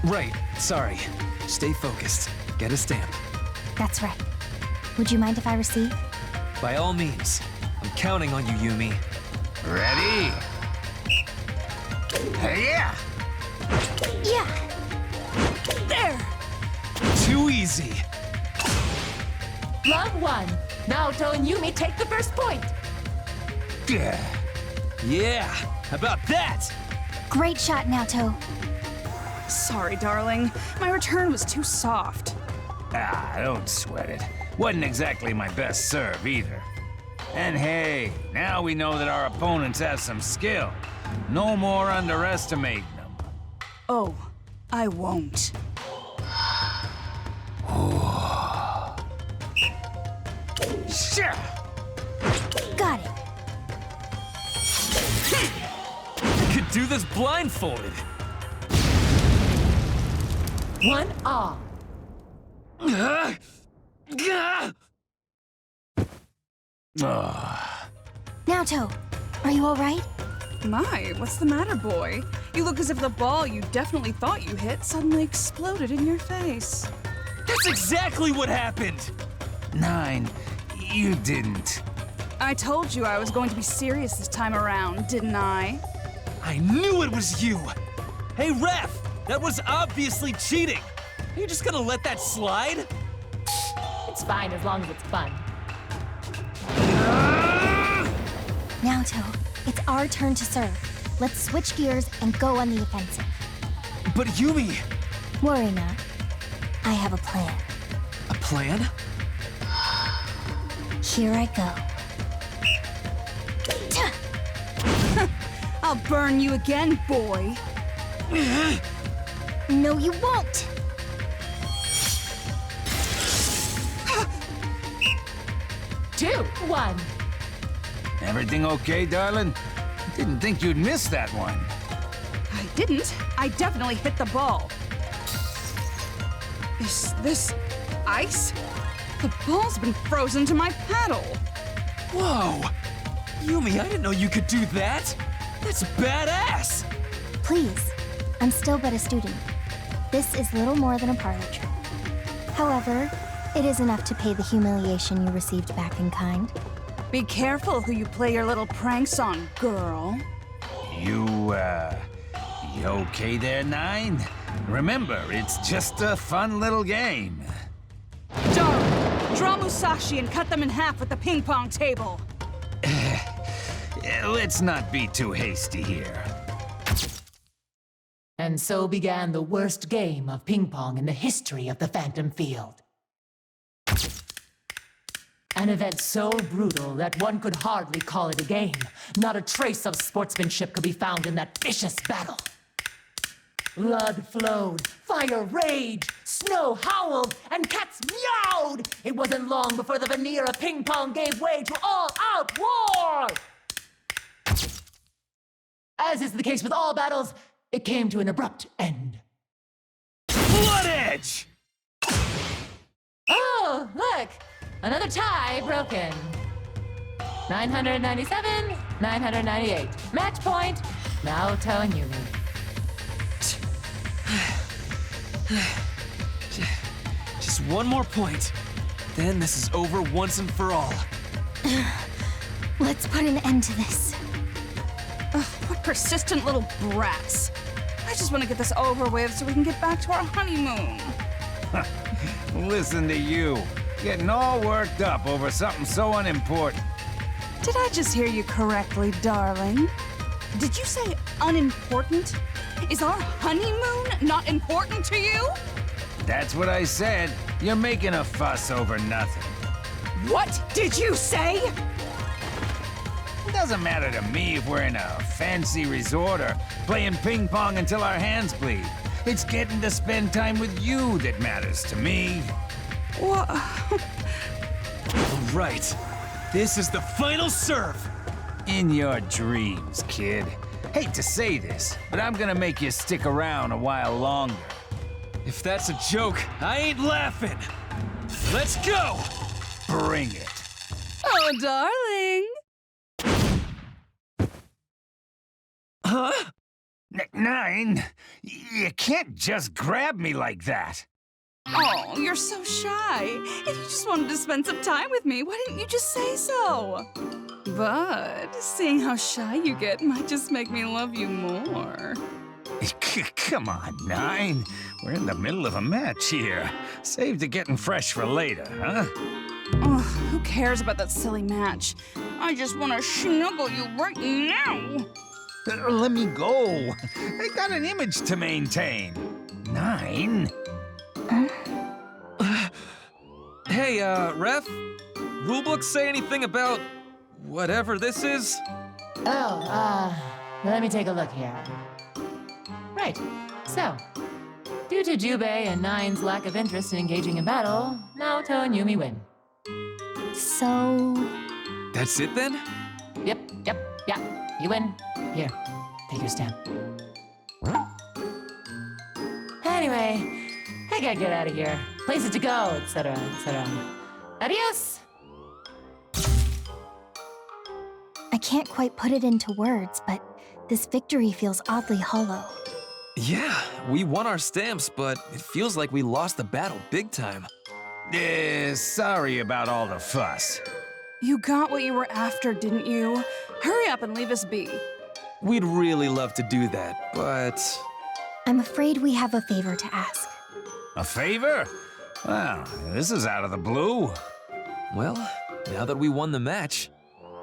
Right, sorry. Stay focused. Get a stamp. That's right. Would you mind if I receive? By all means. I'm counting on you, Yumi. Ready? Yeah! Yeah! There! Too easy. Love 1. Naoto and Yumi take the first point. Yeah, how about that? Great shot, Naoto. Sorry, darling. My return was too soft. Ah, don't sweat it. Wasn't exactly my best serve either. And hey, now we know that our opponents have some skill. No more underestimating them. Oh, I won't. Sure. Got it. I could do this blindfolded. 1 all. Naoto, are you all right? My, what's the matter, boy? You look as if the ball you definitely thought you hit suddenly exploded in your face. That's exactly what happened! 9, you didn't. I told you I was going to be serious this time around, didn't I? I knew it was you! Hey, ref! That was obviously cheating! Are you just gonna let that slide? It's fine as long as it's fun. Naoto, it's our turn to serve. Let's switch gears and go on the offensive. But Yumi! Worry not. I have a plan. A plan? Here I go. I'll burn you again, boy. No, you won't! 2, 1. Everything okay, darling? Didn't think you'd miss that one. I didn't. I definitely hit the ball. Is this ice? The ball's been frozen to my paddle. Whoa! Yumi, I didn't know you could do that! That's badass! Please, I'm still but a student. This is little more than a parlor trick. However, it is enough to pay the humiliation you received back in kind. Be careful who you play your little pranks on, girl. You okay there, 9? Remember, it's just a fun little game. Darling, draw Musashi and cut them in half with the ping pong table. Let's not be too hasty here. And so began the worst game of ping pong in the history of the Phantom Field. An event so brutal that one could hardly call it a game. Not a trace of sportsmanship could be found in that vicious battle. Blood flowed, fire raged, snow howled, and cats meowed! It wasn't long before the veneer of ping pong gave way to all-out war! As is the case with all battles, it came to an abrupt end. Blood Edge! Oh, look! Another tie broken. 997, 998. Match point, Naoto and Yumi. Just one more point. Then this is over once and for all. Let's put an end to this. Ugh, what persistent little brats. I just want to get this over with so we can get back to our honeymoon. Listen to you, getting all worked up over something so unimportant. Did I just hear you correctly, darling? Did you say unimportant? Is our honeymoon not important to you? That's what I said. You're making a fuss over nothing. What did you say? It doesn't matter to me if we're in a fancy resort or playing ping pong until our hands bleed. It's getting to spend time with you that matters to me. What? All right. This is the final serve. In your dreams, kid. Hate to say this, but I'm gonna make you stick around a while longer. If that's a joke, I ain't laughing. Let's go! Bring it. Oh, darling. Huh? Nine, you can't just grab me like that. Oh, you're so shy. If you just wanted to spend some time with me, why didn't you just say so? But seeing how shy you get might just make me love you more. Come on, Nine. We're in the middle of a match here. Save the getting fresh for later, huh? Ugh, who cares about that silly match? I just want to snuggle you right now. Let me go. I got an image to maintain. Nine. Hey, ref? Rulebook say anything about whatever this is? Oh, let me take a look here. Right, so, due to Jubei and Nine's lack of interest in engaging in battle, Naoto and Yumi win. So... That's it then? Yep, yeah, you win. Here, take your stamp. Anyway, I gotta get out of here. Places to go, etc., etc. Adios! I can't quite put it into words, but this victory feels oddly hollow. Yeah, we won our stamps, but it feels like we lost the battle big time. Sorry about all the fuss. You got what you were after, didn't you? Hurry up and leave us be. We'd really love to do that, but... I'm afraid we have a favor to ask. A favor? Well, this is out of the blue. Well, now that we won the match...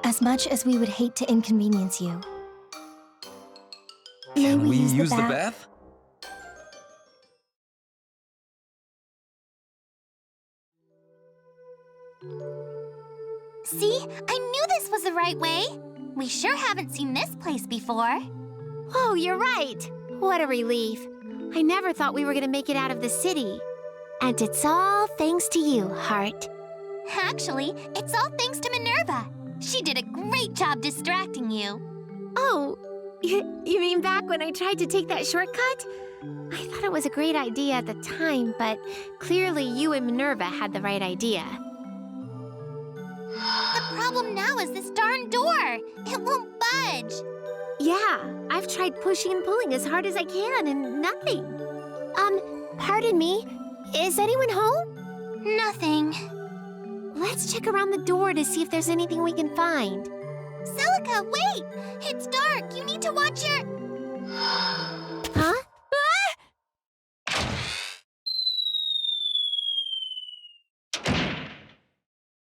As much as we would hate to inconvenience you, Can we use the bath? See? I knew this was the right way. We sure haven't seen this place before. Oh, you're right. What a relief. I never thought we were gonna make it out of the city. And it's all thanks to you, Heart. Actually, it's all thanks to Minerva. She did a great job distracting you. Oh, you mean back when I tried to take that shortcut? I thought it was a great idea at the time, but clearly you and Minerva had the right idea. The problem now is this darn door. It won't budge. Yeah, I've tried pushing and pulling as hard as I can and nothing. Pardon me, is anyone home? Nothing. Let's check around the door to see if there's anything we can find. Celica, wait! It's dark. You need to watch your... Huh?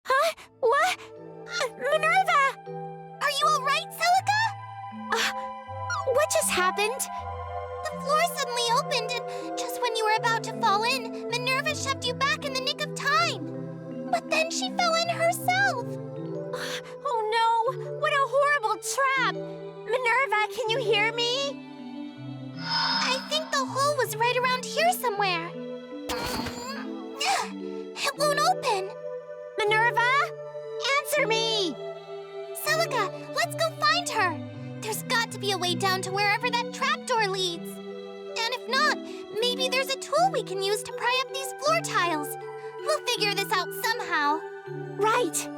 Huh? What? Minerva! Are you all right, Celica? What just happened? The floor suddenly opened, and just when you were about to fall in, Minerva shoved you back in the nick of time. But then she fell in herself. Oh no! What a horrible trap! Minerva, can you hear me? I think the hole was right around here somewhere. It won't open. Minerva? Answer me! Celica, let's go find her. There's got to be a way down to wherever that trapdoor leads. And if not, maybe there's a tool we can use to pry up these floor tiles. We'll figure this out somehow. Right.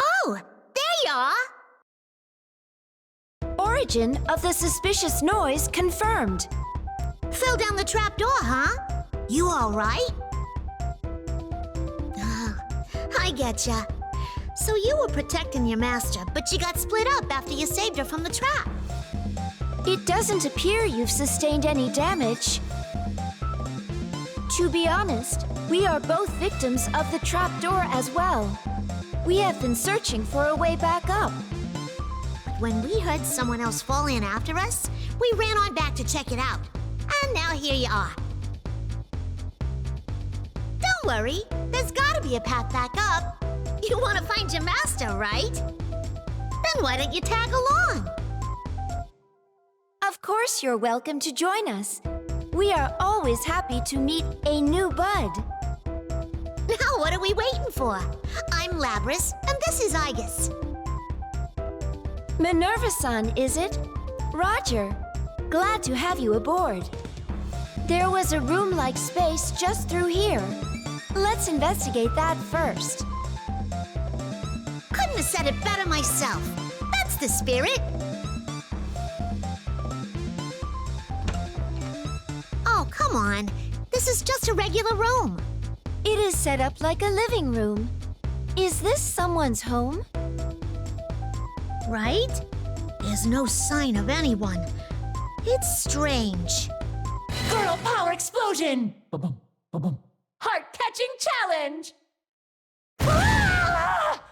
Oh, there you are. Origin of the suspicious noise confirmed. Fell down the trapdoor, huh? You all right? I getcha. So you were protecting your master, but you got split up after you saved her from the trap. It doesn't appear you've sustained any damage. To be honest, we are both victims of the trapdoor as well. We have been searching for a way back up. When we heard someone else fall in after us, we ran on back to check it out. And now here you are. Don't worry, there's gotta be a path back up. You want to find your master, right? Then why don't you tag along? Of course you're welcome to join us. We are always happy to meet a new bud. Now what are we waiting for? I'm Labris, and this is Igus. Minerva-san, is it? Roger. Glad to have you aboard. There was a room-like space just through here. Let's investigate that first. Couldn't have said it better myself. That's the spirit. Oh, come on. This is just a regular room. It is set up like a living room. Is this someone's home? Right? There's no sign of anyone. It's strange. Girl power explosion! Ba-bum, ba-bum. Heart-catching challenge! Ah!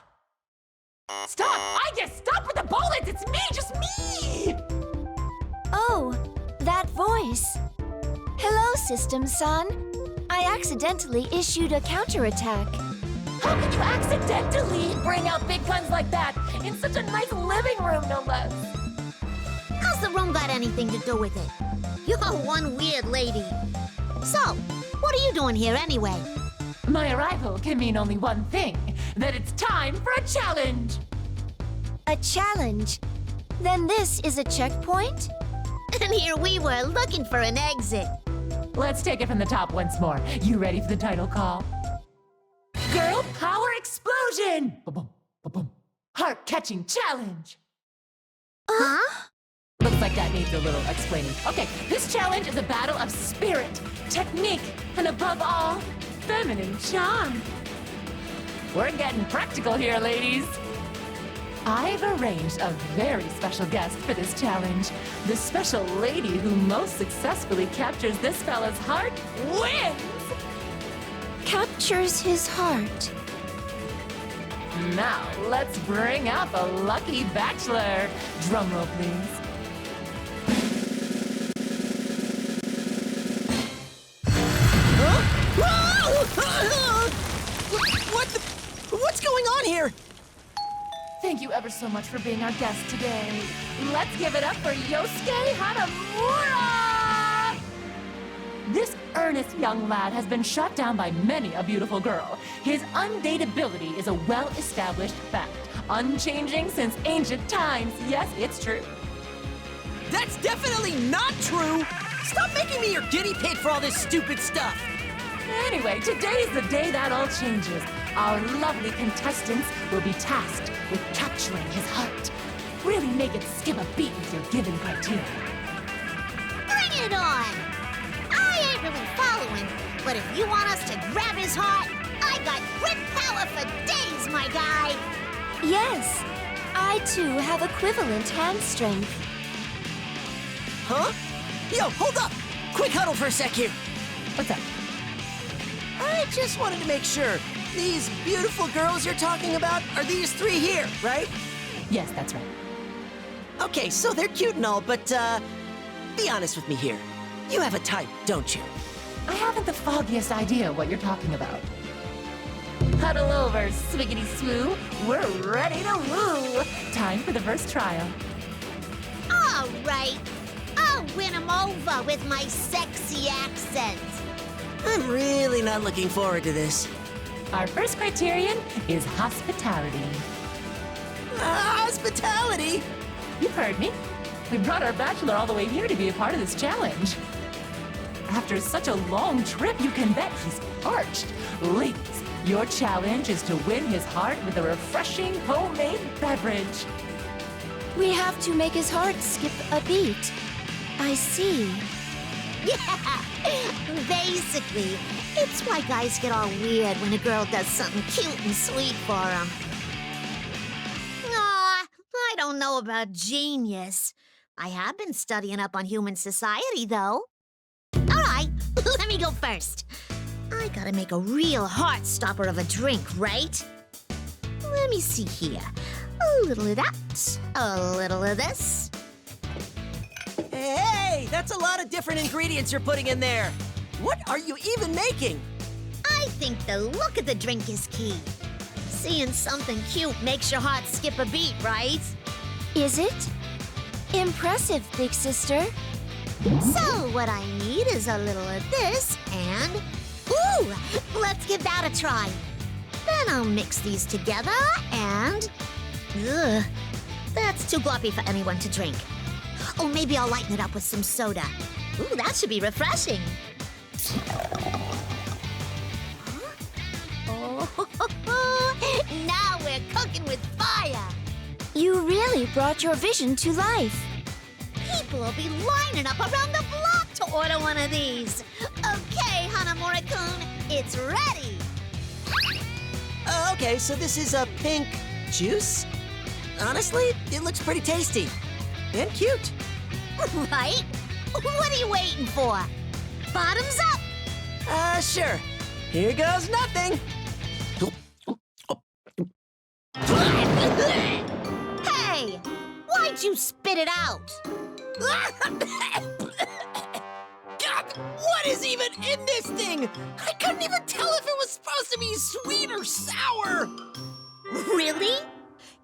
Stop! I just stop with the bullets! It's me! Just me! Oh, that voice. Hello, System-san. I accidentally issued a counterattack. How can you accidentally bring out big guns like that in such a nice living room, no less? How's the room got anything to do with it? You're one weird lady. So, what are you doing here anyway? My arrival can mean only one thing, that it's time for a challenge. A challenge? Then this is a checkpoint? And here we were looking for an exit. Let's take it from the top once more. You ready for the title call? Girl power explosion! Ba-boom, ba-boom. Heart-catching challenge! Huh? Looks like that needs a little explaining. Okay, this challenge is a battle of spirit, technique, and above all, feminine charm. We're getting practical here, ladies. I've arranged a very special guest for this challenge. The special lady who most successfully captures this fella's heart wins! Captures his heart. Now, let's bring out the lucky bachelor. Drumroll, please. What's going on here? Thank you ever so much for being our guest today. Let's give it up for Yosuke Hanamura! This earnest young lad has been shot down by many a beautiful girl. His undateability is a well-established fact, unchanging since ancient times. Yes, it's true. That's definitely not true! Stop making me your guinea pig for all this stupid stuff! Anyway, today's the day that all changes. Our lovely contestants will be tasked with capturing his heart. Really make it skip a beat with your given criteria. Bring it on! I ain't really following, but if you want us to grab his heart, I got grip power for days, my guy! Yes, I too have equivalent hand strength. Huh? Yo, hold up! Quick huddle for a sec here. What's up? I just wanted to make sure. These beautiful girls you're talking about are these three here, right? Yes, that's right. Okay, so they're cute and all, but, be honest with me here. You have a type, don't you? I haven't the foggiest idea what you're talking about. Huddle over, swiggity swoo. We're ready to woo. Time for the first trial. All right. I'll win him over with my sexy accent. I'm really not looking forward to this. Our first criterion is hospitality. Hospitality? You've heard me. We brought our bachelor all the way here to be a part of this challenge. After such a long trip, you can bet he's parched. Ladies, your challenge is to win his heart with a refreshing homemade beverage. We have to make his heart skip a beat. I see. Yeah, basically. It's why guys get all weird when a girl does something cute and sweet for them. Aw, I don't know about genius. I have been studying up on human society, though. All right, let me go first. I gotta make a real heart stopper of a drink, right? Let me see here. A little of that, a little of this. Hey, that's a lot of different ingredients you're putting in there. What are you even making? I think the look of the drink is key. Seeing something cute makes your heart skip a beat, right? Is it? Impressive, big sister. So what I need is a little of this and... Ooh! Let's give that a try. Then I'll mix these together and... Ugh, that's too gloppy for anyone to drink. Oh, maybe I'll lighten it up with some soda. Ooh, that should be refreshing. Oh, now we're cooking with fire. You really brought your vision to life. People will be lining up around the block to order one of these. Okay, Hanamura-kun, it's ready. Okay, so this is a pink juice? Honestly, it looks pretty tasty. And cute. Right? What are you waiting for? Bottoms up! Sure. Here goes nothing. Hey! Why'd you spit it out? God, what is even in this thing? I couldn't even tell if it was supposed to be sweet or sour. Really?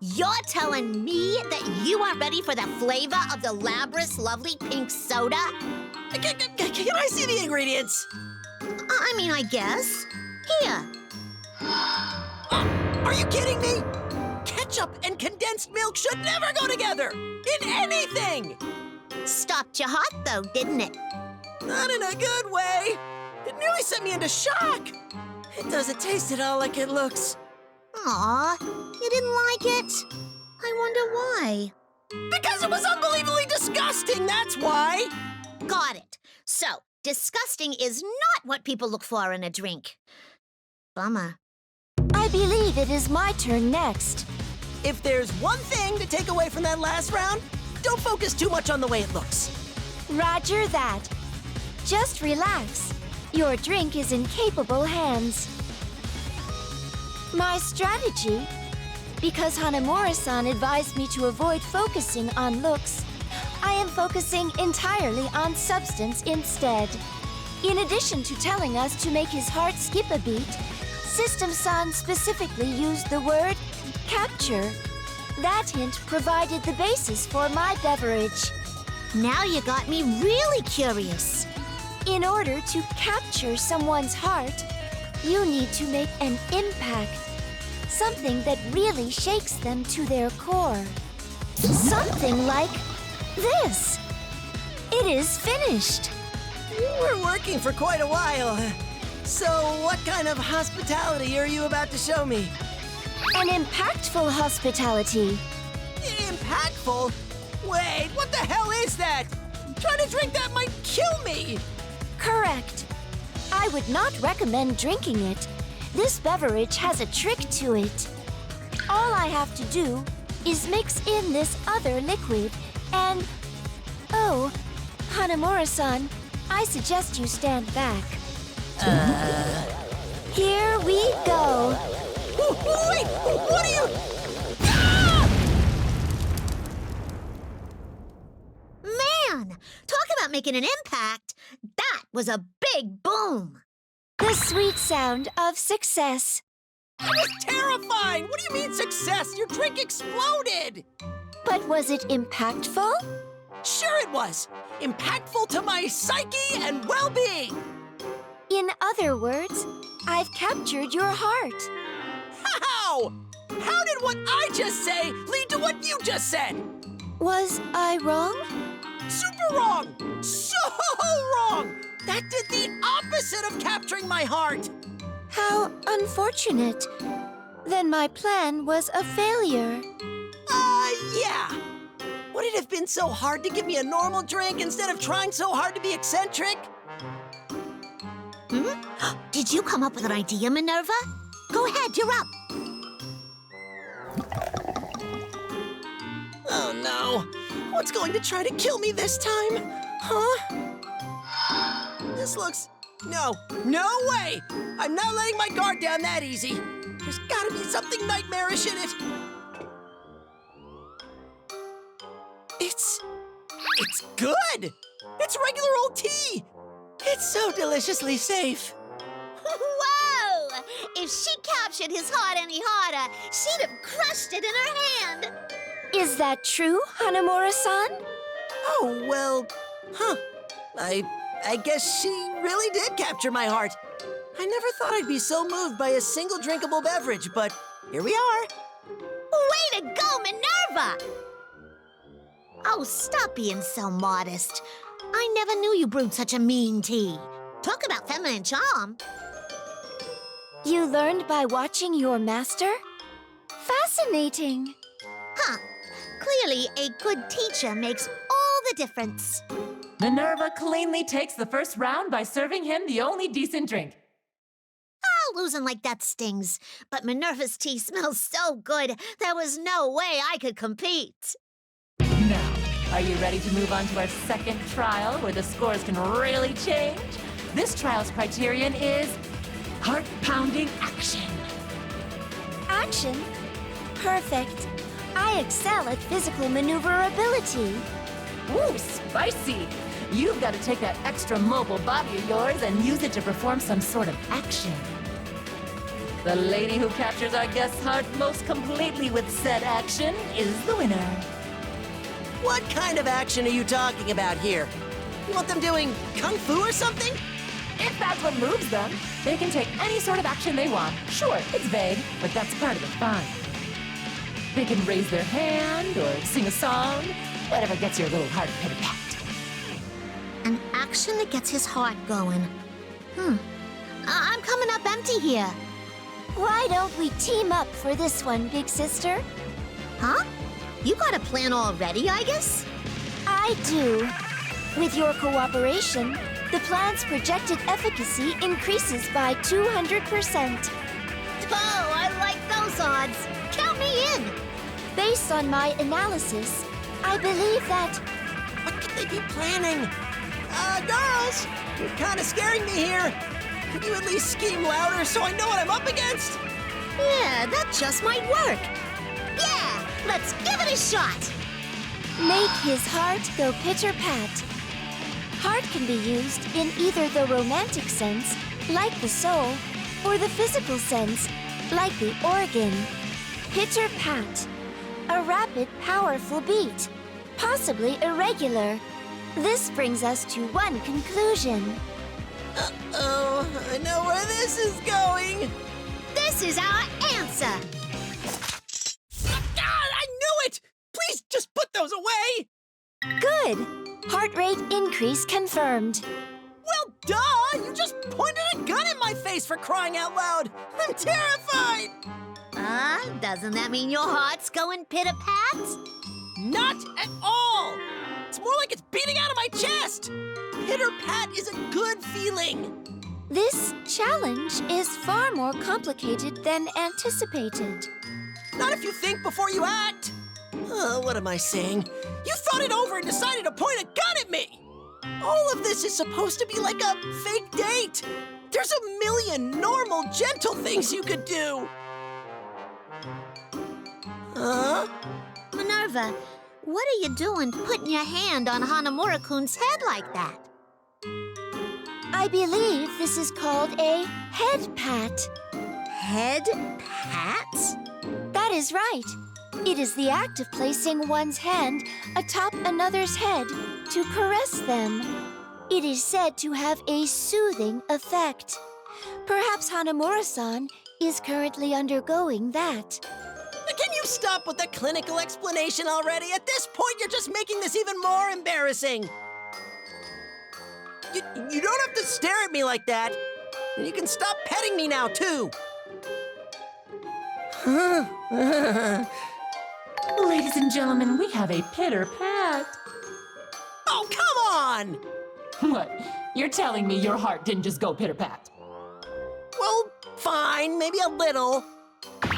You're telling me that you aren't ready for the flavor of the Labrador's lovely pink soda? Can I see the ingredients? I mean, I guess. Here. Are you kidding me? Ketchup and condensed milk should never go together! In anything! Stopped your heart, though, didn't it? Not in a good way. It nearly sent me into shock. It doesn't taste at all like it looks. Aw, you didn't like it? I wonder why. Because it was unbelievably disgusting, that's why! Got it. So, disgusting is not what people look for in a drink. Bummer. I believe it is my turn next. If there's one thing to take away from that last round, don't focus too much on the way it looks. Roger that. Just relax. Your drink is in capable hands. My strategy? Because Hanamura-san advised me to avoid focusing on looks, I am focusing entirely on substance instead. In addition to telling us to make his heart skip a beat, System-san specifically used the word capture. That hint provided the basis for my beverage. Now you got me really curious. In order to capture someone's heart, you need to make an impact. Something that really shakes them to their core. Something like this. It is finished. You were working for quite a while. So what kind of hospitality are you about to show me? An impactful hospitality. Impactful? Wait, what the hell is that? Trying to drink that might kill me! Correct. I would not recommend drinking it. This beverage has a trick to it. All I have to do is mix in this other liquid and... Oh, Hanamura-san, I suggest you stand back. Here we go. Wait, what are you... Man, talk about making an impact. That was a big boom. The sweet sound of success. It was terrifying! What do you mean success? Your drink exploded! But was it impactful? Sure it was! Impactful to my psyche and well-being! In other words, I've captured your heart. How? How did what I just say lead to what you just said? Was I wrong? Super wrong! So wrong! That did the opposite of capturing my heart! How unfortunate. Then my plan was a failure. Yeah. Would it have been so hard to give me a normal drink instead of trying so hard to be eccentric? Did you come up with an idea, Minerva? Go ahead, you're up. Oh no. What's going to try to kill me this time? Huh? This looks... No way! I'm not letting my guard down that easy. There's gotta be something nightmarish in it. It's good! It's regular old tea! It's so deliciously safe. Whoa! If she captured his heart any harder, she'd have crushed it in her hand. Is that true, Hanamura-san? Oh, well, huh. I guess she really did capture my heart. I never thought I'd be so moved by a single drinkable beverage, but here we are. Way to go, Minerva! Oh, stop being so modest. I never knew you brewed such a mean tea. Talk about feminine charm. You learned by watching your master? Fascinating. Huh. Clearly, a good teacher makes all the difference. Minerva cleanly takes the first round by serving him the only decent drink. Oh, losing like that stings. But Minerva's tea smells so good, there was no way I could compete. Now, are you ready to move on to our second trial where the scores can really change? This trial's criterion is heart-pounding action. Action? Perfect. I excel at physical maneuverability. Ooh, spicy! You've got to take that extra mobile body of yours and use it to perform some sort of action. The lady who captures our guest's heart most completely with said action is the winner. What kind of action are you talking about here? You want them doing kung fu or something? If that's what moves them, they can take any sort of action they want. Sure, it's vague, but that's part of the fun. They can raise their hand or sing a song, whatever gets your little heart pitter-pat. An action that gets his heart going. I'm coming up empty here. Why don't we team up for this one, big sister? Huh? You got a plan already, I guess? I do. With your cooperation, the plan's projected efficacy increases by 200%. Oh, I like those odds. Count me in. Based on my analysis, I believe that... What could they be planning? Girls, you're kind of scaring me here. Could you at least scream louder so I know what I'm up against? Yeah, that just might work. Yeah, let's give it a shot. Make his heart go pitter-pat. Heart can be used in either the romantic sense, like the soul, or the physical sense, like the organ. Pitter-pat. A rapid, powerful beat. Possibly irregular. This brings us to one conclusion. Uh-oh, I know where this is going. This is our answer. God, I knew it! Please just put those away! Good. Heart rate increase confirmed. Well, duh! You just pointed a gun in my face for crying out loud! I'm terrified! Doesn't that mean your heart's going pitter-pat? Not at all! It's more like it's beating out of my chest! Pitter-pat is a good feeling! This challenge is far more complicated than anticipated. Not if you think before you act! What am I saying? You thought it over and decided to point a gun at me! All of this is supposed to be like a fake date! There's a million normal, gentle things you could do! Minerva, what are you doing putting your hand on Hanamura-kun's head like that? I believe this is called a head pat. Head pat? That is right. It is the act of placing one's hand atop another's head to caress them. It is said to have a soothing effect. Perhaps Hanamura-san is currently undergoing that. Can you stop with the clinical explanation already? At this point, you're just making this even more embarrassing. You don't have to stare at me like that. And you can stop petting me now, too. Ladies and gentlemen, we have a pitter-pat. Oh, come on! What? You're telling me your heart didn't just go pitter-pat? Well, fine, maybe a little.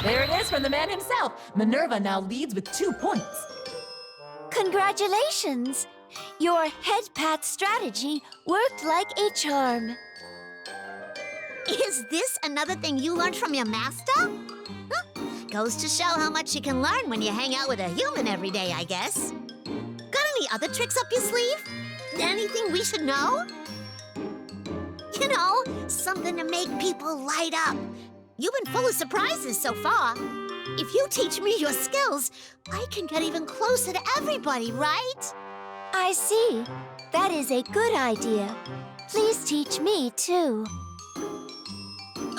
There it is from the man himself. Minerva now leads with 2 points. Congratulations! Your head pat strategy worked like a charm. Is this another thing you learned from your master? Huh. Goes to show how much you can learn when you hang out with a human every day, I guess. Got any other tricks up your sleeve? Anything we should know? You know, something to make people light up. You've been full of surprises so far. If you teach me your skills, I can get even closer to everybody, right? I see. That is a good idea. Please teach me, too.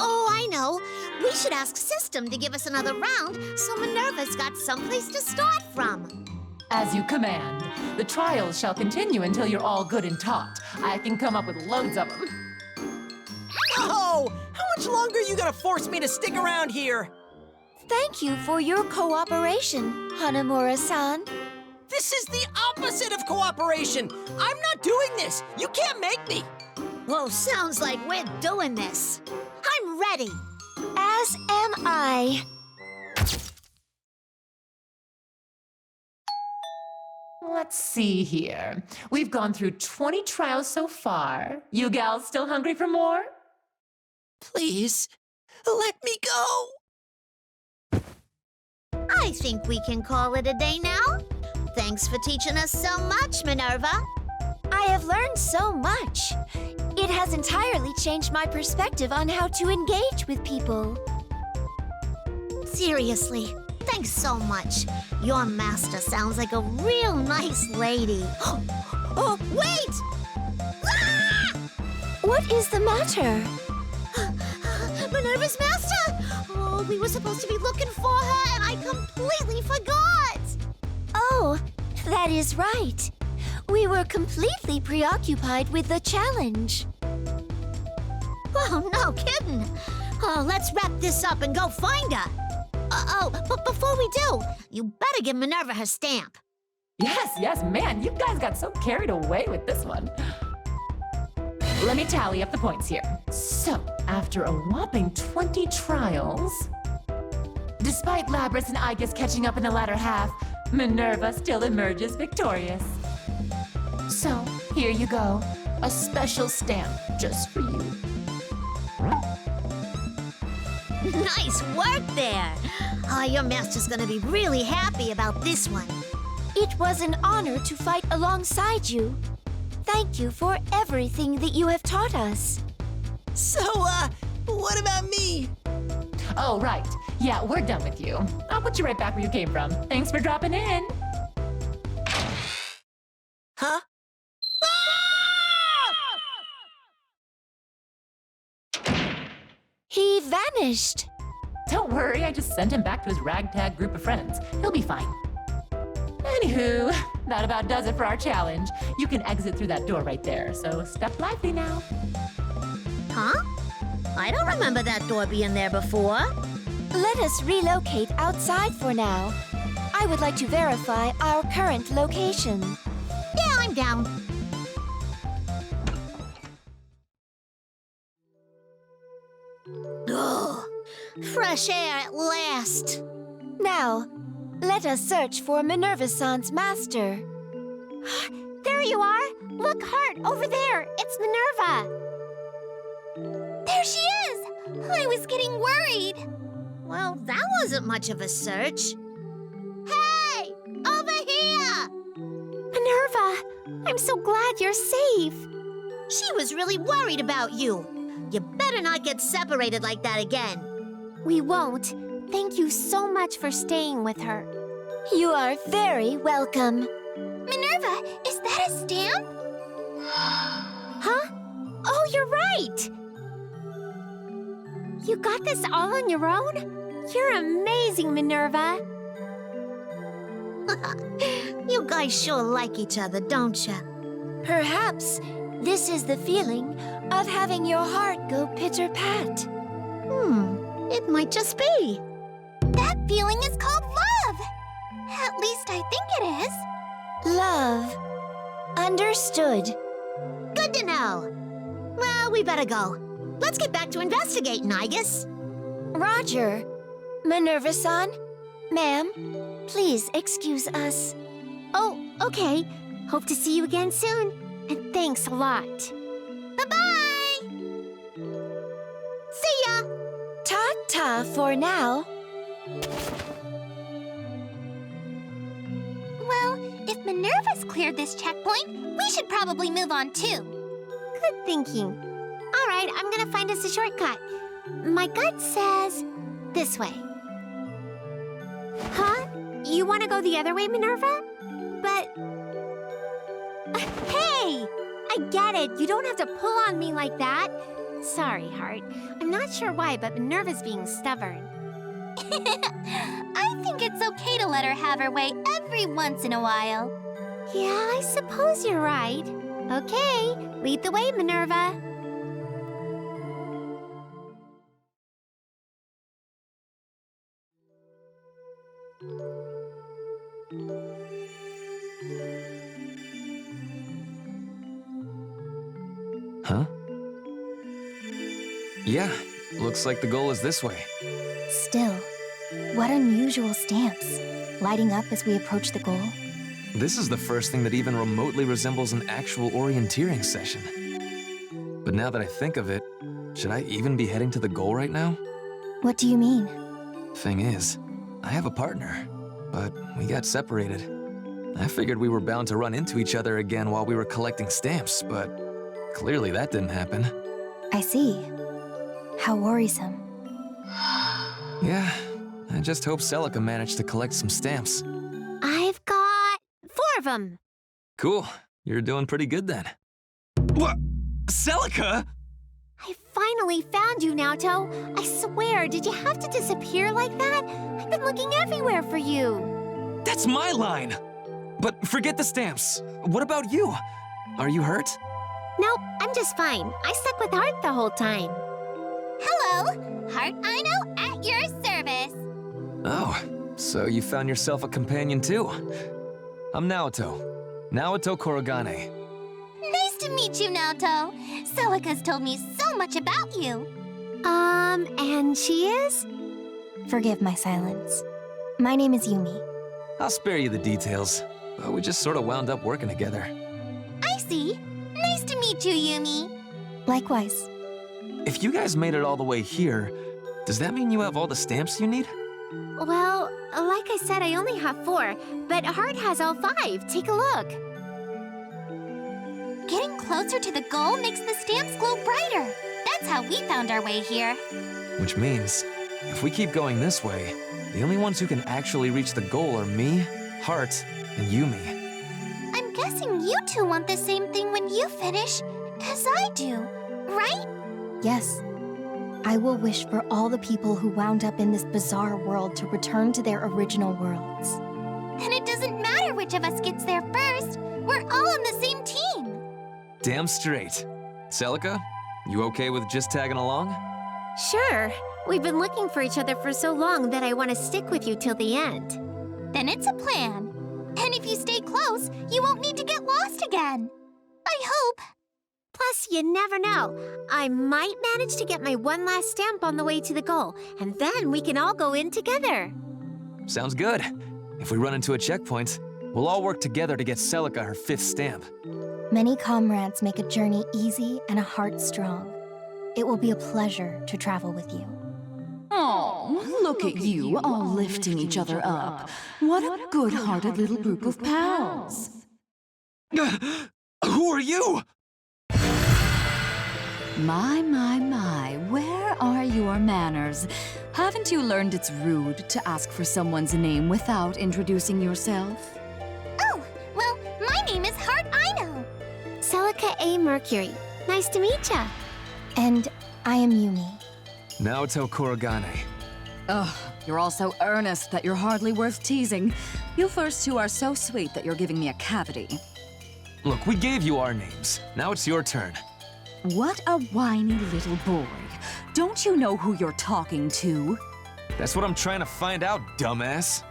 Oh, I know. We should ask System to give us another round so Minerva's got someplace to start from. As you command. The trials shall continue until you're all good and taught. I can come up with loads of them. Oh, how much longer are you gonna force me to stick around here? Thank you for your cooperation, Hanamura-san. This is the opposite of cooperation. I'm not doing this. You can't make me. Well, sounds like we're doing this. I'm ready. As am I. Let's see here. We've gone through 20 trials so far. You gals still hungry for more? Please, let me go. I think we can call it a day now. Thanks for teaching us so much, Minerva. I have learned so much. It has entirely changed my perspective on how to engage with people. Seriously, thanks so much. Your master sounds like a real nice lady. Oh, wait! Ah! What is the matter? Minerva's master! Oh, we were supposed to be looking for her, and I completely forgot! Oh, that is right. We were completely preoccupied with the challenge. Oh, no kidding. Oh, let's wrap this up and go find her. But before we do, you better give Minerva her stamp. Yes, man, you guys got so carried away with this one. Let me tally up the points here. So, after a whopping 20 trials, despite Labrys and Igus catching up in the latter half, Minerva still emerges victorious. So, here you go. A special stamp just for you. Nice work there. Oh, your master's gonna be really happy about this one. It was an honor to fight alongside you. Thank you for everything that you have taught us. So, what about me? Oh, right. Yeah, we're done with you. I'll put you right back where you came from. Thanks for dropping in. Huh? He vanished. Don't worry, I just sent him back to his ragtag group of friends. He'll be fine. Anywho, that about does it for our challenge. You can exit through that door right there, so step lively now. Huh? I don't remember that door being there before. Let us relocate outside for now. I would like to verify our current location. Yeah, I'm down. Oh, fresh air at last. Now, let us search for Minerva-san's master. There you are! Look, Heart, over there! It's Minerva! There she is! I was getting worried. Well, that wasn't much of a search. Hey! Over here! Minerva, I'm so glad you're safe. She was really worried about you. You better not get separated like that again. We won't. Thank you so much for staying with her. You are very welcome. Minerva, is that a stamp? Huh? Oh, you're right! You got this all on your own? You're amazing, Minerva. You guys sure like each other, don't ya? Perhaps this is the feeling of having your heart go pitter-pat. It might just be. That feeling is called love. At least I think it is. Love. Understood. Good to know. Well, we better go. Let's get back to investigating, Igus. Roger. Minerva-san, ma'am, please excuse us. Oh, okay. Hope to see you again soon. And thanks a lot. Bye-bye! See ya! Ta-ta for now. Well, if Minerva's cleared this checkpoint, we should probably move on too. Good thinking. All right, I'm gonna find us a shortcut. My gut says this way. Huh? You want to go the other way, Minerva? But I get it. You don't have to pull on me like that. Sorry, Heart. I'm not sure why, but Minerva's being stubborn. I think it's okay to let her have her way every once in a while. Yeah, I suppose you're right. Okay, lead the way, Minerva. Huh? Yeah, looks like the goal is this way. Still, what unusual stamps, lighting up as we approach the goal. This is the first thing that even remotely resembles an actual orienteering session. But now that I think of it, should I even be heading to the goal right now? What do you mean? Thing is, I have a partner, but we got separated. I figured we were bound to run into each other again while we were collecting stamps, but clearly that didn't happen. I see. How worrisome. Yeah, I just hope Celica managed to collect some stamps. I've got 4 of them. Cool, you're doing pretty good then. What? Celica? I finally found you, Naoto. I swear, did you have to disappear like that? I've been looking everywhere for you. That's my line! But forget the stamps. What about you? Are you hurt? Nope, I'm just fine. I stuck with Heart the whole time. Hello, Heart Aino at your service. Oh, so you found yourself a companion too. I'm Naoto. Naoto Korogane. Nice to meet you, Naoto. Celica's told me so much about you. And she is? Forgive my silence. My name is Yumi. I'll spare you the details, but we just sort of wound up working together. I see. Nice to meet you, Yumi. Likewise. If you guys made it all the way here, does that mean you have all the stamps you need? Well, like I said, I only have 4, but Heart has all 5. Take a look. Getting closer to the goal makes the stamps glow brighter. That's how we found our way here. Which means, if we keep going this way, the only ones who can actually reach the goal are me, Heart, and Yumi. I'm guessing you two want the same thing when you finish, as I do, right? Yes. I will wish for all the people who wound up in this bizarre world to return to their original worlds. And it doesn't matter which of us gets there first. We're all on the same team. Damn straight. Celica, you okay with just tagging along? Sure. We've been looking for each other for so long that I want to stick with you till the end. Then it's a plan. And if you stay close, you won't need to get lost again. I hope. Plus, you never know. I might manage to get my one last stamp on the way to the goal, and then we can all go in together. Sounds good. If we run into a checkpoint, we'll all work together to get Celica her 5th stamp. Many comrades make a journey easy and a heart strong. It will be a pleasure to travel with you. Oh, look at you all lifting each other up. What a good-hearted little group of pals. Who are you? My, where are your manners? Haven't you learned it's rude to ask for someone's name without introducing yourself? Oh, well, my name is Heart Aino. Celica A. Mercury. Nice to meet ya. And I am Yumi. Naoto Korogane. Ugh, you're all so earnest that you're hardly worth teasing. You first two are so sweet that you're giving me a cavity. Look, we gave you our names. Now it's your turn. What a whiny little boy. Don't you know who you're talking to? That's what I'm trying to find out, dumbass.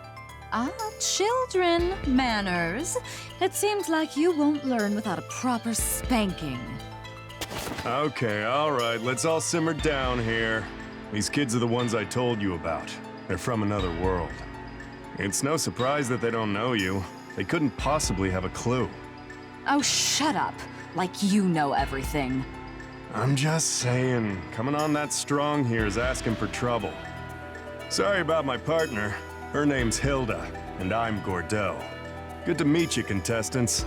Ah, children, manners. It seems like you won't learn without a proper spanking. Okay, all right, let's all simmer down here. These kids are the ones I told you about. They're from another world. It's no surprise that they don't know you. They couldn't possibly have a clue. Oh, shut up. Like you know everything. I'm just saying, coming on that strong here is asking for trouble. Sorry about my partner. Her name's Hilda, and I'm Gordeau. Good to meet you, contestants.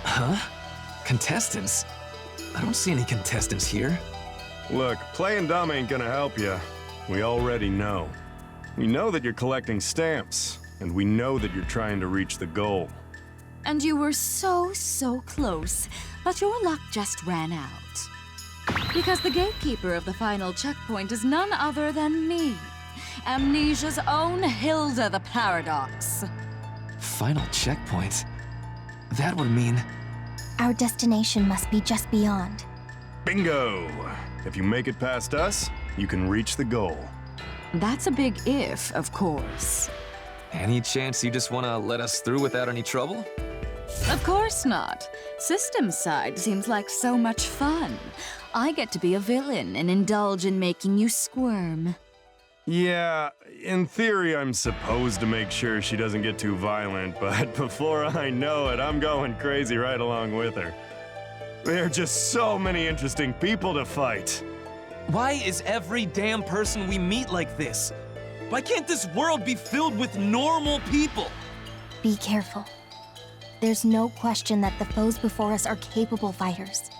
Huh? Contestants? I don't see any contestants here. Look, playing dumb ain't gonna help you. We already know. We know that you're collecting stamps, and we know that you're trying to reach the goal. And you were so close, but your luck just ran out. Because the gatekeeper of the final checkpoint is none other than me, Amnesia's own Hilda the Paradox. Final checkpoint? That would mean... Our destination must be just beyond. Bingo! If you make it past us, you can reach the goal. That's a big if, of course. Any chance you just want to let us through without any trouble? Of course not. System side seems like so much fun. I get to be a villain and indulge in making you squirm. Yeah, in theory, I'm supposed to make sure she doesn't get too violent, but before I know it, I'm going crazy right along with her. There are just so many interesting people to fight. Why is every damn person we meet like this? Why can't this world be filled with normal people? Be careful. There's no question that the foes before us are capable fighters.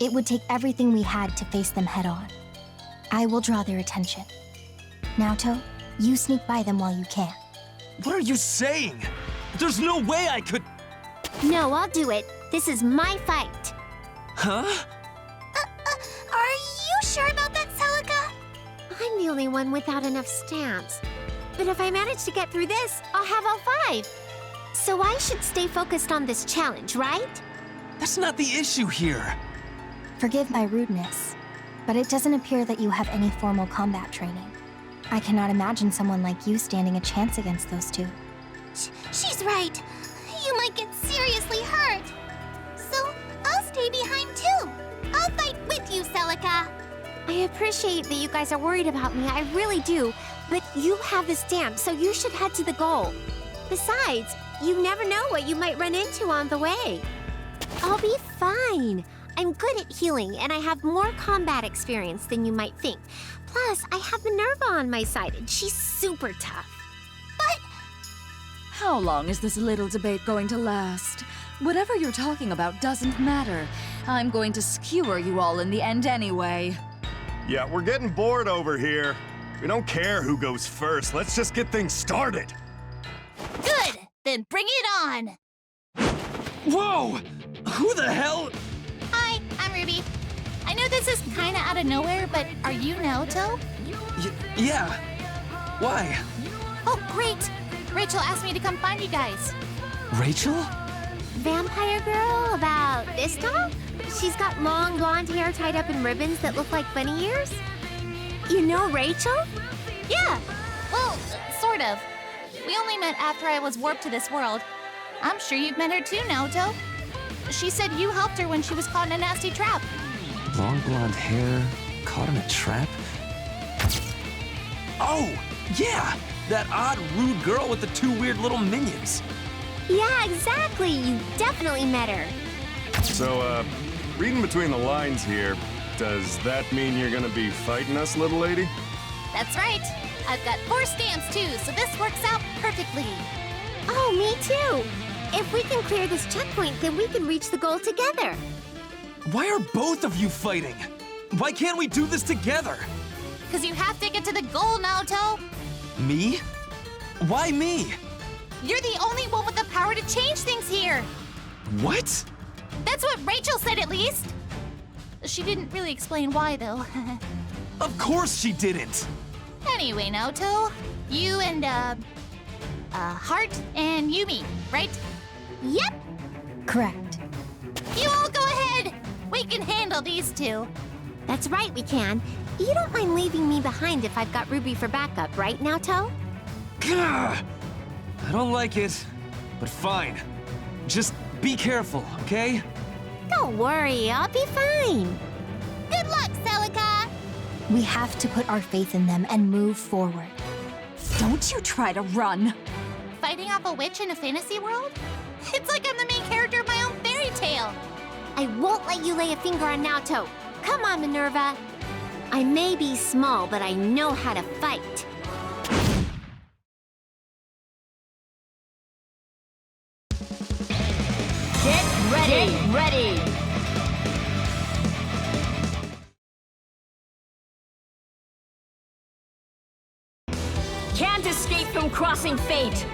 It would take everything we had to face them head-on. I will draw their attention. Naoto, you sneak by them while you can. What are you saying? There's no way I could... No, I'll do it. This is my fight. Huh? Are you sure about that, Celica? I'm the only one without enough stamps. But if I manage to get through this, I'll have all 5. So I should stay focused on this challenge, right? That's not the issue here. Forgive my rudeness, but it doesn't appear that you have any formal combat training. I cannot imagine someone like you standing a chance against those two. She's right. You might get seriously hurt. So I'll stay behind too. I'll fight with you, Celica. I appreciate that you guys are worried about me, I really do. But you have the stamp, so you should head to the goal. Besides, you never know what you might run into on the way. I'll be fine. I'm good at healing, and I have more combat experience than you might think. Plus, I have Minerva on my side, and she's super tough. But... How long is this little debate going to last? Whatever you're talking about doesn't matter. I'm going to skewer you all in the end anyway. Yeah, we're getting bored over here. We don't care who goes first. Let's just get things started. Good! Then bring it on! Whoa! Who the hell? Hi, I'm Ruby. I know this is kinda out of nowhere, but are you Naoto? Yeah. Why? Oh, great! Rachel asked me to come find you guys. Rachel? Vampire girl about this tall? She's got long blonde hair tied up in ribbons that look like bunny ears? You know Rachel? Yeah. Well, sort of. We only met after I was warped to this world. I'm sure you've met her too, Naoto. She said you helped her when she was caught in a nasty trap. Long blonde hair, caught in a trap? Oh, yeah! That odd, rude girl with the 2 weird little minions. Yeah, exactly. You definitely met her. So, reading between the lines here, does that mean you're gonna be fighting us, little lady? That's right. I've got 4 stamps too, so this works out perfectly. Oh, me too. If we can clear this checkpoint, then we can reach the goal together. Why are both of you fighting? Why can't we do this together? Because you have to get to the goal, Naoto. Me? Why me? You're the only one with the power to change things here. What? That's what Rachel said, at least. She didn't really explain why, though. Of course she didn't. Anyway, Naoto, you and, Heart and Yumi, right? Yep. Correct. You all go ahead. We can handle these 2. That's right, we can. You don't mind leaving me behind if I've got Ruby for backup, right, Naoto? Gah! I don't like it, but fine. Just be careful, okay? Don't worry, I'll be fine. Good luck, Celica! We have to put our faith in them and move forward. Don't you try to run. Fighting off a witch in a fantasy world? It's like I'm the main character of my own fairy tale. I won't let you lay a finger on Naoto. Come on, Minerva. I may be small, but I know how to fight. Get ready! Get ready! Can't escape from crossing fate!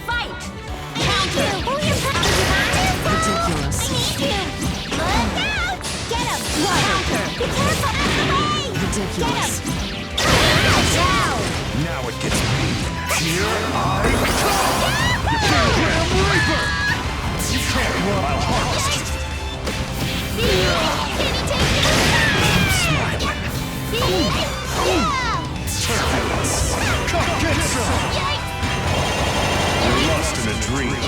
Fight! Counter! Oh, you're ridiculous. Now it gets me. Here I come! You damn Reaper! You can't run, I'll harvest you. Turbulence! Come get some! You're lost in a dream.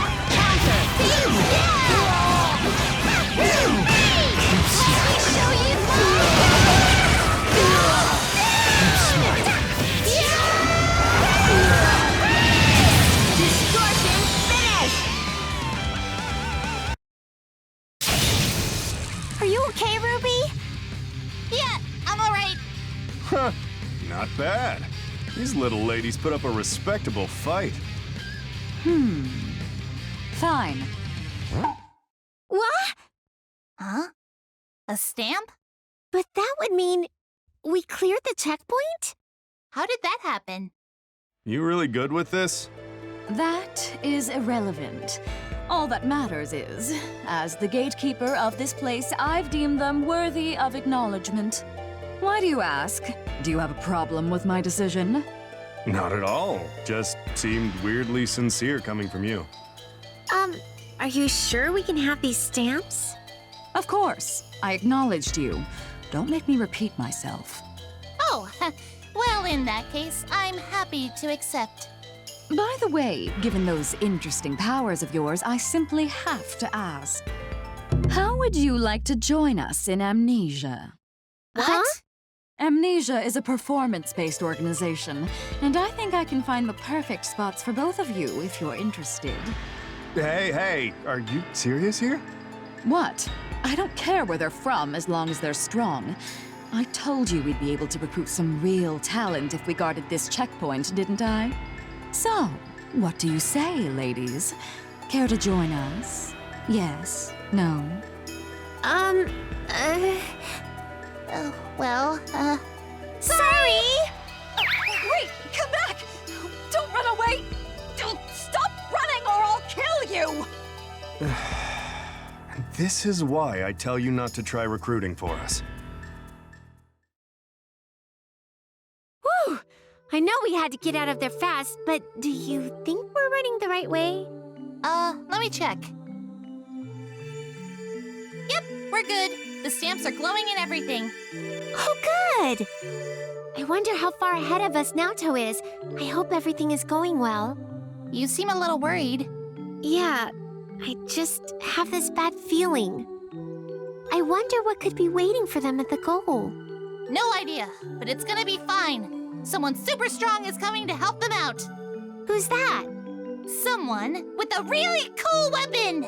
Distortion finish! Are you okay, Ruby? Yeah, I'm alright. Huh, not bad. These little ladies put up a respectable fight. Fine. What? Huh? A stamp? But that would mean we cleared the checkpoint? How did that happen? You really good with this? That is irrelevant. All that matters is, as the gatekeeper of this place, I've deemed them worthy of acknowledgement. Why do you ask? Do you have a problem with my decision? Not at all. Just seemed weirdly sincere coming from you. Are you sure we can have these stamps? Of course. I acknowledged you. Don't make me repeat myself. Oh, well, in that case, I'm happy to accept. By the way, given those interesting powers of yours, I simply have to ask. How would you like to join us in Amnesia? What? Amnesia is a performance-based organization, and I think I can find the perfect spots for both of you if you're interested. Hey, are you serious here? What? I don't care where they're from as long as they're strong. I told you we'd be able to recruit some real talent if we guarded this checkpoint, didn't I? So, what do you say, ladies? Care to join us? Yes? No? Sorry! Wait! Come back! Don't run away! Don't stop running or I'll kill you! This is why I tell you not to try recruiting for us. Whew! I know we had to get out of there fast, but do you think we're running the right way? Let me check. Yep, we're good. The stamps are glowing and everything. Oh, good! I wonder how far ahead of us Naoto is. I hope everything is going well. You seem a little worried. Yeah, I just have this bad feeling. I wonder what could be waiting for them at the goal. No idea, but it's gonna be fine. Someone super strong is coming to help them out. Who's that? Someone with a really cool weapon!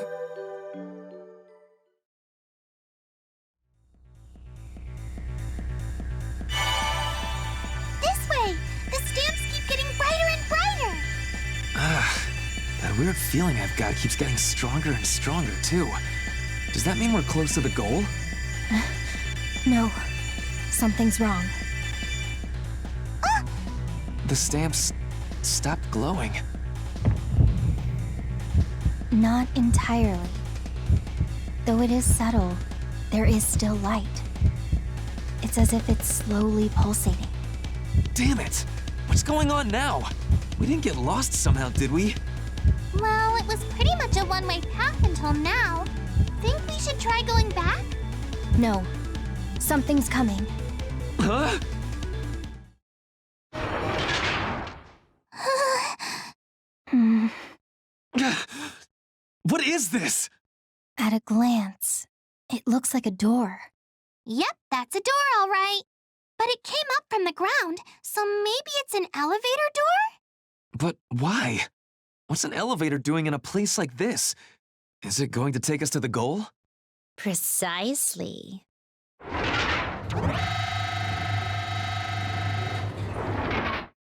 This way! The stamps keep getting brighter and brighter! That weird feeling I've got keeps getting stronger and stronger, too. Does that mean we're close to the goal? No. Something's wrong. The stamps stopped glowing. Not entirely. Though it is subtle, there is still light. It's as if it's slowly pulsating. Damn it! What's going on now? We didn't get lost somehow, did we? Well, it was pretty much a one-way path until now. Think we should try going back? No. Something's coming. Huh? What is this? At a glance, it looks like a door. Yep, that's a door, all right. But it came up from the ground, so maybe it's an elevator door? But why? What's an elevator doing in a place like this? Is it going to take us to the goal? Precisely.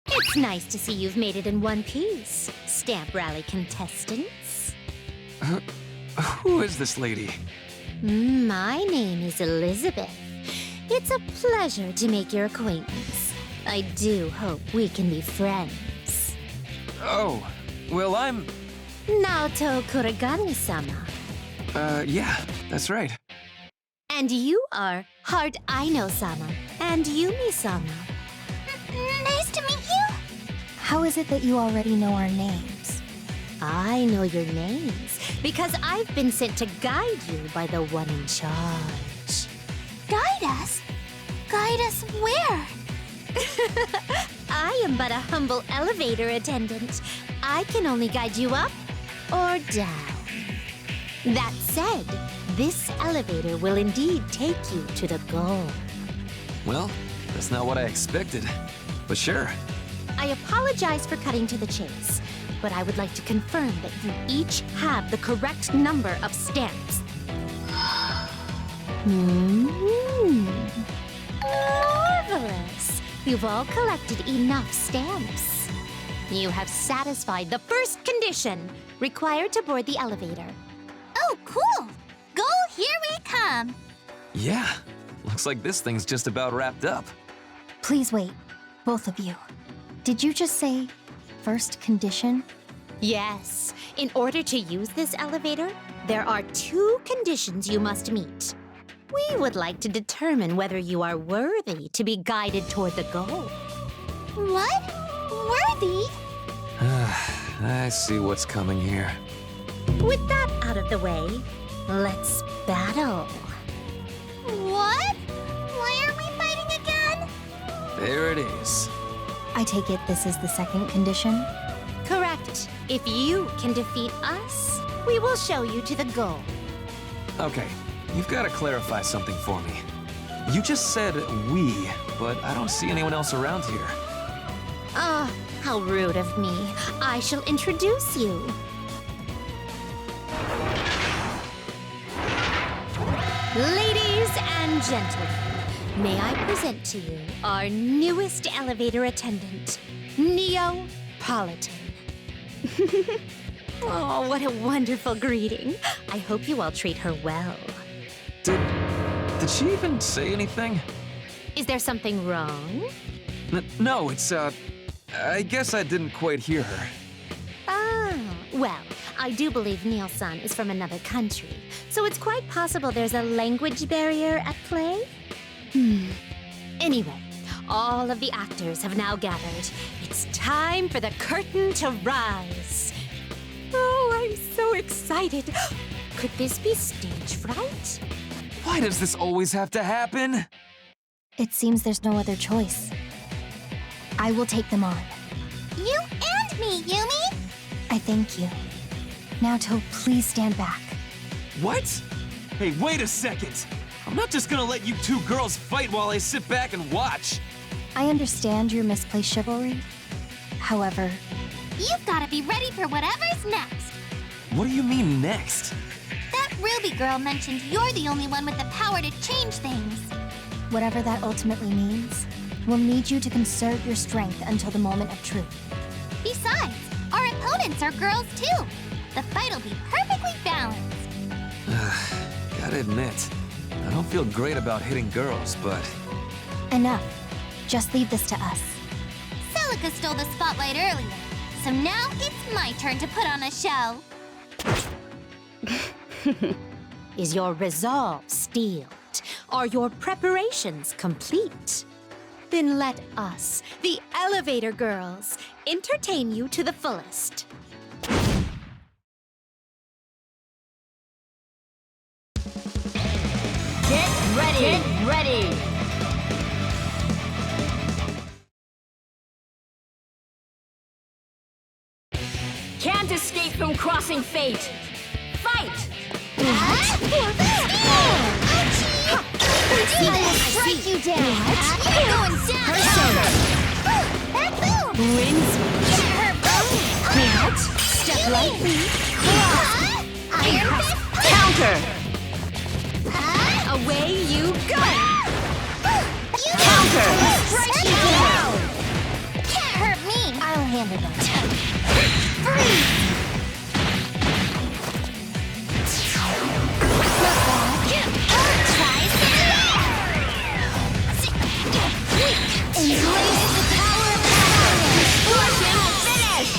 It's nice to see you've made it in one piece, Stamp Rally contestants. Who is this lady? My name is Elizabeth. It's a pleasure to make your acquaintance. I do hope we can be friends. Oh, well, I'm... Naoto Kuragami-sama. Yeah, that's right. And you are Heart Aino-sama. And Yumi-sama. Nice to meet you. How is it that you already know our names? I know your names because I've been sent to guide you by the one in charge. Guide us? Guide us where? I am but a humble elevator attendant. I can only guide you up or down. That said, this elevator will indeed take you to the goal. Well, that's not what I expected. But sure. I apologize for cutting to the chase, but I would like to confirm that you each have the correct number of stamps. Marvelous! You've all collected enough stamps. You have satisfied the first condition required to board the elevator. Oh, cool! Goal, here we come! Yeah, looks like this thing's just about wrapped up. Please wait, both of you. Did you just say first condition? Yes. In order to use this elevator, there are 2 conditions you must meet. We would like to determine whether you are worthy to be guided toward the goal. What? Worthy? I see what's coming here. With that out of the way, let's battle. What? Why are we fighting again? There it is. I take it this is the second condition? Correct. If you can defeat us, we will show you to the goal. Okay, you've got to clarify something for me. You just said we, but I don't see anyone else around here. How rude of me. I shall introduce you. Ladies and gentlemen, may I present to you our newest elevator attendant, Neapolitan. Oh, what a wonderful greeting. I hope you all treat her well. Did she even say anything? Is there something wrong? No, it's, I guess I didn't quite hear her. Well, I do believe Neil-san is from another country, so it's quite possible there's a language barrier at play. Anyway, all of the actors have now gathered. It's time for the curtain to rise. Oh, I'm so excited. Could this be stage fright? Why does this always have to happen? It seems there's no other choice. I will take them on. You and me, Yumi! I thank you. Now, To, please stand back. What? Hey, wait a second! I'm not just gonna let you 2 girls fight while I sit back and watch! I understand your misplaced chivalry. However, You've gotta be ready for whatever's next! What do you mean next? That Ruby girl mentioned you're the only one with the power to change things. whatever that ultimately means, we'll need you to conserve your strength until the moment of truth. Besides, our opponents are girls too. The fight'll be perfectly balanced. Gotta admit, I don't feel great about hitting girls, but... Enough. Just leave this to us. Celica stole the spotlight earlier, so now it's my turn to put on a show. Is your resolve steeled? Are your preparations complete? Then let us, the Elevator Girls, entertain you to the fullest. Get ready! Get ready! Can't escape from crossing fate! Fight! I will strike you down! You're going down! Persona! Wins! Get her both! What? Step lightly. Iron Fist! Counter! Away you go! Counter! Strike you down! Can't hurt me! I'll handle that. Freeze! Embrace the power of silence! Finish!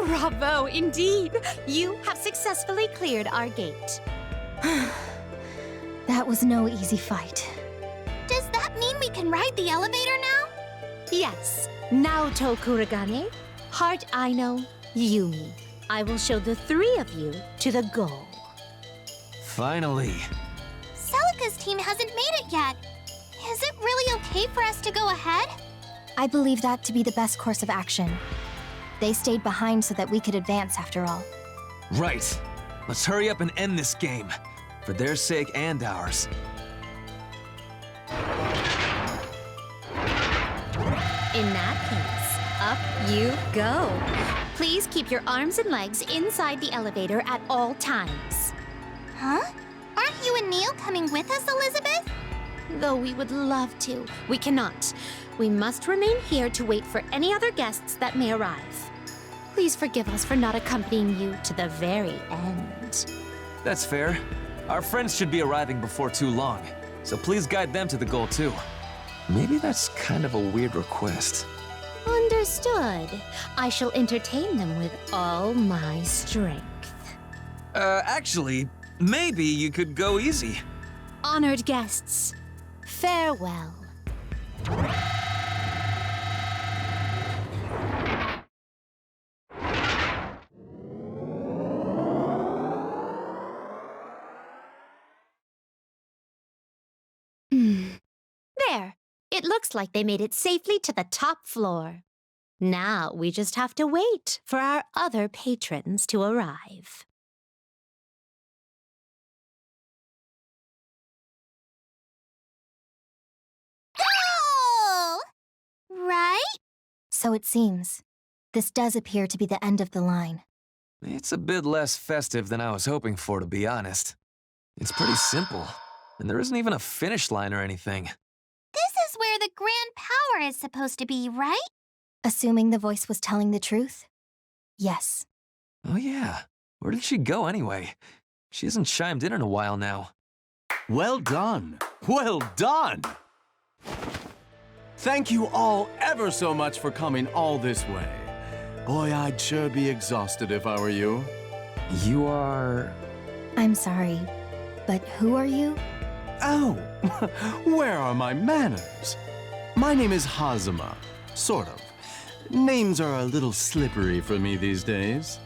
Bravo, indeed! You have successfully cleared our gate. That was no easy fight. Does that mean we can ride the elevator now? Yes. Naoto Kuragane, Heart Aino, Yumi. I will show the three of you to the goal. Finally. Celica's team hasn't made it yet. Is it really okay for us to go ahead? I believe that to be the best course of action. They stayed behind so that we could advance after all. Right. Let's hurry up and end this game. For their sake and ours. In that case, up you go. Please keep your arms and legs inside the elevator at all times. Huh? Aren't you and Neil coming with us, Elizabeth? Though we would love to, we cannot. We must remain here to wait for any other guests that may arrive. Please forgive us for not accompanying you to the very end. That's fair. Our friends should be arriving before too long, so please guide them to the goal too. Maybe that's kind of a weird request. Understood. I shall entertain them with all my strength. Actually, maybe you could go easy. Honored guests, farewell. There. It looks like they made it safely to the top floor. Now we just have to wait for our other patrons to arrive. Go! Right? So it seems. This does appear to be the end of the line. It's a bit less festive than I was hoping for, to be honest. It's pretty simple, and there isn't even a finish line or anything. This is where the grand power is supposed to be, right? Assuming the voice was telling the truth? Yes. Oh yeah, where did she go anyway? She hasn't chimed in a while now. Well done. Well done. Thank you all ever so much for coming all this way. Boy, I'd sure be exhausted if I were you. You are... I'm sorry, but who are you? Oh, where are my manners? My name is Hazama, sort of. Names are a little slippery for me these days.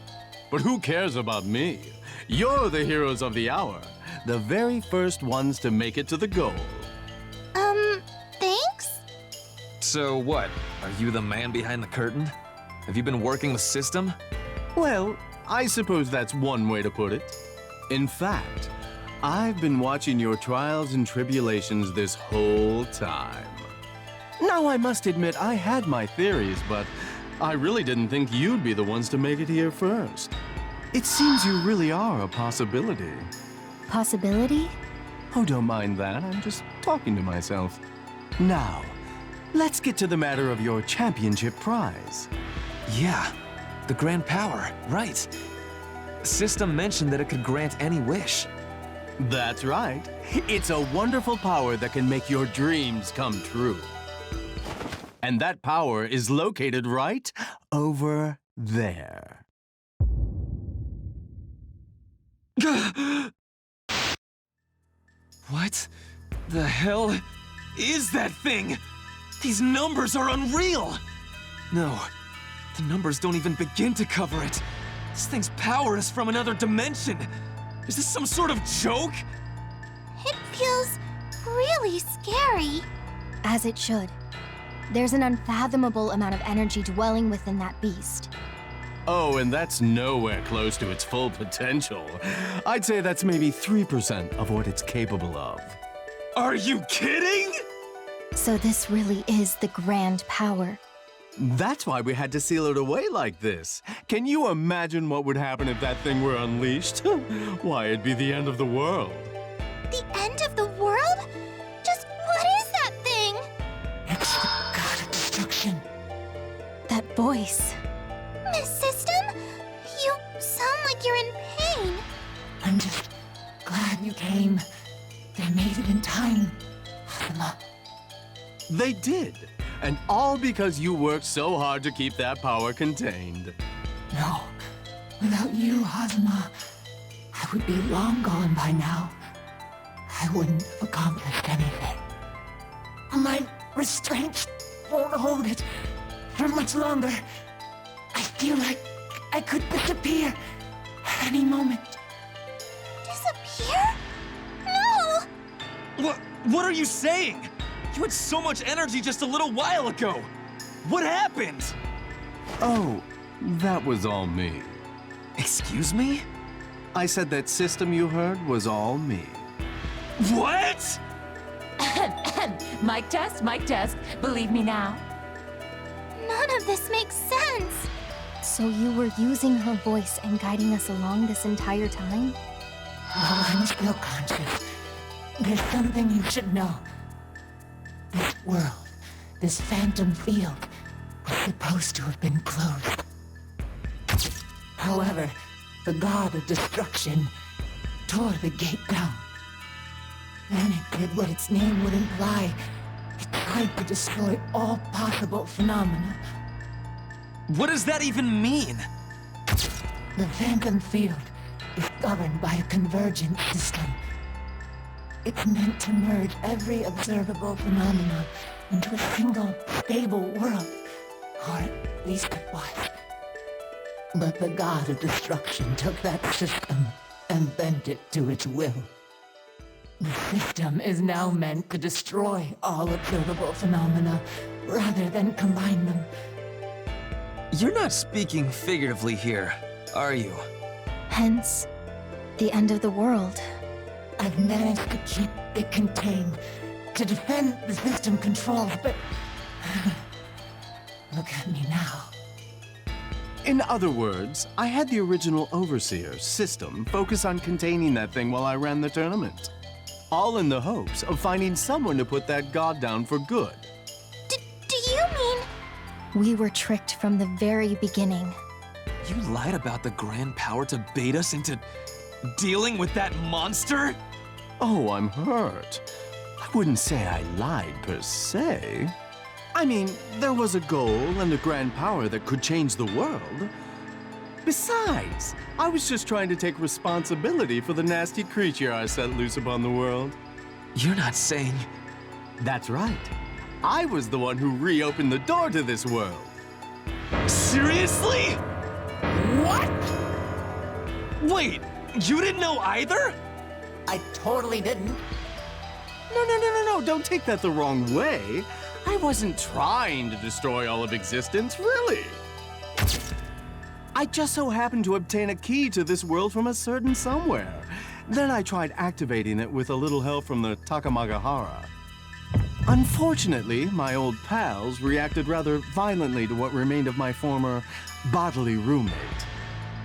But who cares about me? You're the heroes of the hour, the very first ones to make it to the goal. Thanks? So what? Are you the man behind the curtain? Have you been working the system? Well, I suppose that's one way to put it. In fact, I've been watching your trials and tribulations this whole time. Now, I must admit, I had my theories, but I really didn't think you'd be the ones to make it here first. It seems you really are a possibility. Possibility? Oh, don't mind that. I'm just talking to myself. Now, let's get to the matter of your championship prize. Yeah, the Grand Power, right. System mentioned that it could grant any wish. That's right. It's a wonderful power that can make your dreams come true. And that power is located right over there. What the hell is that thing? These numbers are unreal! No, the numbers don't even begin to cover it. This thing's power is from another dimension. Is this some sort of joke? It feels really scary. As it should. There's an unfathomable amount of energy dwelling within that beast. Oh, and that's nowhere close to its full potential. I'd say that's maybe 3% of what it's capable of. Are you kidding? So this really is the grand power. That's why we had to seal it away like this. Can you imagine what would happen if that thing were unleashed? Why, it'd be the end of the world. The end of the world? Just what is that thing? God of destruction. That voice. Miss System? You sound like you're in pain. I'm just glad you came. They made it in time. Hazama. They did. And all because you worked so hard to keep that power contained. No, Without you, Hazuma, I would be long gone by now. I wouldn't have accomplished anything. My restraints won't hold it for much longer. I feel like I could disappear at any moment. Disappear? No! What are you saying? You had so much energy just a little while ago. What happened? Oh, that was all me. Excuse me? I said that system you heard was all me. What? Mic test, mic test. Believe me now. None of this makes sense. So you were using her voice and guiding us along this entire time? While I'm still conscious, there's something you should know. This world, this phantom field, was supposed to have been closed. However, the god of destruction tore the gate down. Then it did what its name would imply. It tried to destroy all possible phenomena. What does that even mean? The phantom field is governed by a convergent system. It's meant to merge every observable phenomenon into a single, stable world. Or at least it was. But the god of destruction took that system and bent it to its will. The system is now meant to destroy all observable phenomena rather than combine them. You're not speaking figuratively here, are you? Hence, the end of the world. I've managed to keep it contained, to defend the system control, but... Look at me now. In other words, I had the original Overseer system focus on containing that thing while I ran the tournament. All in the hopes of finding someone to put that god down for good. Do you mean... We were tricked from the very beginning. You lied about the grand power to bait us into dealing with that monster? Oh, I'm hurt. I wouldn't say I lied per se. I mean, there was a goal and a grand power that could change the world. Besides, I was just trying to take responsibility for the nasty creature I set loose upon the world. You're not saying... That's right. I was the one who reopened the door to this world. Seriously? What? Wait, you didn't know either? I totally didn't. No, don't take that the wrong way. I wasn't trying to destroy all of existence, really. I just so happened to obtain a key to this world from a certain somewhere. Then I tried activating it with a little help from the Takamagahara. Unfortunately, my old pals reacted rather violently to what remained of my former bodily roommate.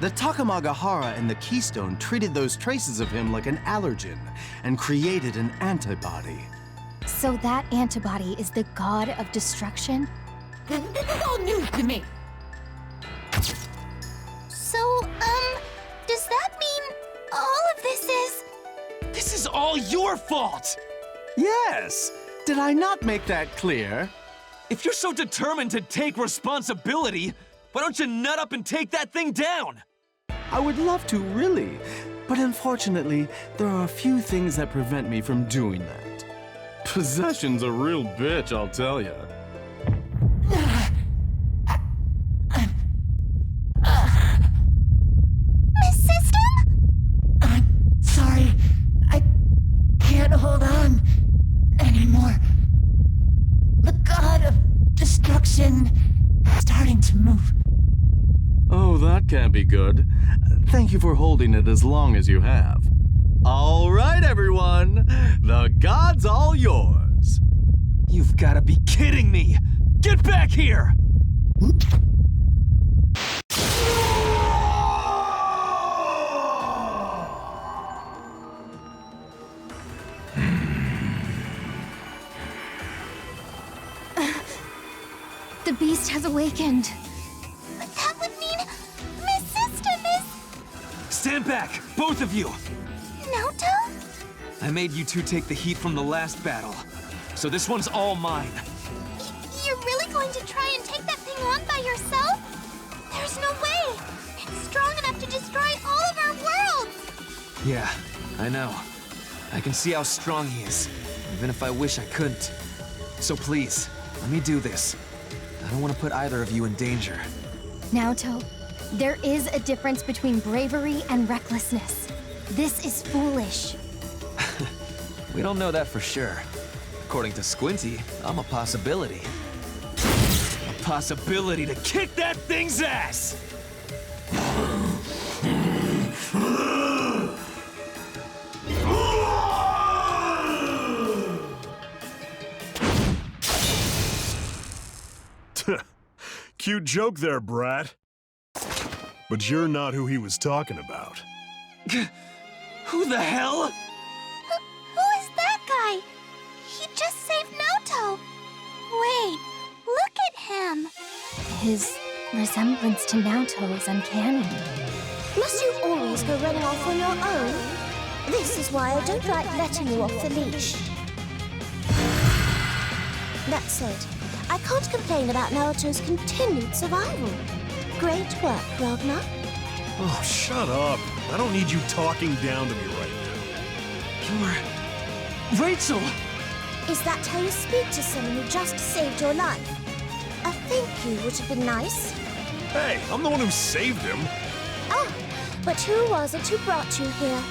The Takamagahara and the Keystone treated those traces of him like an allergen and created an antibody. So that antibody is the god of destruction? This is all news to me. So, does that mean all of this is... This is all your fault! Yes! Did I not make that clear? If you're so determined to take responsibility, why don't you nut up and take that thing down? I would love to, really. But unfortunately, there are a few things that prevent me from doing that. Possession's a real bitch, I'll tell ya. Miss System? I'm sorry. I can't hold on anymore. The god of destruction is starting to move. Oh, that can't be good. Thank you for holding it as long as you have. All right, everyone. The god's all yours. You've got to be kidding me! Get back here! The beast has awakened. That would mean Miss System is... Stand back, both of you! Naoto? I made you two take the heat from the last battle, so this one's all mine. You're really going to try and take that thing on by yourself? There's no way! It's strong enough to destroy all of our worlds! Yeah, I know. I can see how strong he is, even if I wish I couldn't. So please, let me do this. I don't want to put either of you in danger. Naoto, there is a difference between bravery and recklessness. This is foolish. We don't know that for sure. According to Squinty, I'm a possibility. A possibility to kick that thing's ass! Cute joke there, brat. But you're not who he was talking about. Who the hell? Who is that guy? He just saved Naoto. Wait, look at him. His resemblance to Naoto is uncanny. Must you always go running off on your own? This is why I don't like letting you off the leash. That said, I can't complain about Naoto's continued survival. Great work, Ragnar. Oh, shut up. I don't need you talking down to me right now. You're... Rachel! Is that how you speak to someone who just saved your life? A thank you would have been nice. Hey, I'm the one who saved him. Ah, but who was it who brought you here?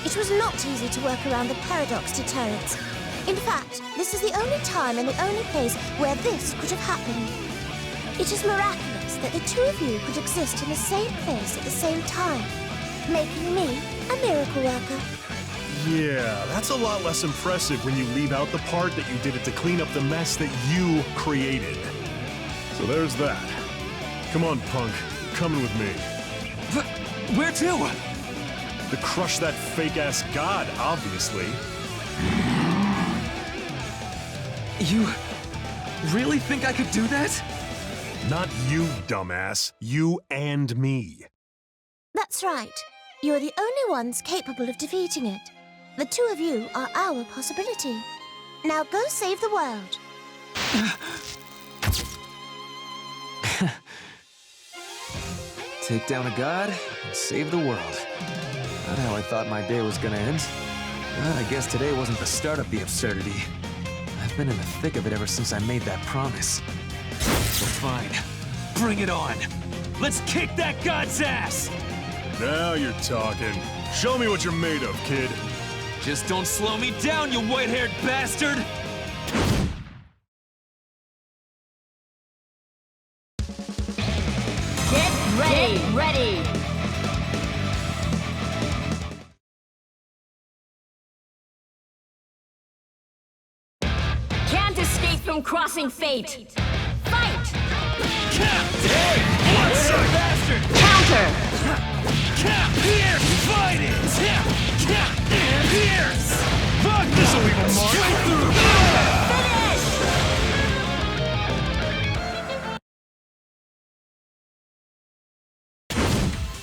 It was not easy to work around the paradox deterrents. In fact, this is the only time and the only place where this could have happened. It is miraculous that the two of you could exist in the same place at the same time, making me a miracle worker. Yeah, that's a lot less impressive when you leave out the part that you did it to clean up the mess that you created. So there's that. Come on, punk. You're coming with me. But where to? To crush that fake-ass god, obviously. You really think I could do that? Not you, dumbass. You and me. That's right. You're the only ones capable of defeating it. The two of you are our possibility. Now go save the world. Take down a god and save the world. Not how I thought my day was gonna end. But I guess today wasn't the start of the absurdity. I've been in the thick of it ever since I made that promise. So fine. Bring it on. Let's kick that god's ass! Now you're talking. Show me what you're made of, kid. Just don't slow me down, you white-haired bastard! Get ready! Can't escape from crossing fate. Fight! What's up, bastard? Counter! Pierce! Fight it! Pierce! Fuck, this'll leave a mark! Straight through!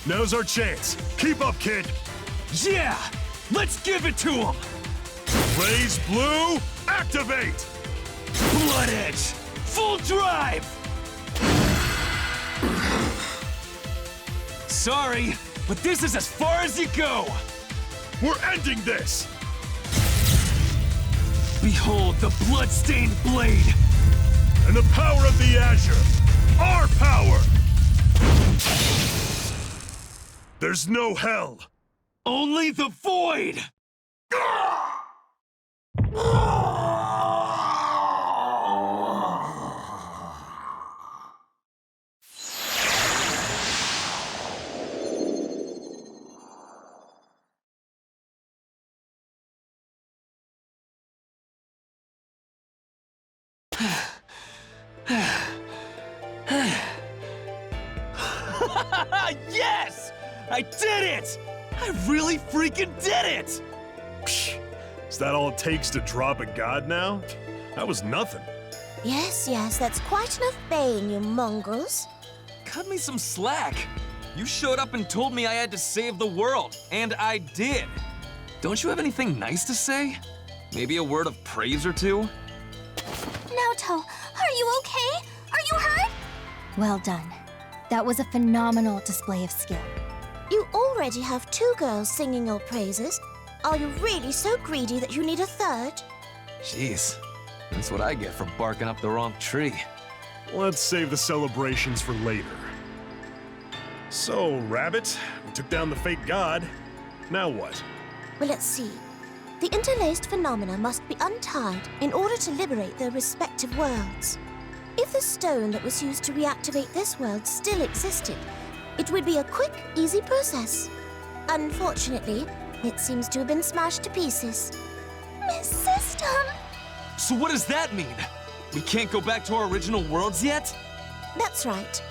Now's our chance. Keep up, kid. Yeah! Let's give it to him! BlazBlue, activate! Blood Edge! Full drive! Sorry, but this is as far as you go! We're ending this! Behold the blood-stained blade! And the power of the Azure! Our power! There's no hell! Only the void! Yes! I did it! I really freaking did it! Psh, is that all it takes to drop a god now? That was nothing. Yes, that's quite enough baying, you mongrels. Cut me some slack. You showed up and told me I had to save the world, and I did. Don't you have anything nice to say? Maybe a word of praise or two? Naoto, are you okay? Are you hurt? Well done. That was a phenomenal display of skill. You already have 2 girls singing your praises. Are you really so greedy that you need a third? Jeez, that's what I get for barking up the wrong tree. Let's save the celebrations for later. So, Rabbit, we took down the fake god. Now what? Well, let's see. The interlaced phenomena must be untied in order to liberate their respective worlds. If the stone that was used to reactivate this world still existed, it would be a quick, easy process. Unfortunately, it seems to have been smashed to pieces. Miss System! So what does that mean? We can't go back to our original worlds yet? That's right.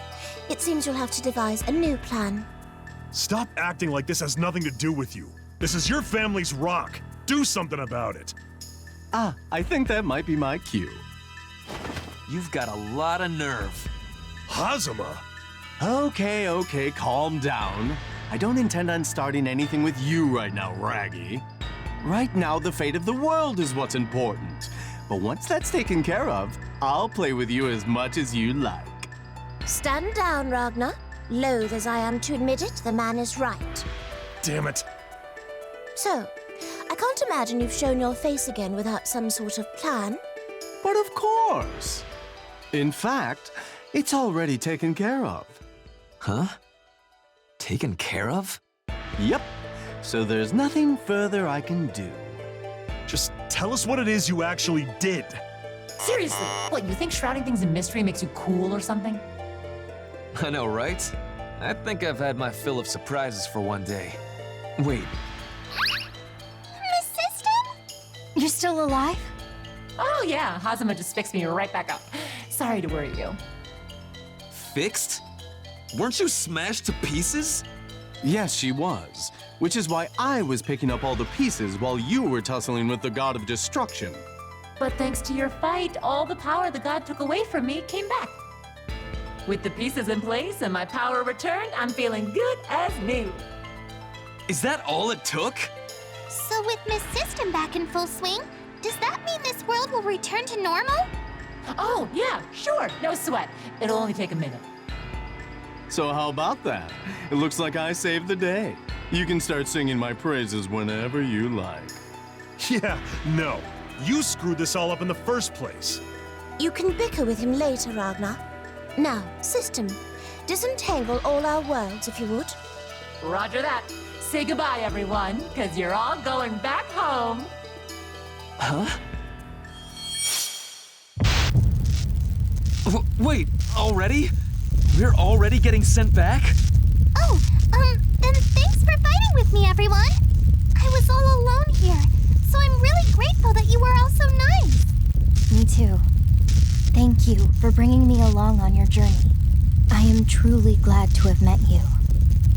It seems you'll have to devise a new plan. Stop acting like this has nothing to do with you. This is your family's rock. Do something about it. Ah, I think that might be my cue. You've got a lot of nerve. Hazama? Okay, calm down. I don't intend on starting anything with you right now, Raggy. Right now, the fate of the world is what's important. But once that's taken care of, I'll play with you as much as you like. Stand down, Ragnar. Loath as I am to admit it, the man is right. Damn it. So, I can't imagine you've shown your face again without some sort of plan. But of course. In fact, it's already taken care of. Huh? Taken care of? Yep. So there's nothing further I can do. Just tell us what it is you actually did. Seriously, what, you think shrouding things in mystery makes you cool or something? I know, right? I think I've had my fill of surprises for one day. Wait, Miss System? You're still alive? Oh yeah, Hazama just fixed me right back up. Sorry to worry you. fixed? Weren't you smashed to pieces? Yes, she was. Which is why I was picking up all the pieces while you were tussling with the god of destruction. But thanks to your fight, all the power the god took away from me came back. With the pieces in place and my power returned, I'm feeling good as new. Is that all it took? So with Miss System back in full swing, does that mean this world will return to normal? Oh, yeah, sure, no sweat. It'll only take a minute. So how about that? It looks like I saved the day. You can start singing my praises whenever you like. Yeah, no. You screwed this all up in the first place. You can bicker with him later, Ragnar. Now, System, disentangle all our worlds, if you would. Roger that. Say goodbye, everyone, because you're all going back home. Huh? Wait, already? We're already getting sent back? Oh, then thanks for fighting with me, everyone. I was all alone here, so I'm really grateful that you were all so nice. Me too. Thank you for bringing me along on your journey. I am truly glad to have met you.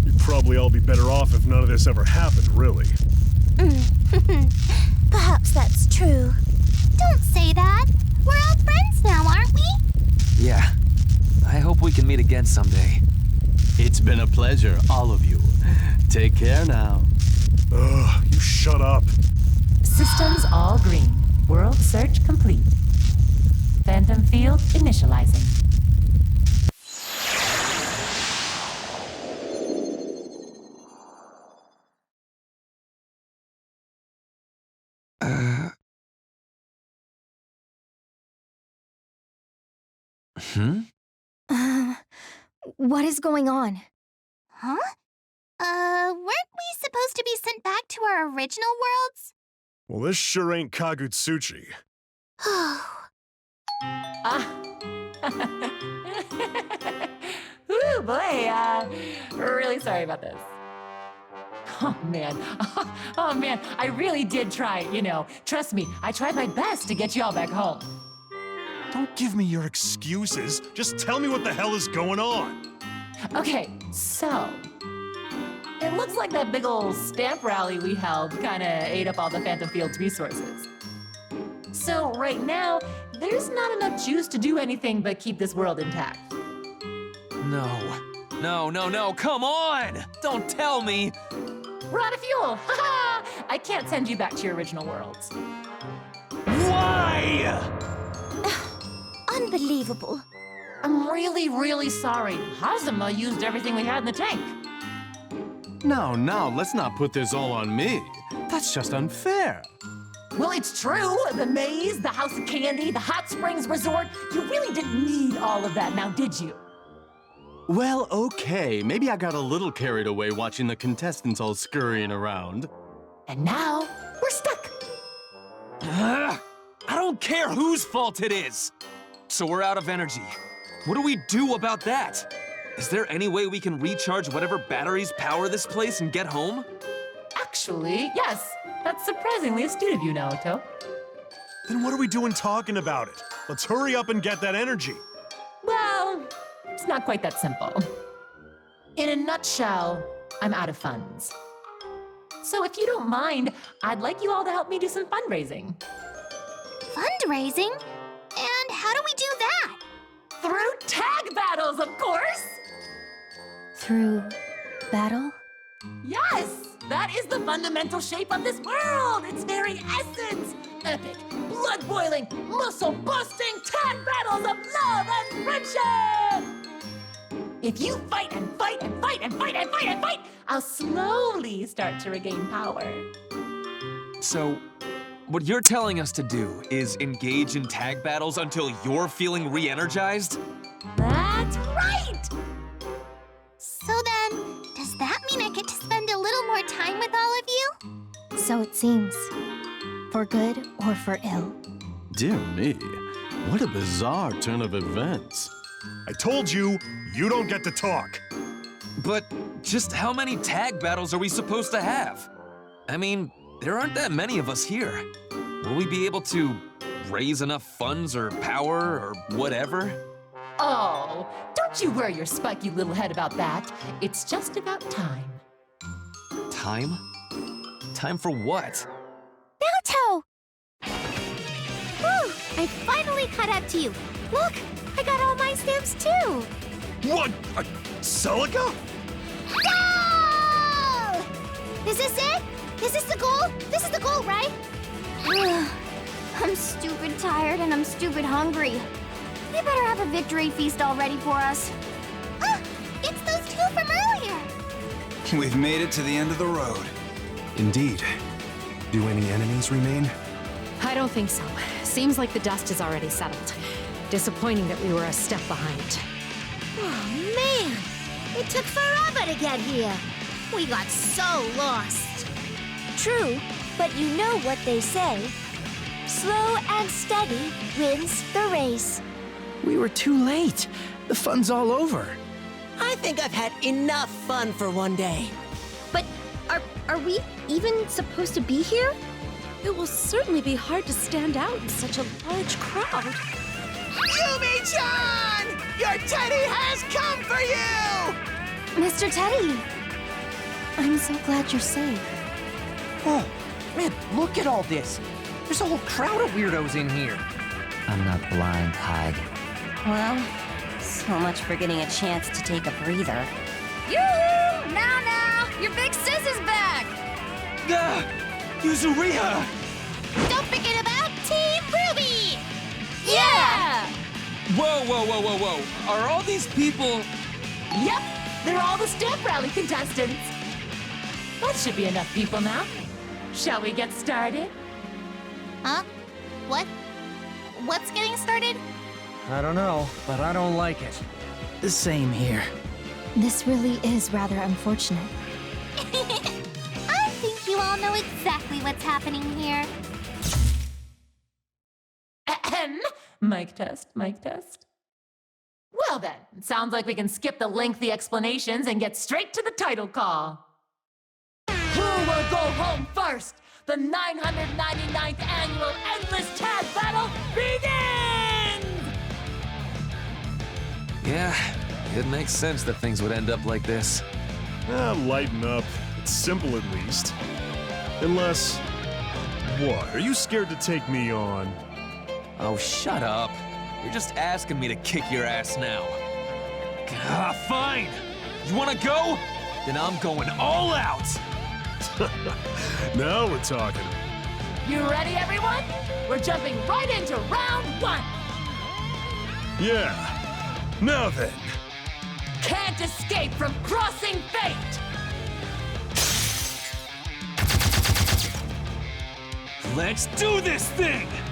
You'd probably all be better off if none of this ever happened, really. Perhaps that's true. Don't say that. We're all friends now, aren't we? Yeah. I hope we can meet again someday. It's been a pleasure, all of you. Take care now. Ugh, you shut up. Systems all green. World search complete. Phantom field initializing. What is going on? Huh? Weren't we supposed to be sent back to our original worlds? Well, this sure ain't Kagutsuchi. Ooh, boy, really sorry about this. Oh, man. Oh, man, I really did try, you know. Trust me, I tried my best to get you all back home. Don't give me your excuses. Just tell me what the hell is going on. Okay, so... it looks like that big ol' stamp rally we held kinda ate up all the Phantom Field's resources. So right now, there's not enough juice to do anything but keep this world intact. No, come on! Don't tell me! We're out of fuel! Ha-ha! I can't send you back to your original worlds. Why? Unbelievable. I'm really, really sorry. Hazama used everything we had in the tank. Now, let's not put this all on me. That's just unfair. Well, it's true. The maze, the House of Candy, the Hot Springs Resort. You really didn't need all of that now, did you? Well, okay. Maybe I got a little carried away watching the contestants all scurrying around. And now, we're stuck. I don't care whose fault it is. So we're out of energy. What do we do about that? Is there any way we can recharge whatever batteries power this place and get home? Actually, yes. That's surprisingly astute of you, Naoto. Then what are we doing talking about it? Let's hurry up and get that energy. Well, it's not quite that simple. In a nutshell, I'm out of funds. So if you don't mind, I'd like you all to help me do some fundraising. Fundraising? And how do we do that? Through tag battles, of course! Through battle? Yes! That is the fundamental shape of this world! Its very essence! Epic, blood-boiling, muscle-busting tag battles of love and friendship! If you fight and fight and fight and fight and fight and fight, I'll slowly start to regain power. So, what you're telling us to do is engage in tag battles until you're feeling re-energized? That's right! So then, does that mean I get to spend a little more time with all of you? So it seems. For good or for ill. Dear me, what a bizarre turn of events. I told you, you don't get to talk. But just how many tag battles are we supposed to have? I mean, there aren't that many of us here. Will we be able to raise enough funds or power or whatever? Oh, don't you worry your spiky little head about that. It's just about time. Time? Time for what? Naoto! Whew, I finally caught up to you. Look, I got all my stamps too. What? Celica? Goal! Is this it? Is this the goal? This is the goal, right? I'm stupid tired and I'm stupid hungry. You better have a victory feast all ready for us. Ah, it's those two from earlier. We've made it to the end of the road. Indeed. Do any enemies remain? I don't think so. Seems like the dust is already settled. Disappointing that we were a step behind. Oh, man! It took forever to get here. We got so lost. True, but you know what they say. Slow and steady wins the race. We were too late. The fun's all over. I think I've had enough fun for one day. But are we even supposed to be here? It will certainly be hard to stand out in such a large crowd. Yumi-chan! Your teddy has come for you! Mr. Teddy! I'm so glad you're safe. Oh, man, look at all this. There's a whole crowd of weirdos in here. I'm not blind, Tag. Well, so much for getting a chance to take a breather. Yoo-hoo! Now! Your big sis is back! Yuzuriha! Don't forget about Team Ruby! Yeah! Whoa. Are all these people... Yep, they're all the stamp rally contestants. That should be enough people now. Shall we get started? Huh? What? What's getting started? I don't know, but I don't like it. The same here. This really is rather unfortunate. I think you all know exactly what's happening here. Ahem. Mic test, mic test. Well then, it sounds like we can skip the lengthy explanations and get straight to the title call. Who will go home first? The 999th annual Endless Tag Battle begins! Yeah, it makes sense that things would end up like this. Lighten up. It's simple at least. Unless... What, are you scared to take me on? Oh, shut up. You're just asking me to kick your ass now. Fine! You wanna go? Then I'm going all out! Now we're talking. You ready, everyone? We're jumping right into round one. Yeah. Now then. Can't escape from crossing fate. Let's do this thing!